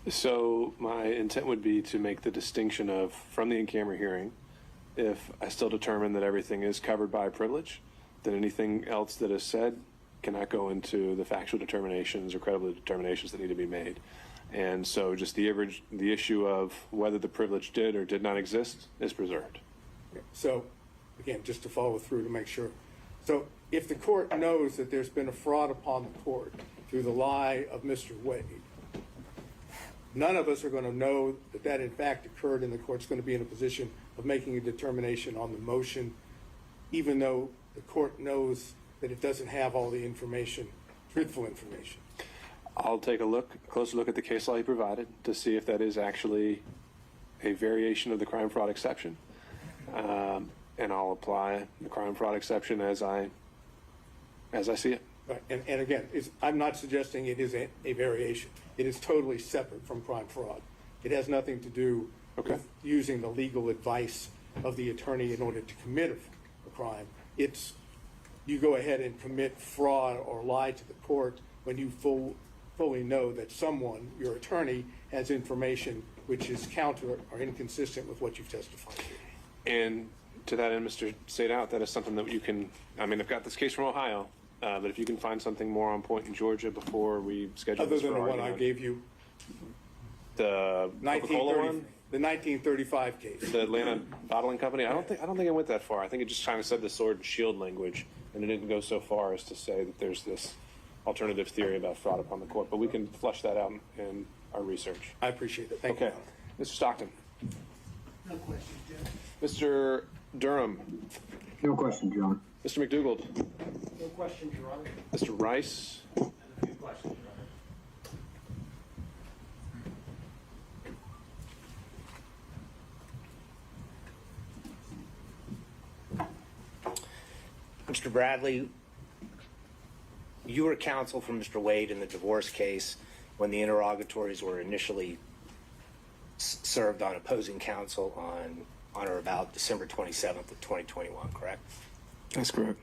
[SPEAKER 4] So my intent would be to make the distinction of, from the in-camera hearing, if I still determine that everything is covered by privilege, then anything else that is said cannot go into the factual determinations or credibility determinations that need to be made. And so just the issue of whether the privilege did or did not exist is preserved.
[SPEAKER 12] So, again, just to follow through to make sure. So if the court knows that there's been a fraud upon the court through the lie of Mr. Wade, none of us are going to know that that in fact occurred, and the court's going to be in a position of making a determination on the motion, even though the court knows that it doesn't have all the information, truthful information.
[SPEAKER 4] I'll take a closer look at the case law you provided to see if that is actually a variation of the crime fraud exception. And I'll apply the crime fraud exception as I see it.
[SPEAKER 12] Right. And again, I'm not suggesting it is a variation. It is totally separate from crime fraud. It has nothing to do with using the legal advice of the attorney in order to commit a crime. It's you go ahead and commit fraud or lie to the court when you fully know that someone, your attorney, has information which is counter or inconsistent with what you've testified to.
[SPEAKER 4] And to that end, Mr. Sadout, that is something that you can, I mean, I've got this case from Ohio, but if you can find something more on point in Georgia before we schedule
[SPEAKER 12] Other
[SPEAKER 4] this
[SPEAKER 12] than
[SPEAKER 4] for
[SPEAKER 12] the one
[SPEAKER 4] argument.
[SPEAKER 12] I gave you,
[SPEAKER 4] The Coca-Cola one?
[SPEAKER 12] the 1935 case.
[SPEAKER 4] The Atlanta Bottling Company? I don't think I went that far. I think it just kind of said the sword and shield language, and it didn't go so far as to say that there's this alternative theory about fraud upon the court. But we can flesh that out in our research.
[SPEAKER 12] I appreciate it. Thank
[SPEAKER 4] Okay.
[SPEAKER 12] you.
[SPEAKER 4] Mr. Stockton.
[SPEAKER 10] No questions, Judge.
[SPEAKER 4] Mr. Durham.
[SPEAKER 13] No question, John.
[SPEAKER 4] Mr. McDougald.
[SPEAKER 11] No questions, Your Honor.
[SPEAKER 4] Mr. Rice.
[SPEAKER 14] A few questions, Your Honor. Mr. Bradley, you were counsel for Mr. Wade in the divorce case when the interrogatories were initially served on opposing counsel on or about December 27th of 2021, correct?
[SPEAKER 1] That's correct.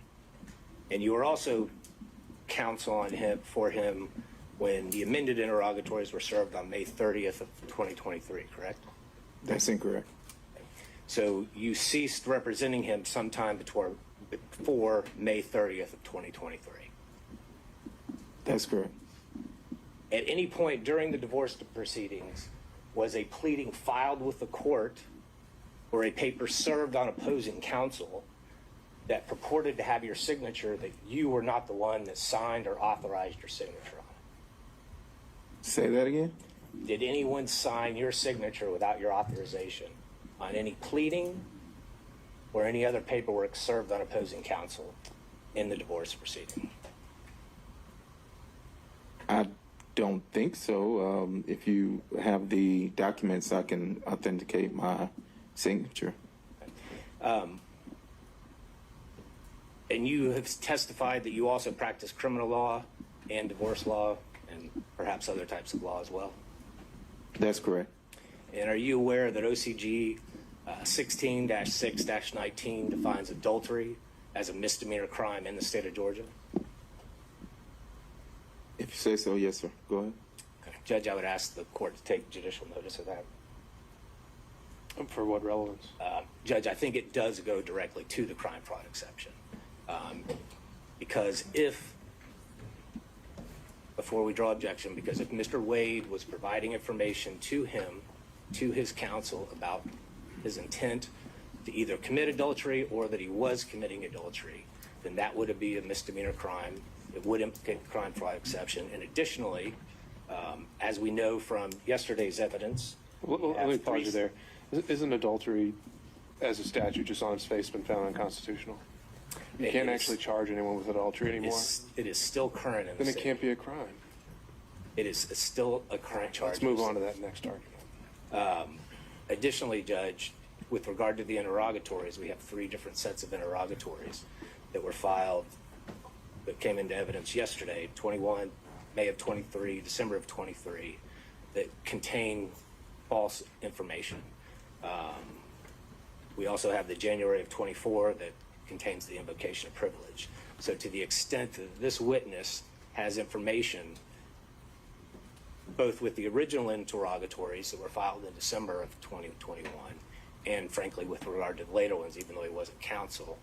[SPEAKER 14] And you were also counsel for him when the amended interrogatories were served on May 30th of 2023, correct?
[SPEAKER 1] That's incorrect.
[SPEAKER 14] So you ceased representing him sometime before May 30th of 2023.
[SPEAKER 1] That's correct.
[SPEAKER 14] At any point during the divorce proceedings, was a pleading filed with the court or a paper served on opposing counsel that purported to have your signature that you were not the one that signed or authorized your signature on it?
[SPEAKER 1] Say that again?
[SPEAKER 14] Did anyone sign your signature without your authorization on any pleading or any other paperwork served on opposing counsel in the divorce proceeding?
[SPEAKER 1] I don't think so. If you have the documents, I can authenticate my signature.
[SPEAKER 14] And you have testified that you also practice criminal law and divorce law and perhaps other types of law as well.
[SPEAKER 1] That's correct.
[SPEAKER 14] And are you aware that OCG 16-6-19 defines adultery as a misdemeanor crime in the state of Georgia?
[SPEAKER 1] If you say so, yes, sir. Go ahead.
[SPEAKER 14] Okay. Judge, I would ask the court to take judicial notice of that.
[SPEAKER 4] For what relevance?
[SPEAKER 14] Judge, I think it does go directly to the crime fraud exception. Because before we draw objection, because if Mr. Wade was providing information to him, to his counsel about his intent to either commit adultery or that he was committing adultery, then that would be a misdemeanor crime. It would implicate the crime fraud exception. And additionally, as we know from yesterday's evidence,
[SPEAKER 4] Let me pause you there. Isn't adultery, as a statute, just on its face, been found unconstitutional? You can't actually charge anyone with adultery anymore.
[SPEAKER 14] It is still current in the
[SPEAKER 4] Then it
[SPEAKER 14] state.
[SPEAKER 4] can't be a crime.
[SPEAKER 14] It is still a current charge.
[SPEAKER 4] Let's move on to that next argument.
[SPEAKER 14] Additionally, Judge, with regard to the interrogatories, we have 3 different sets of interrogatories that were filed that came into evidence yesterday, 21, May of 23, December of 23, that contain false information. We also have the January of 24 that contains the invocation of privilege. So to the extent that this witness has information, both with the original interrogatories that were filed in December of 2021, and frankly with regard to the later ones, even though he wasn't counsel,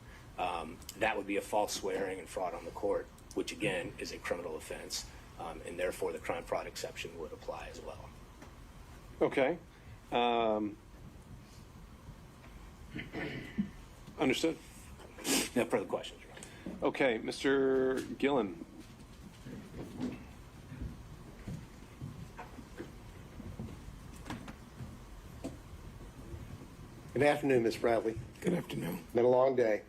[SPEAKER 14] that would be a false swearing and fraud on the court, which again is a criminal offense, and therefore the crime fraud exception would apply as well.
[SPEAKER 4] Okay. Understood.
[SPEAKER 14] No further questions, Your Honor.
[SPEAKER 4] Okay, Mr. Gillen.
[SPEAKER 10] Good afternoon, Ms. Bradley.
[SPEAKER 1] Good afternoon.
[SPEAKER 10] Been a long day.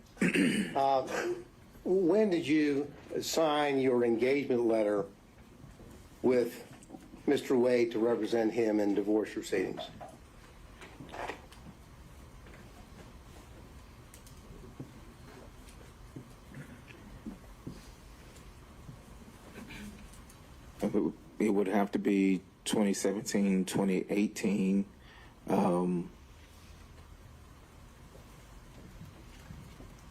[SPEAKER 10] When did you sign your engagement letter with Mr. Wade to represent him in divorce proceedings?
[SPEAKER 1] It would have to be 2017, 2018.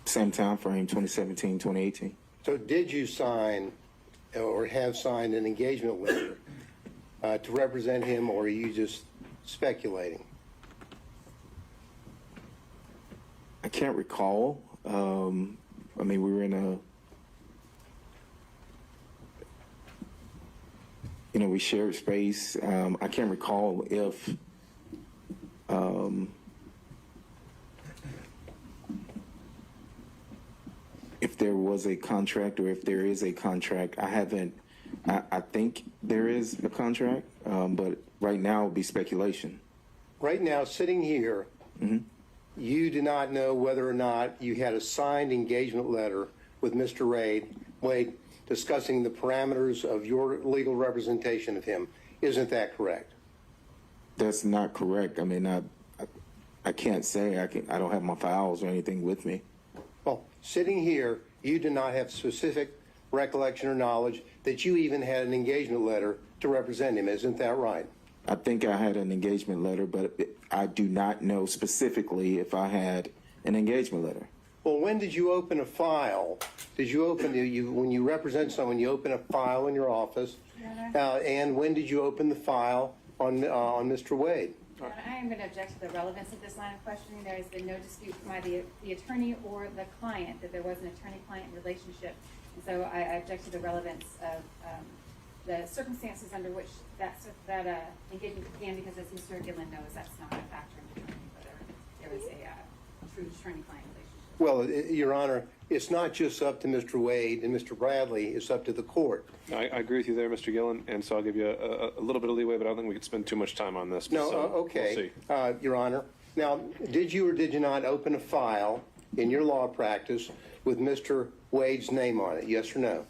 [SPEAKER 1] Same time frame, 2017, 2018.
[SPEAKER 10] So did you sign or have signed an engagement letter to represent him, or are you just speculating?
[SPEAKER 1] I can't recall. I mean, we were in a, we shared space. I can't recall if there was a contract or if there is a contract. I think there is a contract, but right now it would be speculation.
[SPEAKER 10] Right now, sitting here, you do not know whether or not you had a signed engagement letter with Mr. Wade discussing the parameters of your legal representation of him. Isn't that correct?
[SPEAKER 1] That's not correct. I mean, I can't say. I don't have my files or anything with me.
[SPEAKER 10] Well, sitting here, you do not have specific recollection or knowledge that you even had an engagement letter to represent him. Isn't that right?
[SPEAKER 1] I think I had an engagement letter, but I do not know specifically if I had an engagement letter.
[SPEAKER 10] Well, when did you open a file? Did you open when you represent someone, you open a file in your office? And when did you open the file on Mr. Wade?
[SPEAKER 3] I am going to object to the relevance of this line of questioning. There has been no dispute from either the attorney or the client that there was an attorney-client relationship. And so I object to the relevance of the circumstances under which that engagement began, because as Mr. Gillen knows, that's not a factor in determining whether there was a true attorney-client relationship.
[SPEAKER 10] Well, Your Honor, it's not just up to Mr. Wade and Mr. Bradley, it's up to the court.
[SPEAKER 4] I agree with you there, Mr. Gillen, and so I'll give you a little bit of leeway, but I don't think we could spend too much time on this.
[SPEAKER 10] No,
[SPEAKER 4] so
[SPEAKER 10] okay,
[SPEAKER 4] we'll see.
[SPEAKER 10] Your Honor. Now, did you or did you not open a file in your law practice with Mr. Wade's name on it, yes or no?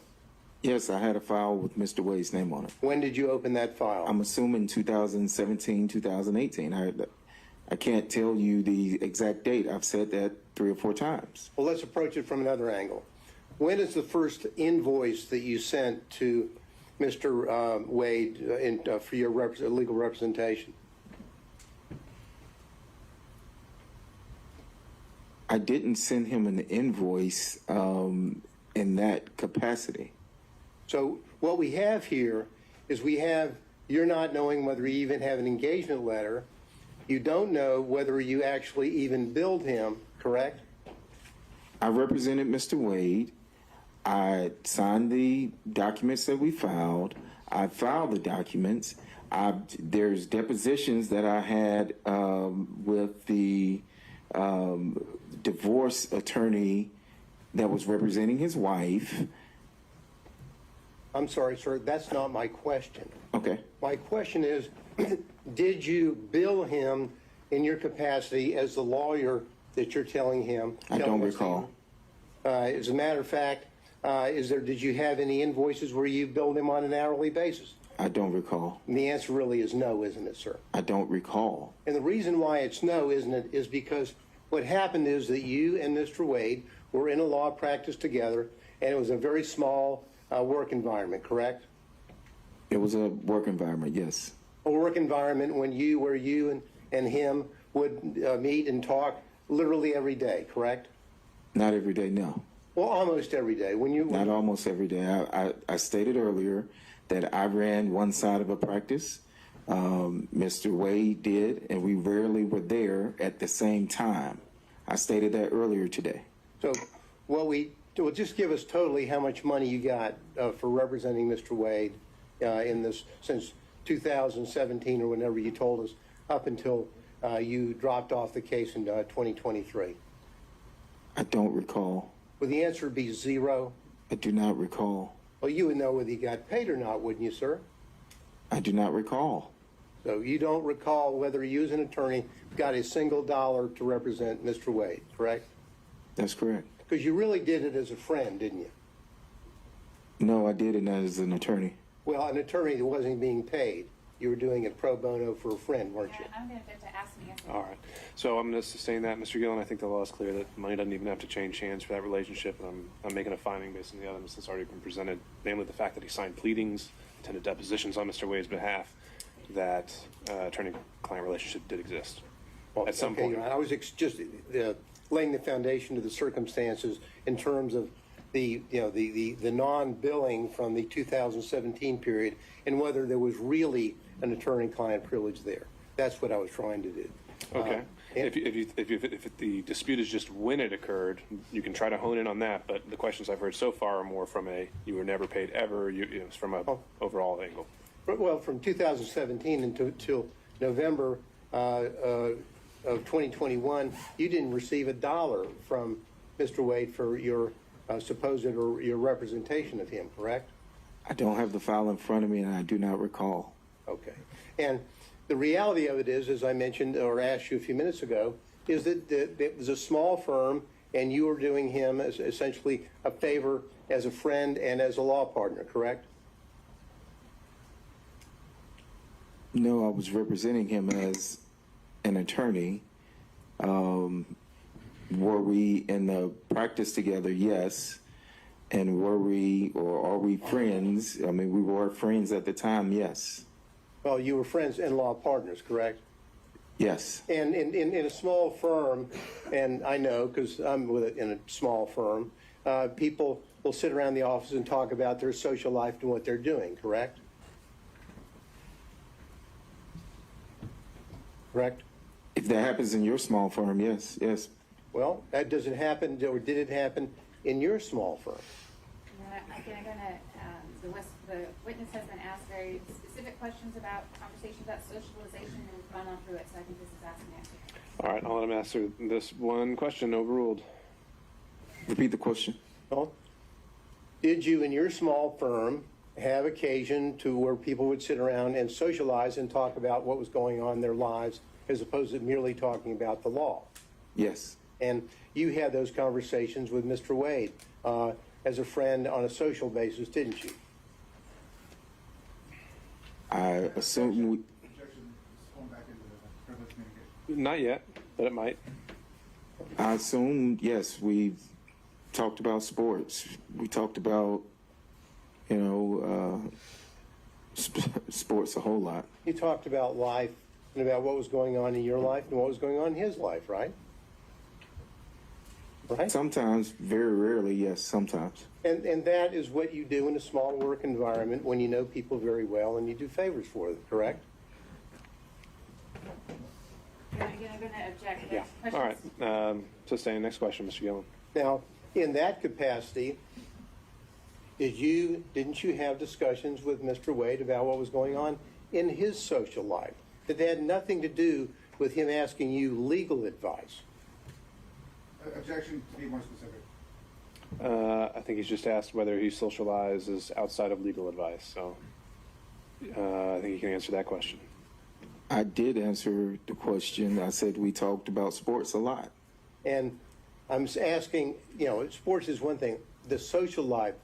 [SPEAKER 1] Yes, I had a file with Mr. Wade's name on it.
[SPEAKER 10] When did you open that file?
[SPEAKER 1] I'm assuming 2017, 2018. I can't tell you the exact date. I've said that 3 or 4 times.
[SPEAKER 10] Well, let's approach it from another angle. When is the first invoice that you sent to Mr. Wade for your legal representation?
[SPEAKER 1] I didn't send him an invoice in that capacity.
[SPEAKER 10] So what we have here is you're not knowing whether you even have an engagement letter You don't know whether you actually even billed him, correct?
[SPEAKER 1] I represented Mr. Wade. I signed the documents that we filed. I filed the documents. There's depositions that I had with the divorce attorney that was representing his wife.
[SPEAKER 10] I'm sorry, sir, that's not my question.
[SPEAKER 1] Okay.
[SPEAKER 10] My question is, did you bill him in your capacity as the lawyer that you're telling him?
[SPEAKER 1] I don't recall.
[SPEAKER 10] As a matter of fact, did you have any invoices where you billed him on an hourly basis?
[SPEAKER 1] I don't recall.
[SPEAKER 10] And the answer really is no, isn't it, sir?
[SPEAKER 1] I don't recall.
[SPEAKER 10] And the reason why it's no, isn't it, is because what happened is that you and Mr. Wade were in a law practice together, and it was a very small work environment, correct?
[SPEAKER 1] It was a work environment, yes.
[SPEAKER 10] A work environment where you and him would meet and talk literally every day, correct?
[SPEAKER 1] Not every day, no.
[SPEAKER 10] Well, almost every day.
[SPEAKER 1] Not almost every day. I stated earlier that I ran one side of a practice. Mr. Wade did, and we rarely were there at the same time. I stated that earlier today.
[SPEAKER 10] So, well, just give us totally how much money you got for representing Mr. Wade in this since 2017 or whenever you told us up until you dropped off the case in 2023.
[SPEAKER 1] I don't recall.
[SPEAKER 10] Would the answer be zero?
[SPEAKER 1] I do not recall.
[SPEAKER 10] Well, you would know whether he got paid or not, wouldn't you, sir?
[SPEAKER 1] I do not recall.
[SPEAKER 10] So you don't recall whether you as an attorney got a single dollar to represent Mr. Wade, correct?
[SPEAKER 1] That's correct.
[SPEAKER 10] Because you really did it as a friend, didn't you?
[SPEAKER 1] No, I did it as an attorney.
[SPEAKER 10] Well, an attorney that wasn't being paid. You were doing it pro bono for a friend, weren't you?
[SPEAKER 3] I'm going to ask me.
[SPEAKER 4] All right. So I'm going to sustain that, Mr. Gillen. I think the law is clear that money doesn't even have to change hands for that relationship, and I'm making a finding based on the evidence that's already been presented, namely the fact that he signed pleadings, attended depositions on Mr. Wade's behalf, that attorney-client relationship did exist at some point.
[SPEAKER 10] I was just laying the foundation to the circumstances in terms of the non-billing from the 2017 period and whether there was really an attorney-client privilege there. That's what I was trying to do.
[SPEAKER 4] Okay. If the dispute is just when it occurred, you can try to hone in on that. But the questions I've heard so far are more from a you were never paid ever. It's from a overall angle.
[SPEAKER 10] Well, from 2017 until November of 2021, you didn't receive a dollar from Mr. Wade for your supposed or your representation of him, correct?
[SPEAKER 1] I don't have the file in front of me, and I do not recall.
[SPEAKER 10] Okay. And the reality of it is, as I mentioned or asked you a few minutes ago, is that it was a small firm, and you were doing him as essentially a favor as a friend and as a law partner, correct?
[SPEAKER 1] No, I was representing him as an attorney. Were we in the practice together? Yes. And were we, or are we friends? I mean, we were friends at the time, yes.
[SPEAKER 10] Well, you were friends and law partners, correct?
[SPEAKER 1] Yes.
[SPEAKER 10] And in a small firm, and I know because I'm in a small firm, people will sit around the office and talk about their social life and what they're doing, correct? Correct?
[SPEAKER 1] If that happens in your small firm, yes, yes.
[SPEAKER 10] Well, that doesn't happen, or did it happen in your small firm?
[SPEAKER 3] The witness has been asked very specific questions about conversations about socialization, and we've gone on through it, so I think this is asked and answered.
[SPEAKER 4] All right, I'll let him answer this one question. Overruled.
[SPEAKER 1] Repeat the question.
[SPEAKER 10] Well, did you in your small firm have occasion to where people would sit around and socialize and talk about what was going on in their lives as opposed to merely talking about the law?
[SPEAKER 1] Yes.
[SPEAKER 10] And you had those conversations with Mr. Wade as a friend on a social basis, didn't you?
[SPEAKER 1] I assume we...
[SPEAKER 7] Objection is going back into the privilege communication.
[SPEAKER 4] Not yet, but it might.
[SPEAKER 1] I assume, yes, we talked about sports. We talked about, sports a whole lot.
[SPEAKER 10] You talked about life and about what was going on in your life and what was going on in his life, right? Right?
[SPEAKER 1] Sometimes, very rarely, yes, sometimes.
[SPEAKER 10] And that is what you do in a small work environment when you know people very well and you do favors for them, correct?
[SPEAKER 3] I'm going to object.
[SPEAKER 4] Yeah. All right. Sustain. Next question, Mr. Gillen.
[SPEAKER 10] Now, in that capacity, didn't you have discussions with Mr. Wade about what was going on in his social life that had nothing to do with him asking you legal advice?
[SPEAKER 7] Objection, to be more specific.
[SPEAKER 4] I think he's just asked whether he socializes outside of legal advice. So I think you can answer that question.
[SPEAKER 1] I did answer the question. I said we talked about sports a lot.
[SPEAKER 10] And I'm asking, sports is one thing. The social life,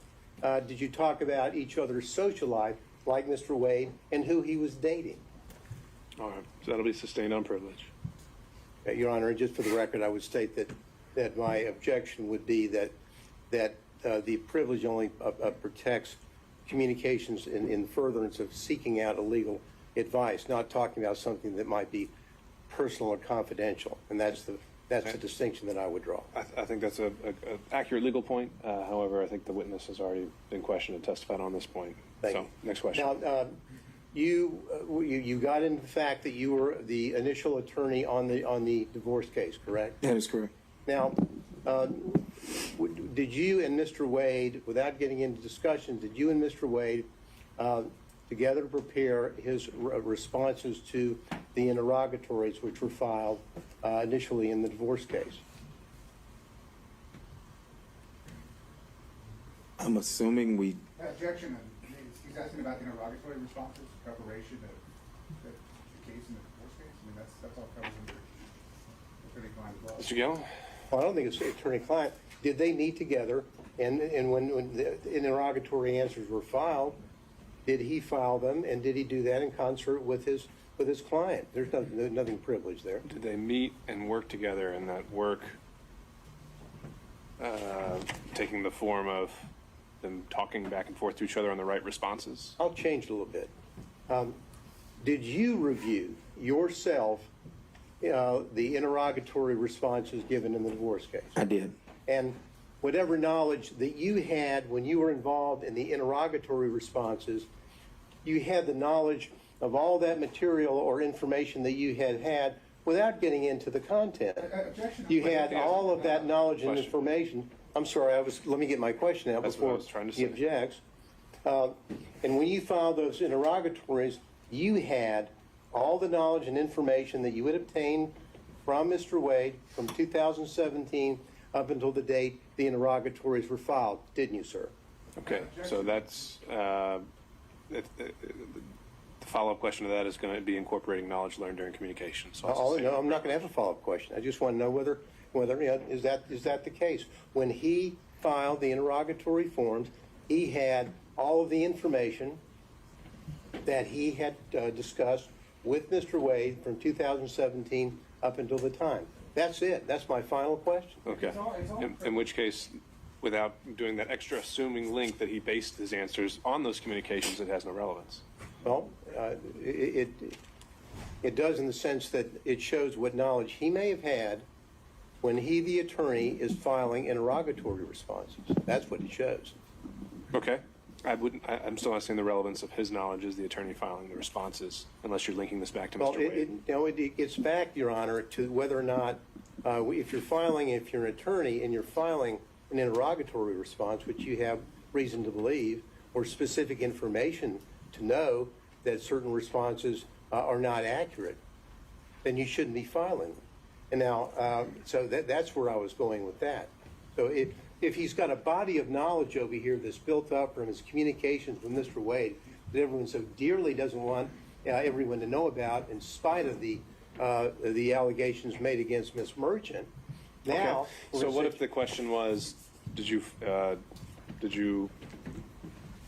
[SPEAKER 10] did you talk about each other's social life, like Mr. Wade, and who he was dating?
[SPEAKER 4] All right. So that'll be sustained on privilege.
[SPEAKER 10] Your Honor, just for the record, I would state that my objection would be that the privilege only protects communications in furtherance of seeking out illegal advice, not talking about something that might be personal or confidential. And that's the distinction that I would draw.
[SPEAKER 4] I think that's an accurate legal point. However, I think the witness has already been questioned and testified on this point.
[SPEAKER 10] Thank
[SPEAKER 4] so,
[SPEAKER 10] you.
[SPEAKER 4] Next question.
[SPEAKER 10] Now, you got into the fact that you were the initial attorney on the divorce case, correct?
[SPEAKER 1] That is correct.
[SPEAKER 10] Now, did you and Mr. Wade, without getting into discussion, did you and Mr. Wade together prepare his responses to the interrogatories which were filed initially in the divorce case?
[SPEAKER 1] I'm assuming we.
[SPEAKER 7] Objection. He's asking about the interrogatory responses, preparation of the case in the divorce case. I mean, that's all covered under attorney-client law.
[SPEAKER 4] Mr. Gillen?
[SPEAKER 10] Well, I don't think it's attorney-client. Did they meet together? And when the interrogatory answers were filed, did he file them? And did he do that in concert with his client? There's nothing privileged there.
[SPEAKER 4] Did they meet and work together, and that work taking the form of them talking back and forth to each other on the right responses?
[SPEAKER 10] I'll change it a little bit. Did you review yourself the interrogatory responses given in the divorce case?
[SPEAKER 1] I did.
[SPEAKER 10] And whatever knowledge that you had when you were involved in the interrogatory responses, you had the knowledge of all that material or information that you had without getting into the content.
[SPEAKER 7] Objection.
[SPEAKER 10] You had all of that knowledge and
[SPEAKER 4] Question.
[SPEAKER 10] information. I'm sorry, let me get my question out
[SPEAKER 4] That's what I
[SPEAKER 10] before
[SPEAKER 4] was trying to
[SPEAKER 10] he
[SPEAKER 4] say.
[SPEAKER 10] objects. And when you filed those interrogatories, you had all the knowledge and information that you had obtained from Mr. Wade from 2017 up until the date the interrogatories were filed, didn't you, sir?
[SPEAKER 4] Okay, so that's the follow-up question to that is going to be incorporating knowledge learned during communication. So
[SPEAKER 10] No, I'm not going to have a follow-up question. I just want to know whether is that the case? When he filed the interrogatory forms, he had all of the information that he had discussed with Mr. Wade from 2017 up until the time. That's it. That's my final question.
[SPEAKER 4] Okay. In which case, without doing that extra assuming link that he based his answers on those communications, it has no relevance.
[SPEAKER 10] Well, it does in the sense that it shows what knowledge he may have had when he, the attorney, is filing interrogatory responses. That's what it shows.
[SPEAKER 4] Okay. I'm still not seeing the relevance of his knowledge as the attorney filing the responses, unless you're linking this back to
[SPEAKER 10] Well,
[SPEAKER 4] Mr. Wade.
[SPEAKER 10] it gets back, Your Honor, to whether or not, if you're an attorney and you're filing an interrogatory response, which you have reason to believe, or specific information to know that certain responses are not accurate, then you shouldn't be filing them. And now, so that's where I was going with that. So if he's got a body of knowledge over here that's built up from his communications with Mr. Wade that everyone so dearly doesn't want everyone to know about, in spite of the allegations made against Ms. Merchant, now.
[SPEAKER 4] Okay. So what if the question was, did you,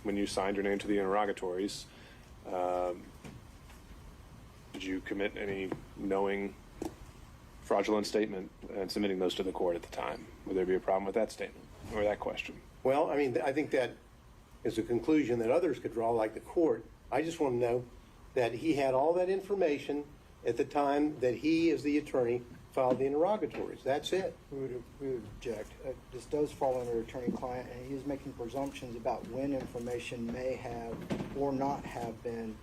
[SPEAKER 4] when you signed your name to the interrogatories, did you commit any knowing fraudulent statement and submitting those to the court at the time? Would there be a problem with that statement or that question?
[SPEAKER 10] Well, I mean, I think that is a conclusion that others could draw, like the court. I just want to know that he had all that information at the time that he, as the attorney, filed the interrogatories. That's it.
[SPEAKER 9] We would object. This does fall under attorney-client, and he is making presumptions about when information may have or not have been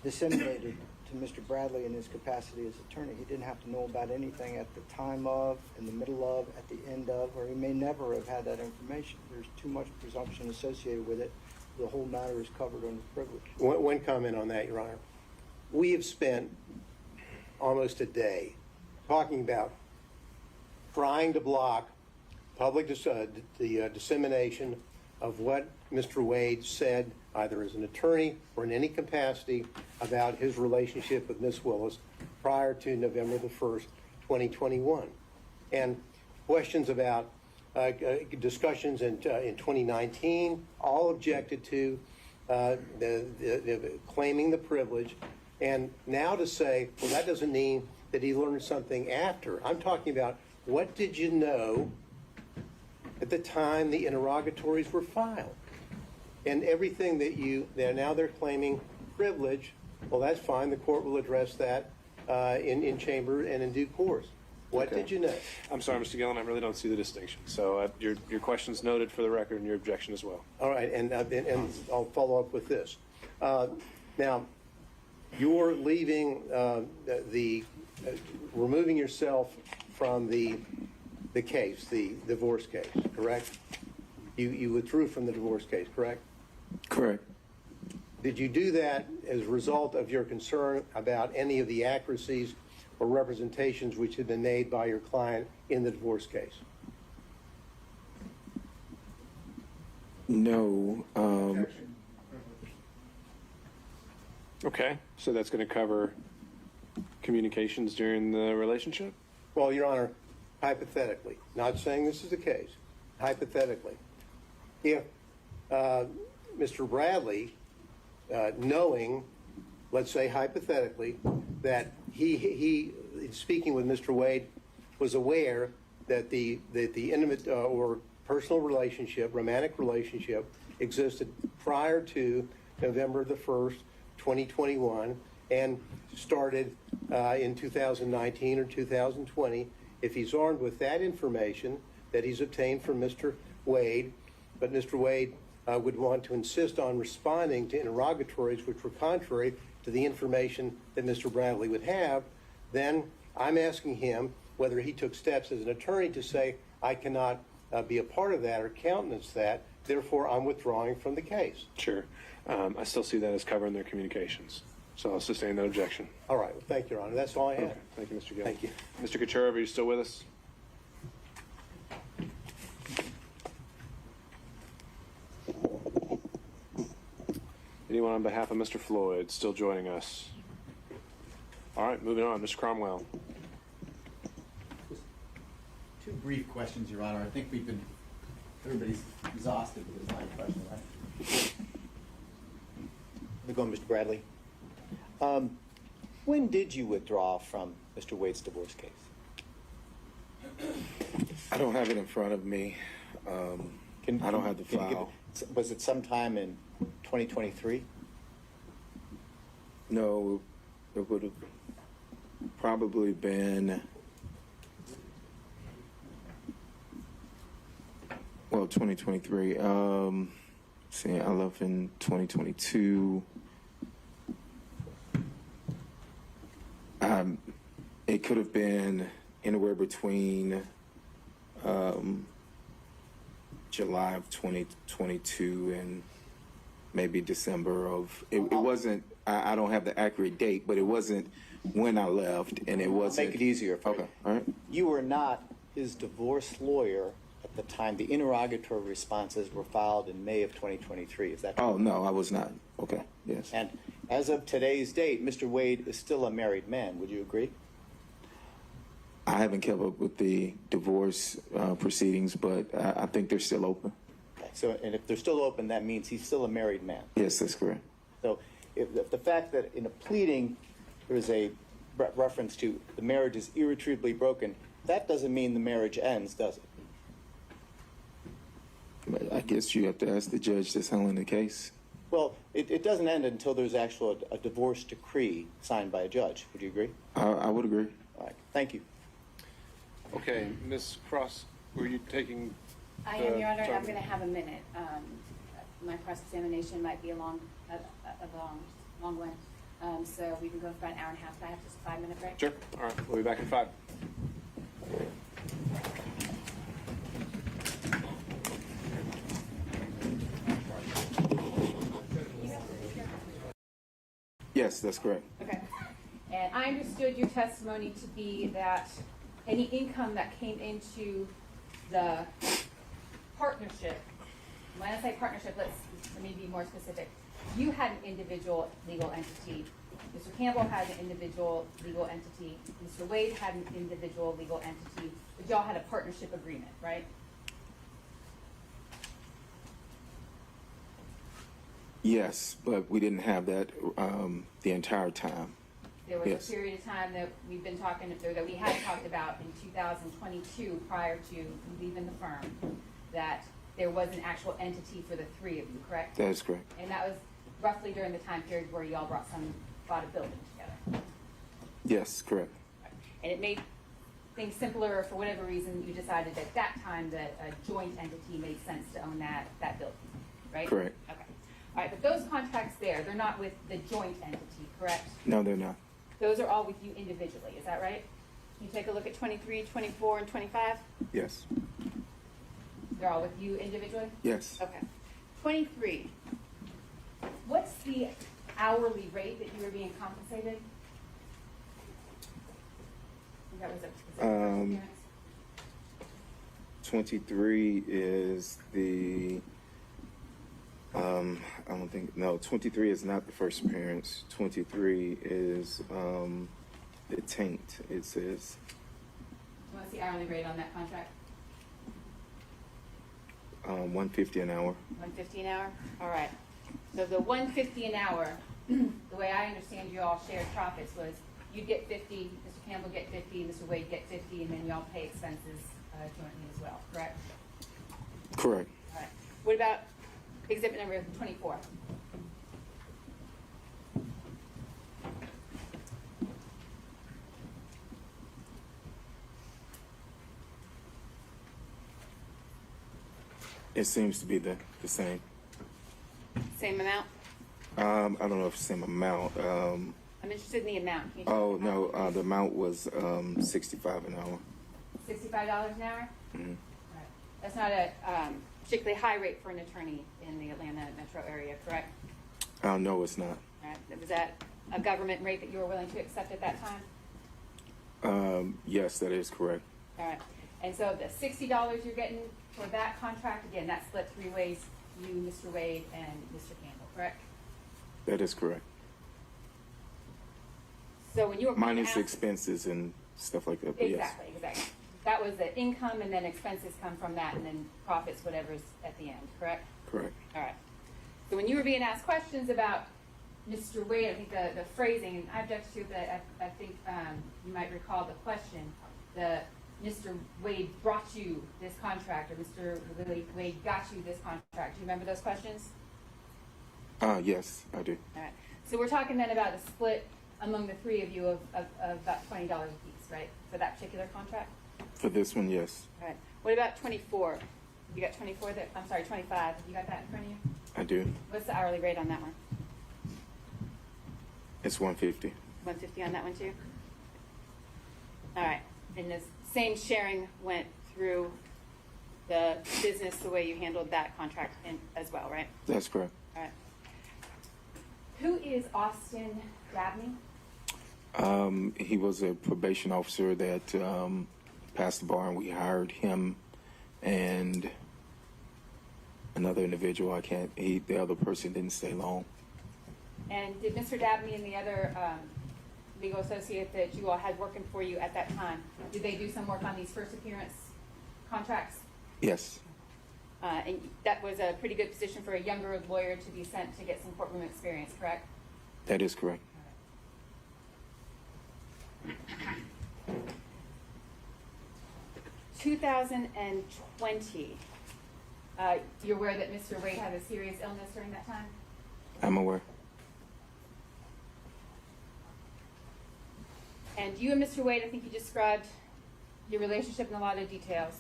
[SPEAKER 9] disseminated to Mr. Bradley in his capacity as attorney. He didn't have to know about anything at the time of, in the middle of, at the end of, or he may never have had that information. There's too much presumption associated with it. The whole matter is covered under privilege.
[SPEAKER 10] One comment on that, Your Honor. We have spent almost a day talking about trying to block public the dissemination of what Mr. Wade said, either as an attorney or in any capacity, about his relationship with Ms. Willis prior to November the 1st, 2021. And questions about discussions in 2019, all objected to, claiming the privilege. And now to say, well, that doesn't mean that he learned something after. I'm talking about, what did you know at the time the interrogatories were filed? And everything that now they're claiming privilege, well, that's fine. The court will address that in chamber and in due course. What did you know?
[SPEAKER 4] I'm sorry, Mr. Gillen, I really don't see the distinction. So your question's noted for the record and your objection as well.
[SPEAKER 10] All right, and I'll follow up with this. Now, you're leaving removing yourself from the case, the divorce case, correct? You withdrew from the divorce case, correct?
[SPEAKER 1] Correct.
[SPEAKER 10] Did you do that as a result of your concern about any of the accuracies or representations which had been made by your client in the divorce case?
[SPEAKER 1] No.
[SPEAKER 4] Okay, so that's going to cover communications during the relationship?
[SPEAKER 10] Well, Your Honor, hypothetically, not saying this is the case, hypothetically, if Mr. Bradley, knowing, let's say hypothetically, that he speaking with Mr. Wade, was aware that the intimate or personal relationship, romantic relationship, existed prior to November the 1st, 2021, and started in 2019 or 2020, if he's armed with that information that he's obtained from Mr. Wade, but Mr. Wade would want to insist on responding to interrogatories which were contrary to the information that Mr. Bradley would have, then I'm asking him whether he took steps as an attorney to say, I cannot be a part of that or countenance that, therefore I'm withdrawing from the case.
[SPEAKER 4] Sure. I still see that as covering their communications. So I'll sustain that objection.
[SPEAKER 10] All right. Well, thank you, Your Honor. That's all I have.
[SPEAKER 4] Okay. Thank you, Mr. Gill.
[SPEAKER 10] Thank you.
[SPEAKER 4] Mr. Kacherov, are you still with us? Anyone on behalf of Mr. Floyd still joining us? All right, moving on. Mr. Cromwell.
[SPEAKER 13] Two brief questions, Your Honor. I think everybody's exhausted with this line of question, right?
[SPEAKER 15] We're going, Mr. Bradley. When did you withdraw from Mr. Wade's divorce case?
[SPEAKER 1] I don't have it in front of me. I don't have the file.
[SPEAKER 15] Was it sometime in 2023?
[SPEAKER 1] No, it would have probably been, 2023. See, I left in 2022. It could have been anywhere between July of 2022 and maybe December of. It wasn't. I don't have the accurate date, but it wasn't when I left, and it wasn't.
[SPEAKER 15] Make it easier.
[SPEAKER 1] Okay, all right.
[SPEAKER 15] You were not his divorce lawyer at the time the interrogatory responses were filed in May of 2023. Is that correct?
[SPEAKER 1] Oh, no, I was not. Okay, yes.
[SPEAKER 15] And as of today's date, Mr. Wade is still a married man. Would you agree?
[SPEAKER 1] I haven't kept up with the divorce proceedings, but I think they're still open.
[SPEAKER 15] Okay. So, and if they're still open, that means he's still a married man.
[SPEAKER 1] Yes, that's correct.
[SPEAKER 15] So if the fact that in a pleading there is a reference to the marriage is irretrievably broken, that doesn't mean the marriage ends, does it?
[SPEAKER 1] I guess you have to ask the judge that's handling the case.
[SPEAKER 15] Well, it doesn't end until there's actually a divorce decree signed by a judge. Would you agree?
[SPEAKER 1] I would agree.
[SPEAKER 15] All right. Thank you.
[SPEAKER 4] Okay, Ms. Cross, were you taking?
[SPEAKER 3] I am, Your Honor, and I'm going to have a minute. My cross-examination might be a long one. So we can go for about an hour and a half. Can I have just a 5-minute break?
[SPEAKER 4] Sure. All right. We'll be back in 5.
[SPEAKER 1] Yes, that's correct.
[SPEAKER 3] Okay. And I understood your testimony to be that any income that came into the partnership, when I say partnership, let me be more specific. You had an individual legal entity. Mr. Campbell had an individual legal entity. Mr. Wade had an individual legal entity. But y'all had a partnership agreement, right?
[SPEAKER 1] Yes, but we didn't have that the entire time.
[SPEAKER 3] There was
[SPEAKER 1] Yes.
[SPEAKER 3] a period of time that we've been talking, or that we had talked about in 2022 prior to leaving the firm, that there was an actual entity for the three of you, correct?
[SPEAKER 1] That is correct.
[SPEAKER 3] And that was roughly during the time period where y'all bought a building together.
[SPEAKER 1] Yes, correct.
[SPEAKER 3] And it made things simpler, or for whatever reason, you decided at that time that a joint entity made sense to own that building, right?
[SPEAKER 1] Correct.
[SPEAKER 3] Okay. All right, but those contracts there, they're not with the joint entity, correct?
[SPEAKER 1] No, they're not.
[SPEAKER 3] Those are all with you individually, is that right? Can you take a look at 23, 24, and 25?
[SPEAKER 1] Yes.
[SPEAKER 3] They're all with you individually?
[SPEAKER 1] Yes.
[SPEAKER 3] Okay. 23, what's the hourly rate that you were being compensated? I think that was a
[SPEAKER 1] Um, 23 is the, I don't think, no, 23 is not the first appearance. 23 is the taint, it says.
[SPEAKER 3] What's the hourly rate on that contract?
[SPEAKER 1] 150 an hour.
[SPEAKER 3] 150 an hour? All right. So the 150 an hour, the way I understand you all shared profits was you'd get 50, Mr. Campbell get 50, Mr. Wade get 50, and then y'all pay expenses jointly as well, correct?
[SPEAKER 1] Correct.
[SPEAKER 3] All right. What about exhibit number 24?
[SPEAKER 1] It seems to be the same.
[SPEAKER 3] Same amount?
[SPEAKER 1] I don't know if it's the same amount.
[SPEAKER 3] I'm interested in the amount. Can you tell
[SPEAKER 1] Oh,
[SPEAKER 3] me the amount?
[SPEAKER 1] no, the amount was 65 an hour.
[SPEAKER 3] $65 an hour?
[SPEAKER 1] Mhm.
[SPEAKER 3] All right. That's not a particularly high rate for an attorney in the Atlanta metro area, correct?
[SPEAKER 1] No, it's not.
[SPEAKER 3] All right. Was that a government rate that you were willing to accept at that time?
[SPEAKER 1] Yes, that is correct.
[SPEAKER 3] All right. And so the $60 you're getting for that contract, again, that's split 3 ways, you, Mr. Wade, and Mr. Campbell, correct?
[SPEAKER 1] That is correct.
[SPEAKER 3] So when you were being
[SPEAKER 1] Minus
[SPEAKER 3] asked-
[SPEAKER 1] expenses and stuff like that, but yes.
[SPEAKER 3] Exactly. That was the income, and then expenses come from that, and then profits, whatever's at the end, correct?
[SPEAKER 1] Correct.
[SPEAKER 3] All right. So when you were being asked questions about Mr. Wade, I think the phrasing, and I object to, but I think you might recall the question, Mr. Wade brought you this contract, or Mr. Wade got you this contract. Do you remember those questions?
[SPEAKER 1] Yes, I do.
[SPEAKER 3] All right. So we're talking then about a split among the three of you of about $20 a piece, right, for that particular contract?
[SPEAKER 1] For this one, yes,
[SPEAKER 3] All right. What about 24? You got 24 there? I'm sorry, 25. You got that in front of you?
[SPEAKER 1] I do.
[SPEAKER 3] What's the hourly rate on that one?
[SPEAKER 1] It's 150.
[SPEAKER 3] 150 on that one too? All right. And the same sharing went through the business the way you handled that contract as well, right?
[SPEAKER 1] That's correct.
[SPEAKER 3] All right. Who is Austin Dabney?
[SPEAKER 1] He was a probation officer that passed the bar, and we hired him and another individual. The other person didn't stay long.
[SPEAKER 3] And did Mr. Dabney and the other legal associate that you all had working for you at that time, did they do some work on these first appearance contracts?
[SPEAKER 1] Yes.
[SPEAKER 3] And that was a pretty good position for a younger lawyer to be sent to get some courtroom experience, correct?
[SPEAKER 1] That is correct.
[SPEAKER 3] 2020, you're aware that Mr. Wade had a serious illness during that time?
[SPEAKER 1] I'm aware.
[SPEAKER 3] And you and Mr. Wade, I think you described your relationship in a lot of details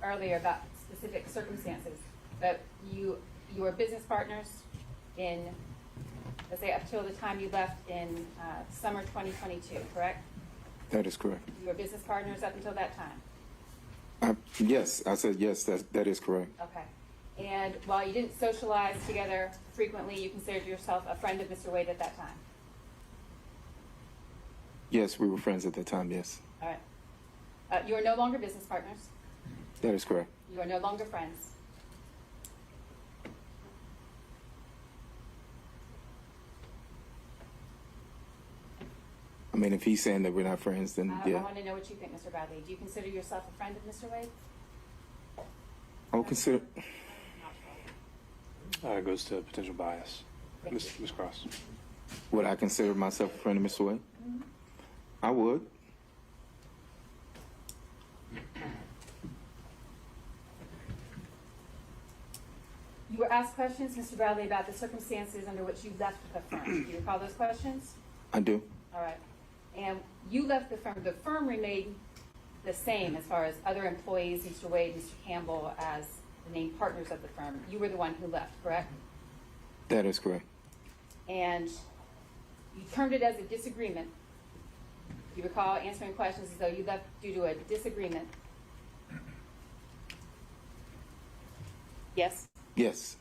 [SPEAKER 3] earlier about specific circumstances. But you were business partners in let's say up till the time you left in summer 2022, correct?
[SPEAKER 1] That is correct.
[SPEAKER 3] You were business partners up until that time?
[SPEAKER 1] Yes, I said yes, that is correct.
[SPEAKER 3] Okay. And while you didn't socialize together frequently, you considered yourself a friend of Mr. Wade at that time?
[SPEAKER 1] Yes, we were friends at the time, yes.
[SPEAKER 3] All right. You are no longer business partners.
[SPEAKER 1] That is correct.
[SPEAKER 3] You are no longer friends.
[SPEAKER 1] I mean, if he's saying that we're not friends, then
[SPEAKER 3] I
[SPEAKER 1] yeah.
[SPEAKER 3] want to know what you think, Mr. Bradley. Do you consider yourself a friend of Mr. Wade?
[SPEAKER 1] I would consider,
[SPEAKER 4] It goes to potential bias. Ms. Cross.
[SPEAKER 1] would I consider myself a friend of Mr. Wade? I would.
[SPEAKER 3] You were asked questions, Mr. Bradley, about the circumstances under which you left the firm. Do you recall those questions?
[SPEAKER 1] I do.
[SPEAKER 3] All right. And you left the firm. The firm remained the same as far as other employees, Mr. Wade, Mr. Campbell, as the named partners of the firm. You were the one who left, correct?
[SPEAKER 1] That is correct.
[SPEAKER 3] And you termed it as a disagreement. You recall answering questions as though you left due to a disagreement. Yes?
[SPEAKER 1] Yes.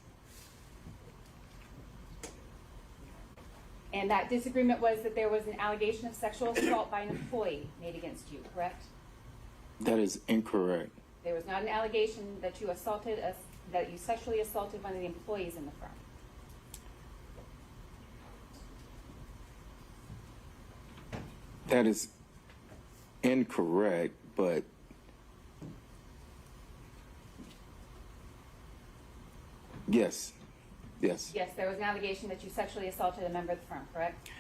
[SPEAKER 3] And that disagreement was that there was an allegation of sexual assault by an employee made against you, correct?
[SPEAKER 1] That is incorrect.
[SPEAKER 3] There was not an allegation that you sexually assaulted one of the employees in the firm.
[SPEAKER 1] That is incorrect, but yes. Yes.
[SPEAKER 3] Yes, there was an allegation that you sexually assaulted a member of the firm, correct?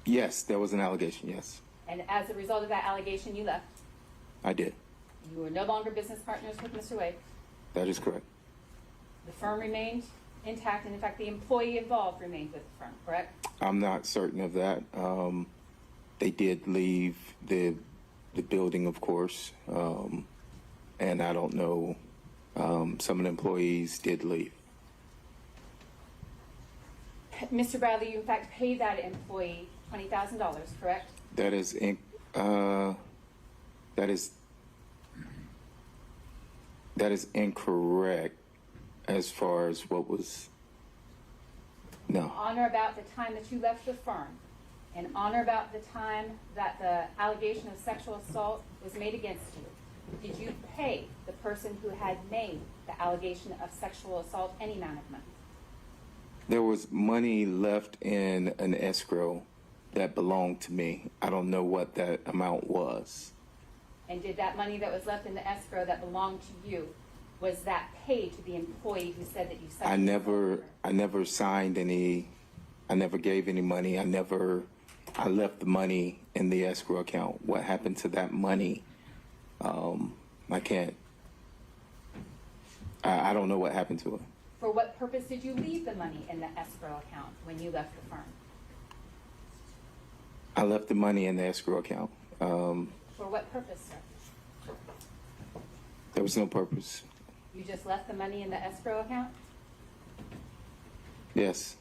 [SPEAKER 1] Yes, there was an allegation, yes.
[SPEAKER 3] And as a result of that allegation, you left.
[SPEAKER 1] I did.
[SPEAKER 3] You were no longer business partners with Mr. Wade.
[SPEAKER 1] That is correct.
[SPEAKER 3] The firm remained intact, and in fact, the employee involved remained with the firm, correct?
[SPEAKER 1] I'm not certain of that. They did leave the building, of course, and I don't know. Some of the employees did leave.
[SPEAKER 3] Mr. Bradley, you in fact paid that employee $20,000, correct?
[SPEAKER 1] That is incorrect as far as what was. No.
[SPEAKER 3] On or about the time that you left the firm, and on or about the time that the allegation of sexual assault was made against you, did you pay the person who had made the allegation of sexual assault any amount of money?
[SPEAKER 1] There was money left in an escrow that belonged to me. I don't know what that amount was.
[SPEAKER 3] And did that money that was left in the escrow that belonged to you, was that paid to the employee who said that you sexually assaulted her?
[SPEAKER 1] I never signed any, I never gave any money. I left the money in the escrow account. What happened to that money? I can't, I don't know what happened to it.
[SPEAKER 3] For what purpose did you leave the money in the escrow account when you left the firm?
[SPEAKER 1] I left the money in the escrow account.
[SPEAKER 3] For what purpose, sir?
[SPEAKER 1] There was no purpose.
[SPEAKER 3] You just left the money in the escrow account?
[SPEAKER 1] Yes.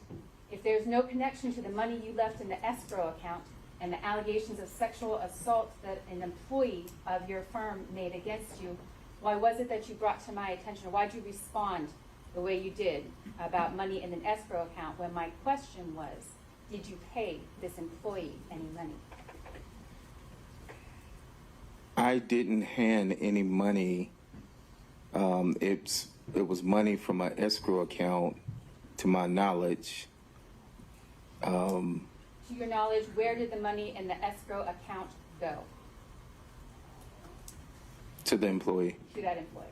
[SPEAKER 3] If there's no connection to the money you left in the escrow account and the allegations of sexual assault that an employee of your firm made against you, why was it that you brought to my attention, or why did you respond the way you did about money in an escrow account when my question was, did you pay this employee any money?
[SPEAKER 1] I didn't hand any money. It was money from my escrow account, to my knowledge.
[SPEAKER 3] To your knowledge, where did the money in the escrow account go?
[SPEAKER 1] To the employee.
[SPEAKER 3] To that employee.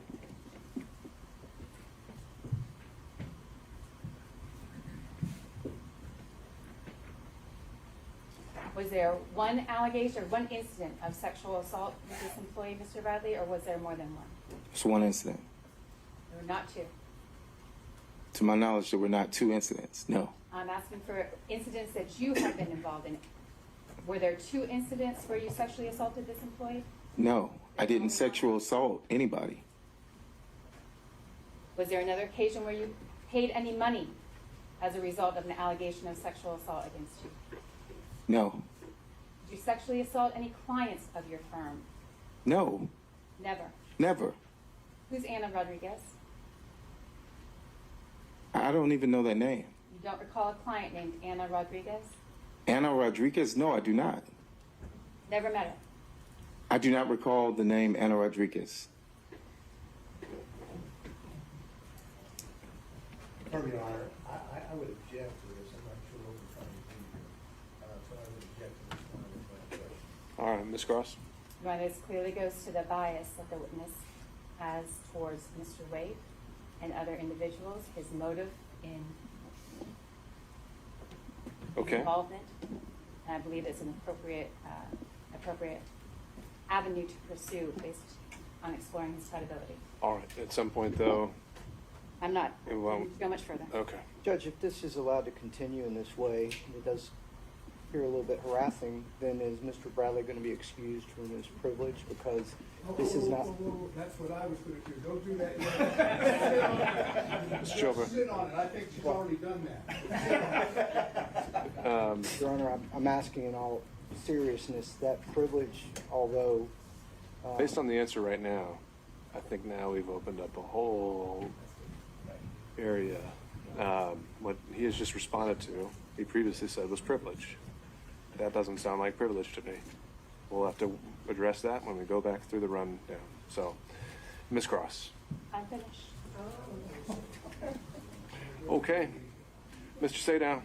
[SPEAKER 3] Was there one allegation or one incident of sexual assault with this employee, Mr. Bradley, or was there more than one?
[SPEAKER 1] It's one incident.
[SPEAKER 3] There were not two.
[SPEAKER 1] To my knowledge, there were not two incidents. No.
[SPEAKER 3] I'm asking for incidents that you have been involved in. Were there two incidents where you sexually assaulted this employee?
[SPEAKER 1] No. I didn't sexual assault anybody.
[SPEAKER 3] Was there another occasion where you paid any money as a result of an allegation of sexual assault against you?
[SPEAKER 1] No.
[SPEAKER 3] Did you sexually assault any clients of your firm?
[SPEAKER 1] No.
[SPEAKER 3] Never.
[SPEAKER 1] Never.
[SPEAKER 3] Who's Anna Rodriguez?
[SPEAKER 1] I don't even know that name.
[SPEAKER 3] You don't recall a client named Anna Rodriguez?
[SPEAKER 1] Anna Rodriguez? No, I do not.
[SPEAKER 3] Never met her.
[SPEAKER 1] I do not recall the name Anna Rodriguez.
[SPEAKER 10] Your Honor, I would object to this. I'm not sure what we're trying to do here. So I would object to this one as well.
[SPEAKER 4] All right, Ms. Cross?
[SPEAKER 3] Your Honor, this clearly goes to the bias that the witness has towards Mr. Wade and other individuals, his motive in
[SPEAKER 4] Okay.
[SPEAKER 3] involvement. And I believe it's an appropriate avenue to pursue based on exploring his credibility.
[SPEAKER 4] All right. At some point, though.
[SPEAKER 3] I'm not
[SPEAKER 4] It won't-
[SPEAKER 3] going to go much further.
[SPEAKER 4] Okay.
[SPEAKER 9] Judge, if this is allowed to continue in this way, and it does appear a little bit harassing, then is Mr. Bradley going to be excused from his privilege because this is not...
[SPEAKER 5] That's what I was going to do. Don't do that yet.
[SPEAKER 4] Mr. Chopra.
[SPEAKER 5] Sit on it. I think she's already done that.
[SPEAKER 9] Your Honor, I'm asking in all seriousness, that privilege, although...
[SPEAKER 4] Based on the answer right now, I think now we've opened up a whole area. What he has just responded to, he previously said was privilege. That doesn't sound like privilege to me. We'll have to address that when we go back through the rundown. So, Ms. Cross.
[SPEAKER 3] I'm finished.
[SPEAKER 4] Okay. Mr. Sadow.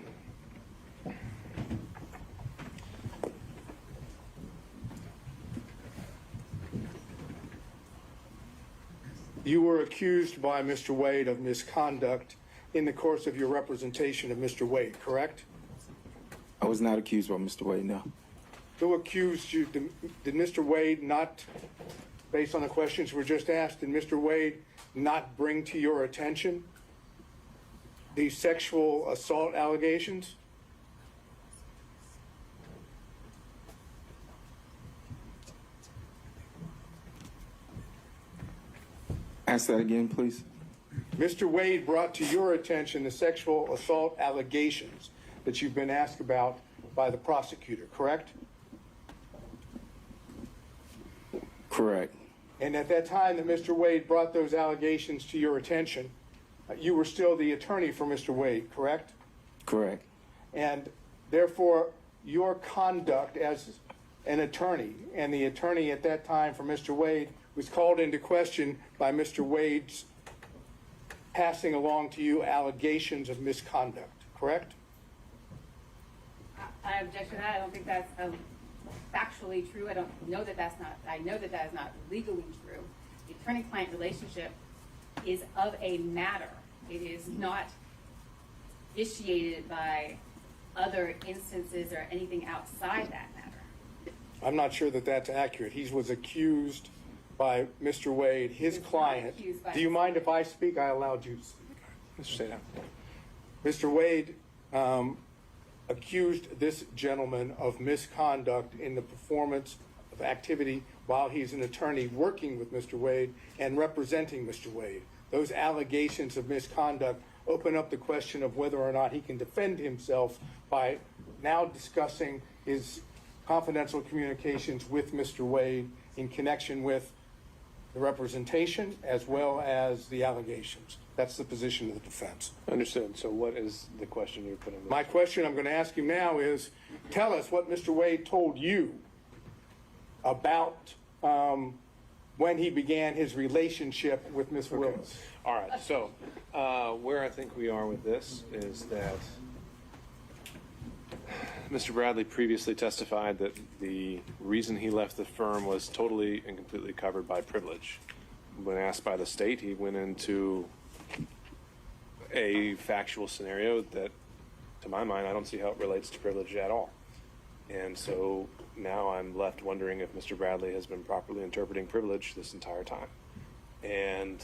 [SPEAKER 12] You were accused by Mr. Wade of misconduct in the course of your representation of Mr. Wade, correct?
[SPEAKER 1] I was not accused by Mr. Wade, no.
[SPEAKER 12] Who accused you? Did Mr. Wade not, based on the questions were just asked, did Mr. Wade not bring to your attention these sexual assault allegations?
[SPEAKER 1] Ask that again, please.
[SPEAKER 12] Mr. Wade brought to your attention the sexual assault allegations that you've been asked about by the prosecutor, correct?
[SPEAKER 1] Correct.
[SPEAKER 12] And at that time that Mr. Wade brought those allegations to your attention, you were still the attorney for Mr. Wade, correct?
[SPEAKER 1] Correct.
[SPEAKER 12] And therefore, your conduct as an attorney, and the attorney at that time for Mr. Wade, was called into question by Mr. Wade's passing along to you allegations of misconduct, correct?
[SPEAKER 3] I object to that. I don't think that's factually true. I don't know that that's not, I know that that is not legally true. The attorney-client relationship is of a matter. It is not vitiated by other instances or anything outside that matter.
[SPEAKER 12] I'm not sure that that's accurate. He was accused by Mr. Wade, his client. Do you mind if I speak? I allowed you to speak.
[SPEAKER 4] Mr. Sadow.
[SPEAKER 12] Mr. Wade accused this gentleman of misconduct in the performance of activity while he's an attorney working with Mr. Wade and representing Mr. Wade. Those allegations of misconduct open up the question of whether or not he can defend himself by now discussing his confidential communications with Mr. Wade in connection with the representation as well as the allegations. That's the position of the defense.
[SPEAKER 4] Understood. So what is the question you're putting?
[SPEAKER 12] My question I'm going to ask you now is, tell us what Mr. Wade told you about when he began his relationship with Ms. Willis.
[SPEAKER 4] All right. So where I think we are with this is that Mr. Bradley previously testified that the reason he left the firm was totally and completely covered by privilege. When asked by the state, he went into a factual scenario that, to my mind, I don't see how it relates to privilege at all. And so now I'm left wondering if Mr. Bradley has been properly interpreting privilege this entire time. And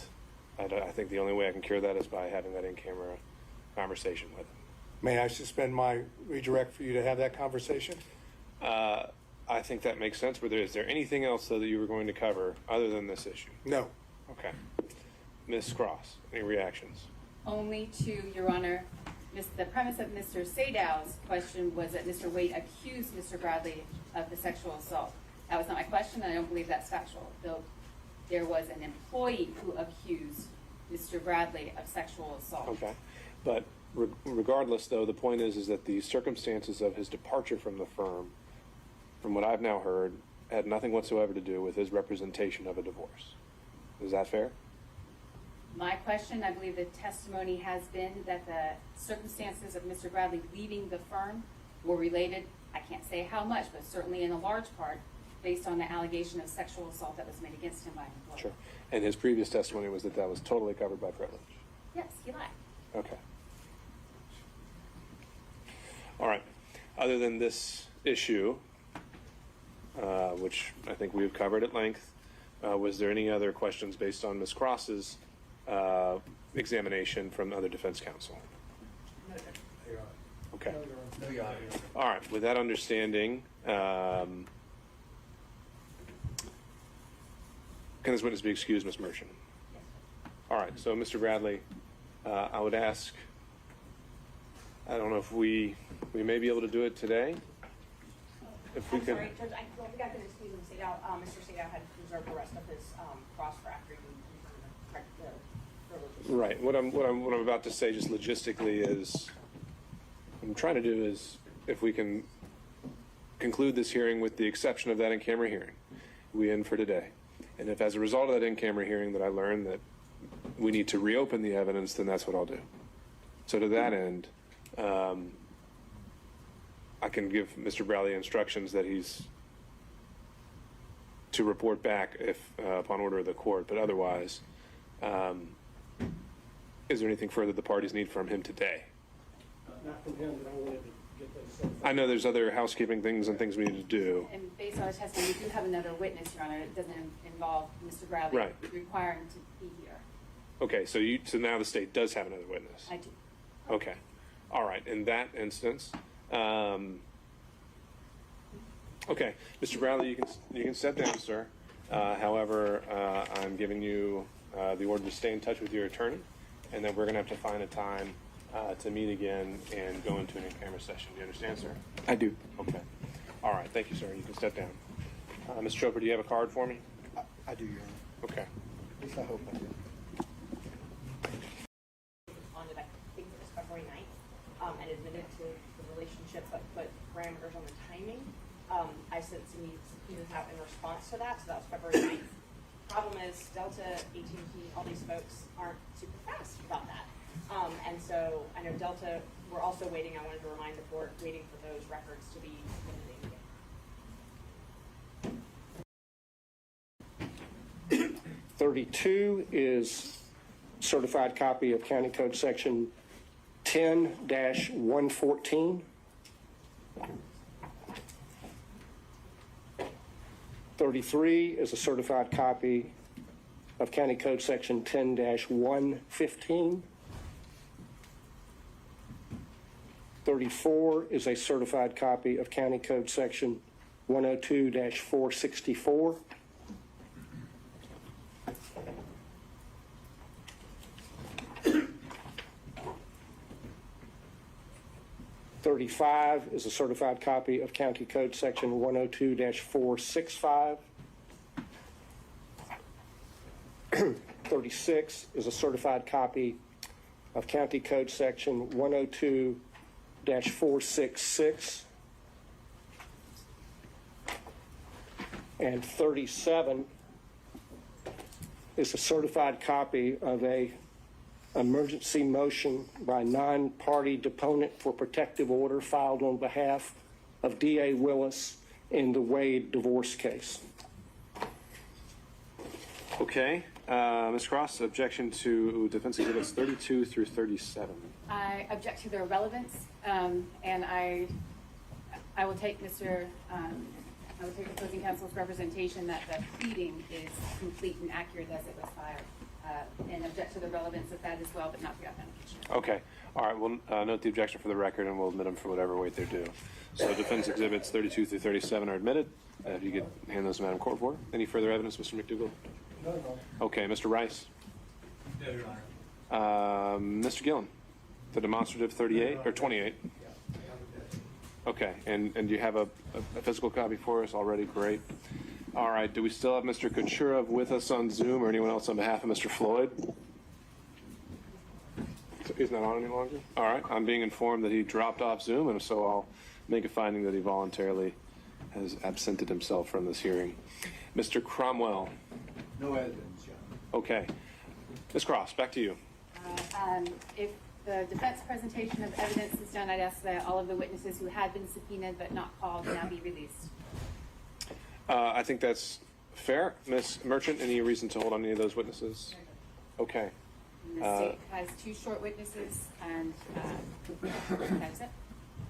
[SPEAKER 4] I think the only way I can cure that is by having that in-camera conversation with him.
[SPEAKER 12] May I suspend my redirect for you to have that conversation?
[SPEAKER 4] I think that makes sense. But is there anything else, though, that you were going to cover other than this issue?
[SPEAKER 12] No.
[SPEAKER 4] Okay. Ms. Cross, any reactions?
[SPEAKER 3] Only to, Your Honor, The premise of Mr. Sadow's question was that Mr. Wade accused Mr. Bradley of the sexual assault. That was not my question, and I don't believe that's factual. Though there was an employee who accused Mr. Bradley of sexual assault.
[SPEAKER 4] Okay, but regardless, though, the point is that the circumstances of his departure from the firm, from what I've now heard, had nothing whatsoever to do with his representation of a divorce. Is that fair?
[SPEAKER 3] My question, I believe the testimony has been that the circumstances of Mr. Bradley leaving the firm were related, I can't say how much, but certainly in a large part, based on the allegation of sexual assault that was made against him by an employer.
[SPEAKER 4] Sure. And his previous testimony was that that was totally covered by privilege.
[SPEAKER 3] Yes, he lied.
[SPEAKER 4] Okay. All right. Other than this issue, which I think we've covered at length, was there any other questions based on Ms. Cross's examination from other defense counsel? Okay. All right. With that understanding, can this witness be excused, Ms. Merchant? All right. So, Mr. Bradley, I would ask, I don't know if we may be able to do it today. If we
[SPEAKER 2] I'm
[SPEAKER 4] could.
[SPEAKER 2] sorry, Judge, I don't think I can excuse him. Mr. Sadao had reserved the rest of his cross for after you the privileges.
[SPEAKER 4] Right. What I'm about to say, just logistically, is what I'm trying to do is, if we can conclude this hearing with the exception of that in-camera hearing, we end for today. And if, as a result of that in-camera hearing, that I learn that we need to reopen the evidence, then that's what I'll do. So to that end, I can give Mr. Bradley instructions that he's to report back if upon order of the court, but otherwise, is there anything further the parties need from him today?
[SPEAKER 11] Not from him, but I wanted to get those certified.
[SPEAKER 4] I know there's other housekeeping things and things we need to do.
[SPEAKER 3] And based on his testimony, we do have another witness, Your Honor. It doesn't involve Mr. Bradley
[SPEAKER 4] Right.
[SPEAKER 3] requiring to be here.
[SPEAKER 4] Okay, so now the state does have another witness.
[SPEAKER 3] I do.
[SPEAKER 4] Okay. All right. In that instance, okay, Mr. Bradley, you can step down, sir. However, I'm giving you the order to stay in touch with your attorney, and then we're going to have to find a time to meet again and go into an in-camera session. Do you understand, sir?
[SPEAKER 1] I do.
[SPEAKER 4] Okay. All right. Thank you, sir. You can step down. Ms. Chopra, do you have a card for me?
[SPEAKER 9] I do, Your Honor.
[SPEAKER 4] Okay.
[SPEAKER 9] At least I hope I do.
[SPEAKER 2] Responded, I think it was February 9th, and admitted to the relationship, but put parameters on the timing. I sent some subpoenas out in response to that, so that was February 9th. Problem is, Delta, AT&T, all these folks aren't super fast about that. And so I know Delta, we're also waiting, I wanted to remind the court, waiting for those records to be submitted again.
[SPEAKER 11] 32 is certified copy of County Code Section 10-114. 33 is a certified copy of County Code Section 10-115. 34 is a certified copy of County Code Section 102-464. 35 is a certified copy of County Code Section 102-465. 36 is a certified copy of County Code Section 102-466. And 37 is a certified copy of a emergency motion by non-party deponent for protective order filed on behalf of D.A. Willis in the Wade divorce case.
[SPEAKER 4] Okay. Ms. Cross, objection to defense exhibits 32 through 37.
[SPEAKER 3] I object to their relevance, and I will take I would take opposing counsel's representation that the pleading is complete and accurate as it was filed, and object to the relevance of that as well, but not the authentication.
[SPEAKER 4] Okay. All right. We'll note the objection for the record, and we'll admit them for whatever weight they're due. So defense exhibits 32 through 37 are admitted. If you could hand those to Madam Court for. Any further evidence, Mr. McDougall?
[SPEAKER 11] No.
[SPEAKER 4] Okay. Mr. Rice?
[SPEAKER 13] No, Your Honor.
[SPEAKER 4] Mr. Gillen? The demonstrative 38 or 28?
[SPEAKER 5] Yeah, I have it.
[SPEAKER 4] Okay, and you have a physical copy for us already? Great. All right, do we still have Mr. Kucherov with us on Zoom or anyone else on behalf of Mr. Floyd? So he's not on any longer? All right, I'm being informed that he dropped off Zoom, and so I'll make a finding that he voluntarily has absented himself from this hearing. Mr. Cromwell.
[SPEAKER 13] No evidence, John.
[SPEAKER 4] Okay. Ms. Cross, back to you.
[SPEAKER 3] If the defense presentation of evidence is done, I'd ask that all of the witnesses who had been subpoenaed but not called now be released.
[SPEAKER 4] I think that's fair. Ms. Merchant, any reason to hold on any of those witnesses? Okay.
[SPEAKER 3] And the state has 2 short witnesses, and that's it.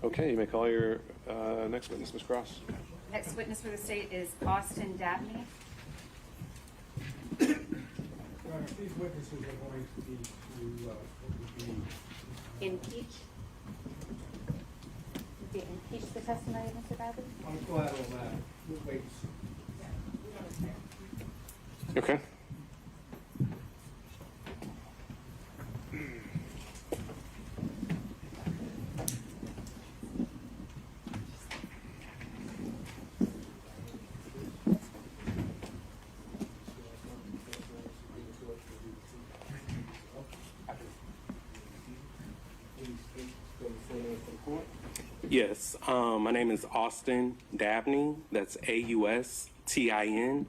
[SPEAKER 4] Okay, you may call your next witness, Ms. Cross.
[SPEAKER 3] Next witness for the state is Austin Dabney.
[SPEAKER 5] These witnesses are going to be
[SPEAKER 3] Impeach the testimony of Mr. Bradley?
[SPEAKER 5] on collateral matter. We'll wait and see.
[SPEAKER 4] Okay.
[SPEAKER 16] Yes, my name is Austin Dabney. That's AUSTINDABNEY.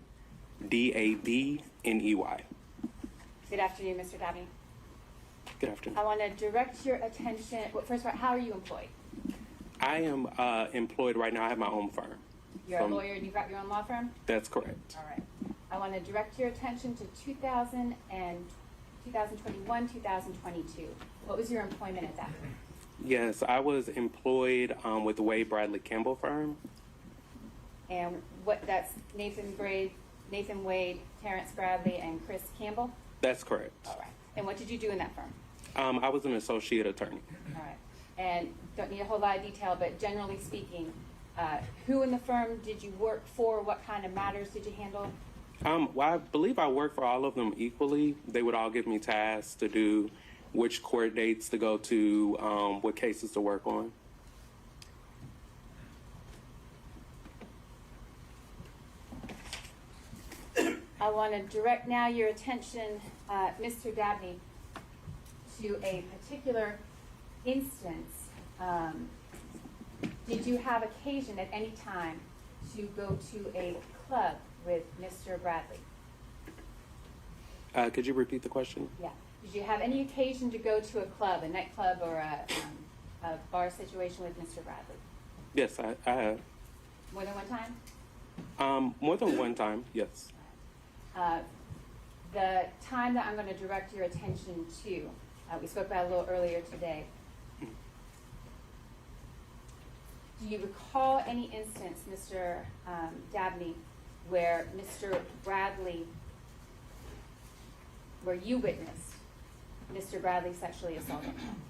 [SPEAKER 3] Good afternoon, Mr. Dabney.
[SPEAKER 16] Good afternoon.
[SPEAKER 3] I want to direct your attention, well, first of all, how are you employed?
[SPEAKER 16] I am employed right now. I have my own firm.
[SPEAKER 3] You're a lawyer and you've got your own law firm?
[SPEAKER 16] That's correct.
[SPEAKER 3] All right. I want to direct your attention to 2021, 2022. What was your employment at that time?
[SPEAKER 16] Yes, I was employed with the Wade Bradley Campbell firm.
[SPEAKER 3] And that's Nathan Wade, Terrence Bradley, and Chris Campbell?
[SPEAKER 16] That's correct.
[SPEAKER 3] All right. And what did you do in that firm?
[SPEAKER 16] I was an associate attorney.
[SPEAKER 3] All right. And don't need a whole lot of detail, but generally speaking, who in the firm did you work for? What kind of matters did you handle?
[SPEAKER 16] Well, I believe I worked for all of them equally. They would all give me tasks to do, which court dates to go to, what cases to work on.
[SPEAKER 3] I want to direct now your attention, Mr. Dabney, to a particular instance. Did you have occasion at any time to go to a club with Mr. Bradley?
[SPEAKER 16] Could you repeat the question?
[SPEAKER 3] Yeah. Did you have any occasion to go to a club, a nightclub or a bar situation with Mr. Bradley?
[SPEAKER 16] Yes, I have.
[SPEAKER 3] More than one time?
[SPEAKER 16] More than one time, yes.
[SPEAKER 3] The time that I'm going to direct your attention to, we spoke about a little earlier today. Do you recall any instance, Mr. Dabney, where Mr. Bradley, where you witnessed Mr. Bradley sexually assaulting him?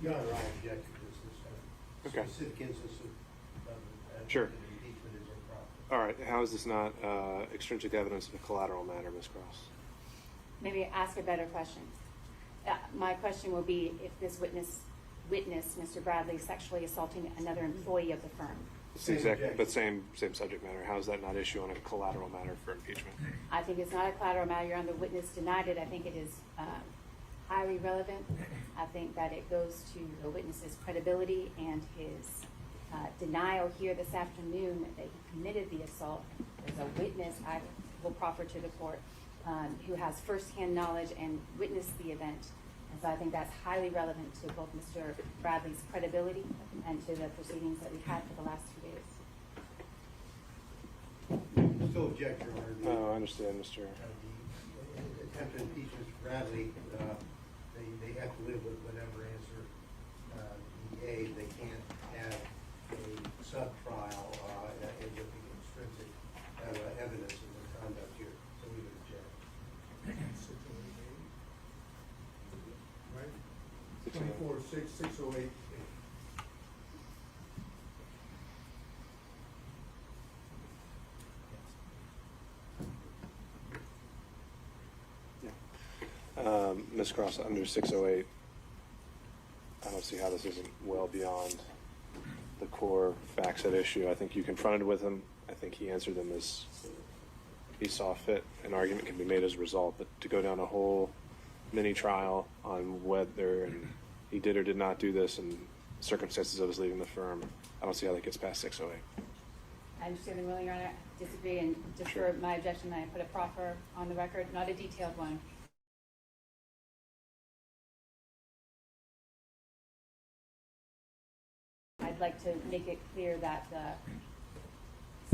[SPEAKER 10] Your Honor, I object to this.
[SPEAKER 4] Okay.
[SPEAKER 10] Specific instance of
[SPEAKER 4] Sure.
[SPEAKER 10] impeachment is improper.
[SPEAKER 4] All right, how is this not extrinsic evidence of a collateral matter, Ms. Cross?
[SPEAKER 3] Maybe ask a better question. My question will be if this witnessed Mr. Bradley sexually assaulting another employee of the firm.
[SPEAKER 4] But same subject matter. How is that not issue on a collateral matter for impeachment?
[SPEAKER 3] I think it's not a collateral matter. Your Honor, the witness denied it. I think it is highly relevant. I think that it goes to the witness's credibility and his denial here this afternoon that he committed the assault. There's a witness I will proffer to the court who has firsthand knowledge and witnessed the event. And so I think that's highly relevant to both Mr. Bradley's credibility and to the proceedings that we've had for the last 2 days.
[SPEAKER 10] Still object, Your Honor.
[SPEAKER 4] Oh, I understand, Mr.
[SPEAKER 10] The attempt to impeach Mr. Bradley, they have to live with whatever answer he gave. They can't have a sub-trial and with the extrinsic evidence of the conduct here. So we would object.
[SPEAKER 5] Right? 24-6-608.
[SPEAKER 4] Ms. Cross, under 608, don't see how this isn't well beyond the core facts at issue. I think you confronted with him. I think he answered them as he saw fit. An argument can be made as a result, but to go down a whole mini trial on whether he did or did not do this and circumstances of his leaving the firm, I don't see how that gets past 608.
[SPEAKER 3] I understand the ruling, Your Honor. Disagree, and just for my objection, I put a proffer on the record, not a detailed one. I'd like to make it clear that the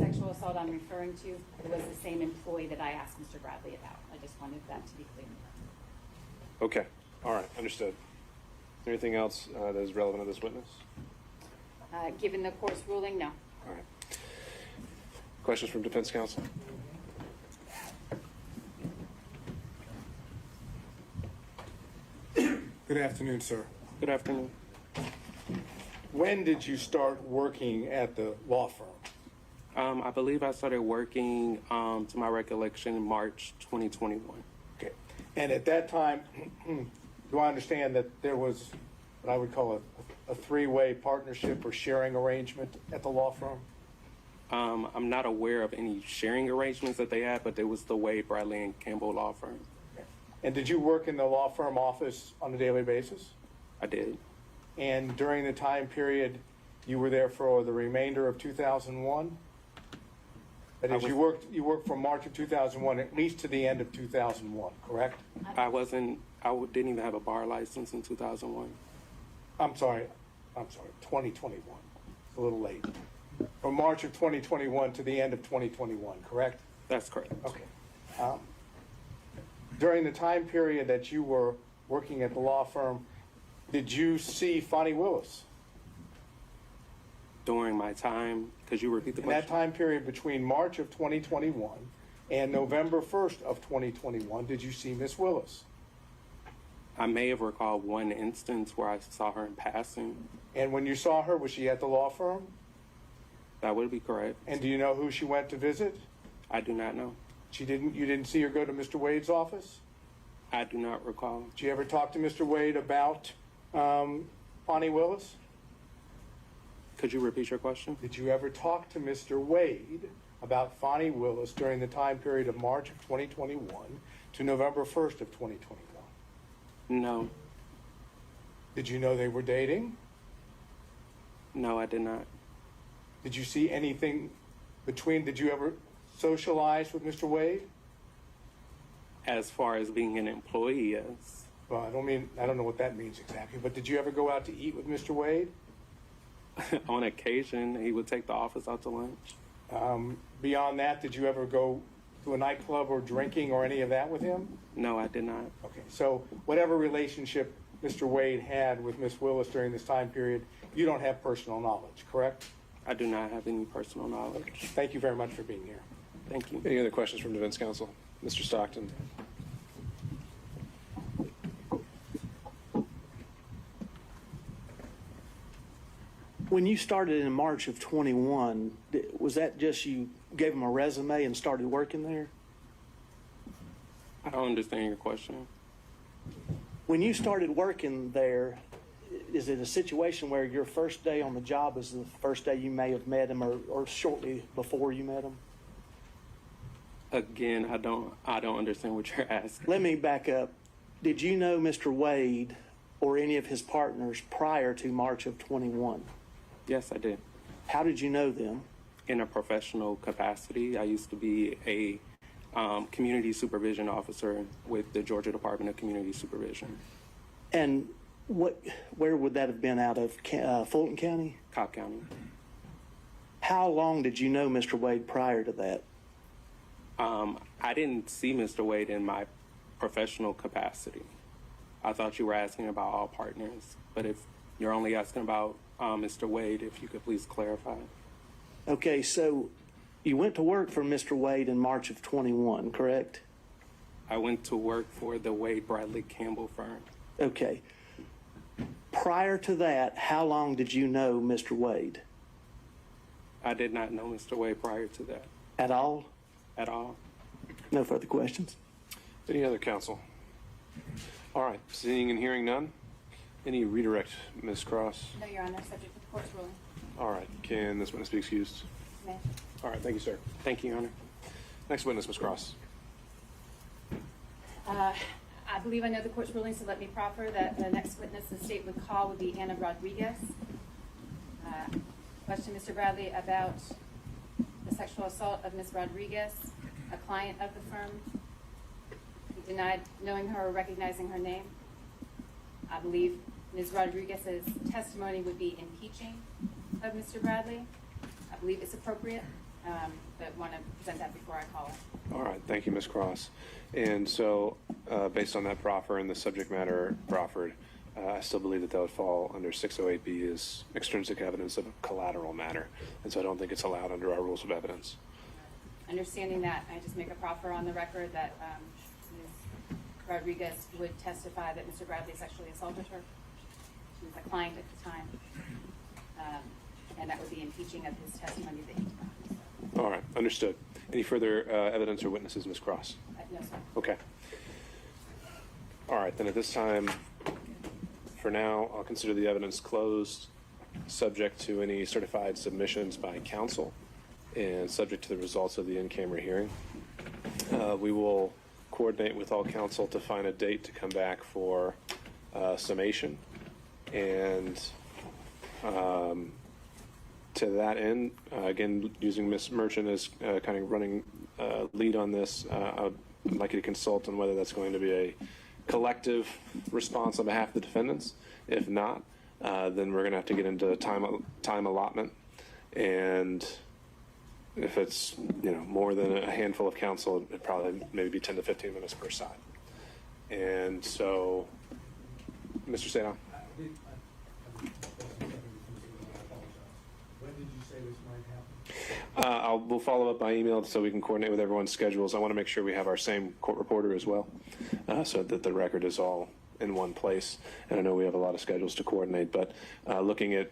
[SPEAKER 3] sexual assault I'm referring to was the same employee that I asked Mr. Bradley about. I just wanted that to be clear.
[SPEAKER 4] Okay. All right. Understood. Is there anything else that is relevant to this witness?
[SPEAKER 3] Given the court's ruling, no.
[SPEAKER 4] All right. Questions from defense counsel?
[SPEAKER 12] Good afternoon, sir.
[SPEAKER 16] Good afternoon.
[SPEAKER 12] When did you start working at the law firm?
[SPEAKER 16] I believe I started working, to my recollection, in March 2021.
[SPEAKER 12] Okay. And at that time, do I understand that there was what I would call a three-way partnership or sharing arrangement at the law firm?
[SPEAKER 16] I'm not aware of any sharing arrangements that they had, but it was the Wade, Bradley, and Campbell law firm.
[SPEAKER 12] And did you work in the law firm office on a daily basis?
[SPEAKER 16] I did.
[SPEAKER 12] And during the time period you were there for the remainder of 2001? That is, you worked from March of 2001 at least to the end of 2001, correct?
[SPEAKER 16] I didn't even have a bar license in 2001.
[SPEAKER 12] I'm sorry, 2021. It's a little late. From March of 2021 to the end of 2021, correct?
[SPEAKER 16] That's correct.
[SPEAKER 12] Okay. During the time period that you were working at the law firm, did you see Fani Willis?
[SPEAKER 16] During my time, could you repeat the
[SPEAKER 12] In
[SPEAKER 16] question?
[SPEAKER 12] that time period between March of 2021 and November 1st of 2021, did you see Miss Willis?
[SPEAKER 16] I may have recalled one instance where I saw her in passing.
[SPEAKER 12] And when you saw her, was she at the law firm?
[SPEAKER 16] That would be correct.
[SPEAKER 12] And do you know who she went to visit?
[SPEAKER 16] I do not know.
[SPEAKER 12] You didn't see her go to Mr. Wade's office?
[SPEAKER 16] I do not recall.
[SPEAKER 12] Did you ever talk to Mr. Wade about Fani Willis?
[SPEAKER 16] Could you repeat your question?
[SPEAKER 12] Did you ever talk to Mr. Wade about Fani Willis during the time period of March of 2021 to November 1st of 2021?
[SPEAKER 16] No.
[SPEAKER 12] Did you know they were dating?
[SPEAKER 16] No, I did not.
[SPEAKER 12] Did you see anything did you ever socialize with Mr. Wade?
[SPEAKER 16] As far as being an employee, yes.
[SPEAKER 12] Well, I don't know what that means exactly, but did you ever go out to eat with Mr. Wade?
[SPEAKER 16] On occasion, he would take the office out to lunch.
[SPEAKER 12] Beyond that, did you ever go to a nightclub or drinking or any of that with him?
[SPEAKER 16] No, I did not.
[SPEAKER 12] Okay, so whatever relationship Mr. Wade had with Miss Willis during this time period, you don't have personal knowledge, correct?
[SPEAKER 16] I do not have any personal knowledge.
[SPEAKER 12] Okay. Thank you very much for being here.
[SPEAKER 16] Thank you.
[SPEAKER 4] Any other questions from defense counsel? Mr. Stockton.
[SPEAKER 17] When you started in March of 21, was that just you gave them a resume and started working there?
[SPEAKER 16] I don't understand your question.
[SPEAKER 17] When you started working there, is it a situation where your first day on the job was the first day you may have met him or shortly before you met him?
[SPEAKER 16] Again, I don't understand what you're asking.
[SPEAKER 17] Let me back up. Did you know Mr. Wade or any of his partners prior to March of 21?
[SPEAKER 16] Yes, I did.
[SPEAKER 17] How did you know them?
[SPEAKER 16] In a professional capacity. I used to be a community supervision officer with the Georgia Department of Community Supervision.
[SPEAKER 17] And where would that have been out of? Fulton County?
[SPEAKER 16] Cobb County.
[SPEAKER 17] How long did you know Mr. Wade prior to that?
[SPEAKER 16] I didn't see Mr. Wade in my professional capacity. I thought you were asking about all partners, but if you're only asking about Mr. Wade, if you could please clarify.
[SPEAKER 17] Okay, so you went to work for Mr. Wade in March of 21, correct?
[SPEAKER 16] I went to work for the Wade Bradley Campbell firm.
[SPEAKER 17] Okay. Prior to that, how long did you know Mr. Wade?
[SPEAKER 16] I did not know Mr. Wade prior to that.
[SPEAKER 17] At all?
[SPEAKER 16] At all.
[SPEAKER 17] No further questions.
[SPEAKER 4] Any other counsel? All right, seeing and hearing none, Any redirect, Ms. Cross?
[SPEAKER 3] No, Your Honor, subject to the court's ruling.
[SPEAKER 4] All right. Can this witness be excused?
[SPEAKER 3] May.
[SPEAKER 4] All right. Thank you, sir.
[SPEAKER 16] Thank you, Your Honor.
[SPEAKER 4] Next witness, Ms. Cross.
[SPEAKER 3] I believe I know the court's ruling, so let me proffer that the next witness the state would call would be Anna Rodriguez. Question, Mr. Bradley, about the sexual assault of Ms. Rodriguez, a client of the firm. He denied knowing her or recognizing her name. I believe Ms. Rodriguez's testimony would be impeaching of Mr. Bradley. I believe it's appropriate, but want to present that before I call it.
[SPEAKER 4] All right. Thank you, Ms. Cross. And so, based on that proffer and the subject matter proffered, I still believe that would fall under 608B as extrinsic evidence of a collateral matter. And so I don't think it's allowed under our rules of evidence.
[SPEAKER 3] Understanding that, I just make a proffer on the record that Ms. Rodriguez would testify that Mr. Bradley sexually assaulted her. She was a client at the time. And that would be impeaching of his testimony that he denied.
[SPEAKER 4] All right. Understood. Any further evidence or witnesses, Ms. Cross?
[SPEAKER 3] No, sir.
[SPEAKER 4] Okay. All right. Then at this time, for now, I'll consider the evidence closed, subject to any certified submissions by counsel and subject to the results of the in-camera hearing. We will coordinate with all counsel to find a date to come back for summation. And to that end, again, using Ms. Merchant as kind of running lead on this, I'd like you to consult on whether that's going to be a collective response on behalf of the defendants. If not, then we're going to have to get into time allotment. And if it's more than a handful of counsel, it'd probably maybe be 10 to 15 minutes per side. And so, Mr. Sadon.
[SPEAKER 5] When did you say this might happen?
[SPEAKER 4] We'll follow up by email so we can coordinate with everyone's schedules. I want to make sure we have our same court reporter as well, so that the record is all in one place. And I know we have a lot of schedules to coordinate, but looking at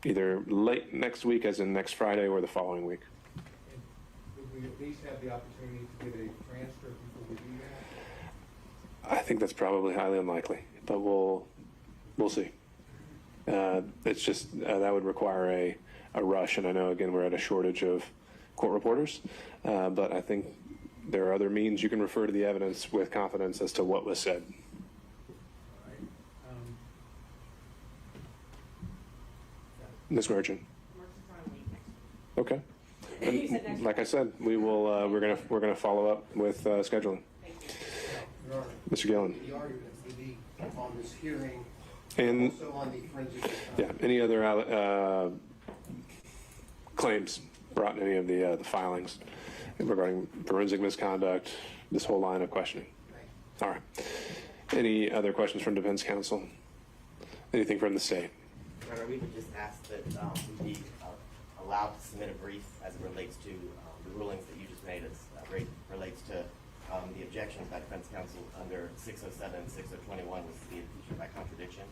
[SPEAKER 4] either late next week, as in next Friday, or the following week.
[SPEAKER 5] And would we at least have the opportunity to get a transcript before we do that?
[SPEAKER 4] I think that's probably highly unlikely, but we'll see. It's just that would require a rush, and I know again we're at a shortage of court reporters, but I think there are other means you can refer to the evidence with confidence as to what was said.
[SPEAKER 5] All right.
[SPEAKER 4] Ms. Merchant. Okay.
[SPEAKER 2] You said next
[SPEAKER 4] Like I said, we will. We're gonna follow up with scheduling.
[SPEAKER 10] Your Honor,
[SPEAKER 4] Mr. Gillen.
[SPEAKER 10] the argument would be on this hearing,
[SPEAKER 4] And
[SPEAKER 10] also on the forensic.
[SPEAKER 4] yeah, any other claims brought in any of the filings regarding forensic misconduct, this whole line of questioning. All right. Any other questions from defense counsel? Anything from the state?
[SPEAKER 8] Your Honor, we would just ask that we be allowed to submit a brief as it relates to the rulings that you just made as relates to the objections by defense counsel under 607 and 6021 was the impeachment by contradiction,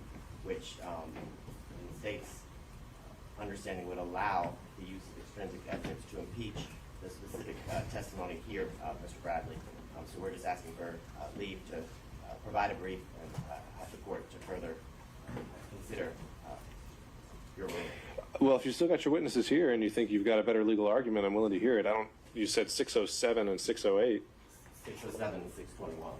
[SPEAKER 8] which in the state's understanding would allow the use of extrinsic evidence to impeach the specific testimony here of Mr. Bradley. So we're just asking for leave to provide a brief and have the court to further consider your ruling.
[SPEAKER 4] Well, if you still got your witnesses here and you think you've got a better legal argument, I'm willing to hear it. You said 607 and 608.
[SPEAKER 8] 607 and 621.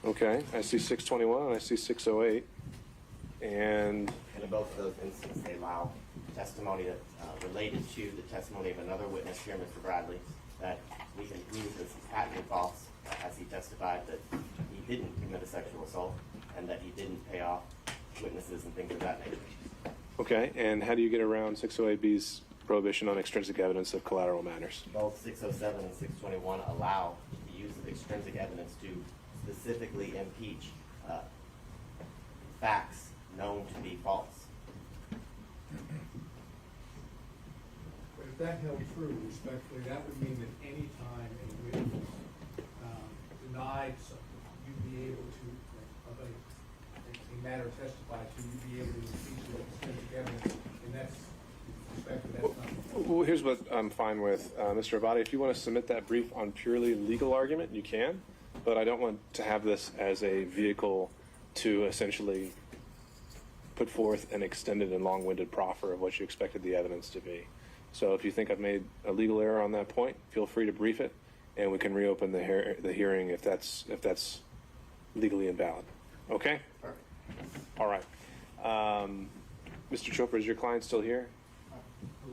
[SPEAKER 4] Okay, I see 621 and I see 608. And
[SPEAKER 8] in both of those instances, they allow testimony that related to the testimony of another witness here, Mr. Bradley, that we can prove this is patently false, as he testified that he didn't commit a sexual assault and that he didn't pay off witnesses and things of that nature.
[SPEAKER 4] okay, and how do you get around 608B's prohibition on extrinsic evidence of collateral matters?
[SPEAKER 8] Both 607 and 621 allow the use of extrinsic evidence to specifically impeach facts known to be false.
[SPEAKER 5] But if that held true, respectfully, that would mean that any time a witness denied something, you'd be able to, of a matter testified to, you'd be able to impeach with extrinsic evidence, and that's perspective, that's not.
[SPEAKER 4] Well, here's what I'm fine with, Mr. Abadi. If you want to submit that brief on purely legal argument, you can, but I don't want to have this as a vehicle to essentially put forth an extended and long-winded proffer of what you expected the evidence to be. So if you think I've made a legal error on that point, feel free to brief it, and we can reopen the hearing if that's legally invalid. Okay? All right. Mr. Chopra, is your client still here?
[SPEAKER 9] I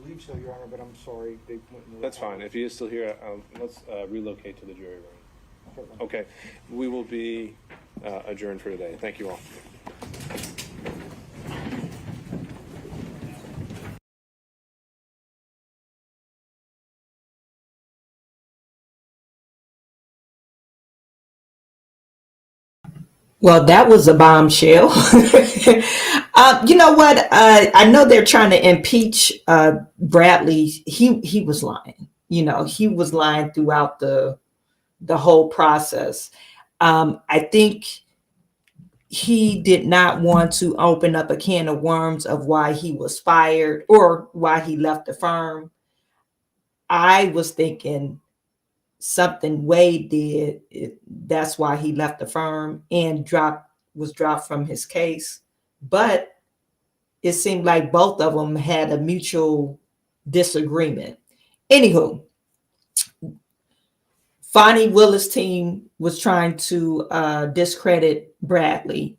[SPEAKER 9] believe so, Your Honor, but I'm sorry. They went in the
[SPEAKER 4] That's fine. If he is still here, let's relocate to the jury room. Okay. We will be adjourned for today. Thank you all.
[SPEAKER 18] Well, that was a bombshell. You know what? I know they're trying to impeach Bradley. He was lying. You know, he was lying throughout the whole process. I think he did not want to open up a can of worms of why he was fired or why he left the firm. I was thinking something Wade did, that's why he left the firm and was dropped from his case. But it seemed like both of them had a mutual disagreement. Anywho, Fani Willis' team was trying to discredit Bradley,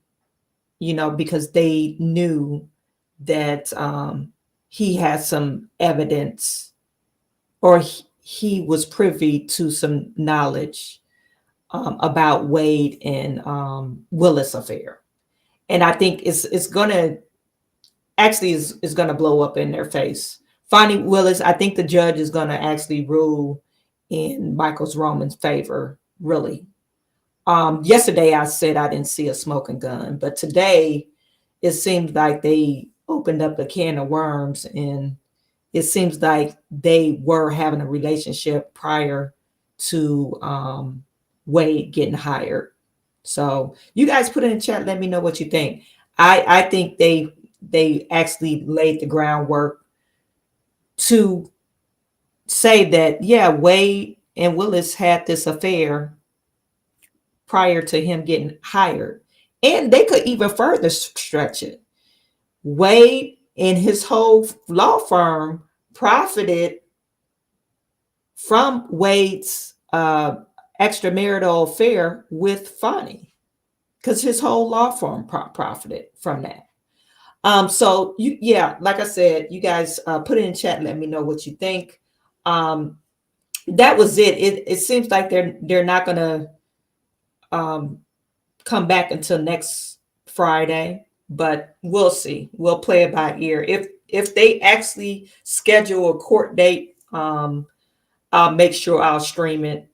[SPEAKER 18] you know, because they knew that he had some evidence, or he was privy to some knowledge about Wade and Willis affair. And I think it's gonna is gonna blow up in their face. Fani Willis, I think the judge is gonna actually rule in Michael's Roman's favor, really. Yesterday I said I didn't see a smoking gun, but today it seems like they opened up a can of worms, and it seems like they were having a relationship prior to Wade getting hired. So you guys put in the chat, let me know what you think. I think they actually laid the groundwork to say that, yeah, Wade and Willis had this affair prior to him getting hired. And they could even further stretch it. Wade and his whole law firm profited from Wade's extramarital affair with Fani, because his whole law firm profited from that. So like I said, you guys put it in chat and let me know what you think. That was it. It seems like they're not gonna come back until next Friday, but we'll see. We'll play it by ear. If they actually schedule a court date, I'll make sure I'll stream it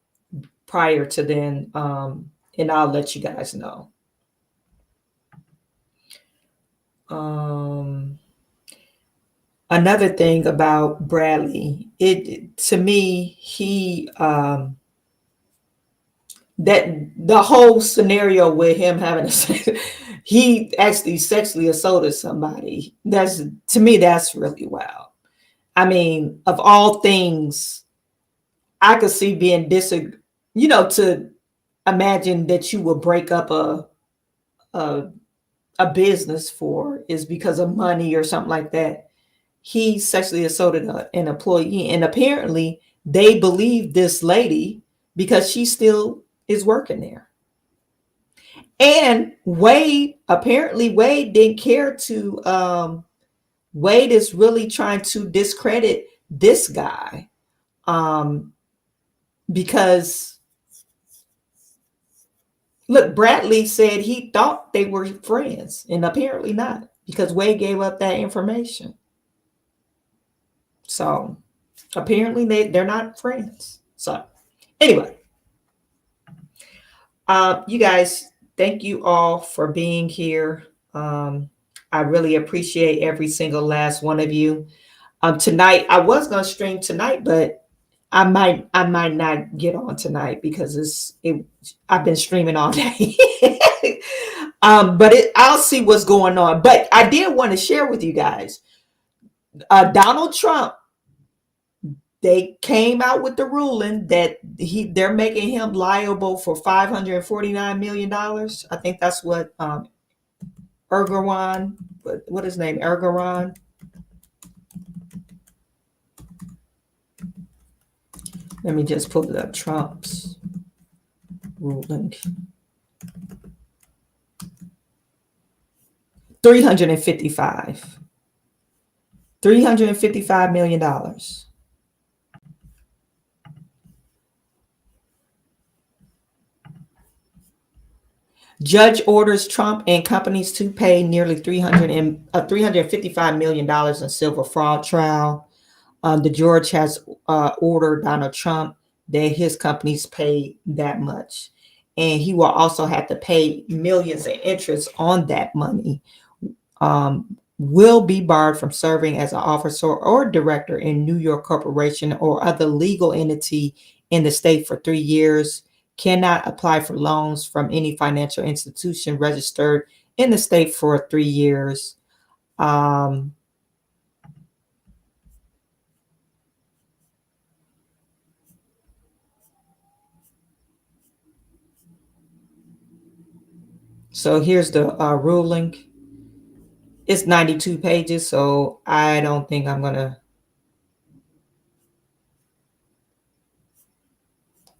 [SPEAKER 18] prior to then, and I'll let you guys know. Another thing about Bradley, to me, that the whole scenario with him having he actually sexually assaulted somebody. To me, that's really wild. I mean, of all things, I could see being to imagine that you would break up a business for is because of money or something like that. He sexually assaulted an employee, and apparently they believe this lady because she still is working there. And Wade didn't care to, Wade is really trying to discredit this guy because, look, Bradley said he thought they were friends, and apparently not, because Wade gave up that information. So apparently they're not friends. So anyway, you guys, thank you all for being here. I really appreciate every single last one of you. Tonight, I was going to stream tonight, but I might not get on tonight because I've been streaming all day. But I'll see what's going on. But I did want to share with you guys, Donald Trump, they came out with the ruling that they're making him liable for $549 million. I think that's what Erdogan, what his name, Erdogan. Let me just pull it up. Trump's ruling. $355 million. Judge orders Trump and companies to pay nearly $355 million in civil fraud trial. The judge has ordered Donald Trump that his companies pay that much. And he will also have to pay millions in interest on that money. Will be barred from serving as an officer or director in New York Corporation or other legal entity in the state for 3 years. Cannot apply for loans from any financial institution registered in the state for 3 years. So here's the ruling. It's 92 pages, so I don't think I'm gonna.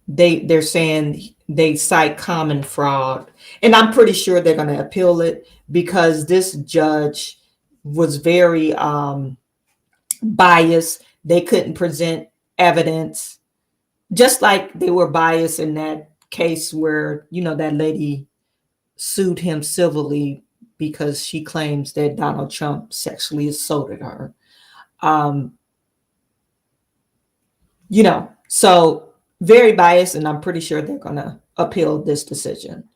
[SPEAKER 18] They're saying they cite common fraud, and I'm pretty sure they're going to appeal it because this judge was very biased. They couldn't present evidence, just like they were biased in that case where, you know, that lady sued him civilly because she claims that Donald Trump sexually assaulted her. You know, so very biased, and I'm pretty sure they're going to appeal this decision.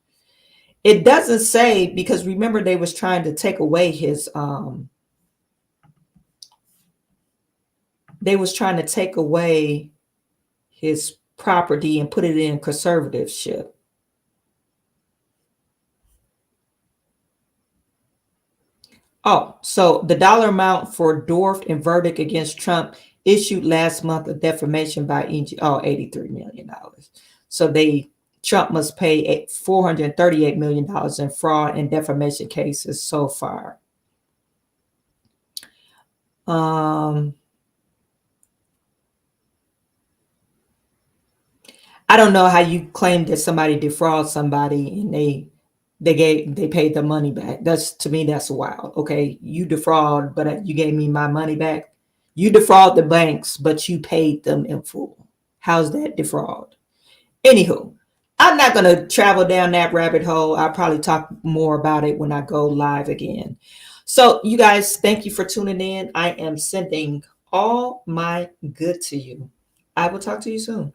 [SPEAKER 18] It doesn't say, because remember they was trying to take away his property and put it in conservatorship. Oh, so the dollar amount for dwarfed and verdict against Trump issued last month of defamation by $83 million. So Trump must pay $438 million in fraud and defamation cases so far. I don't know how you claim that somebody defrauded somebody and they paid the money back. To me, that's wild. Okay, you defraud, but you gave me my money back. You defraud the banks, but you paid them in full. How's that defraud? Anywho, I'm not going to travel down that rabbit hole. I'll probably talk more about it when I go live again. So you guys, thank you for tuning in. I am sending all my good to you. I will talk to you soon.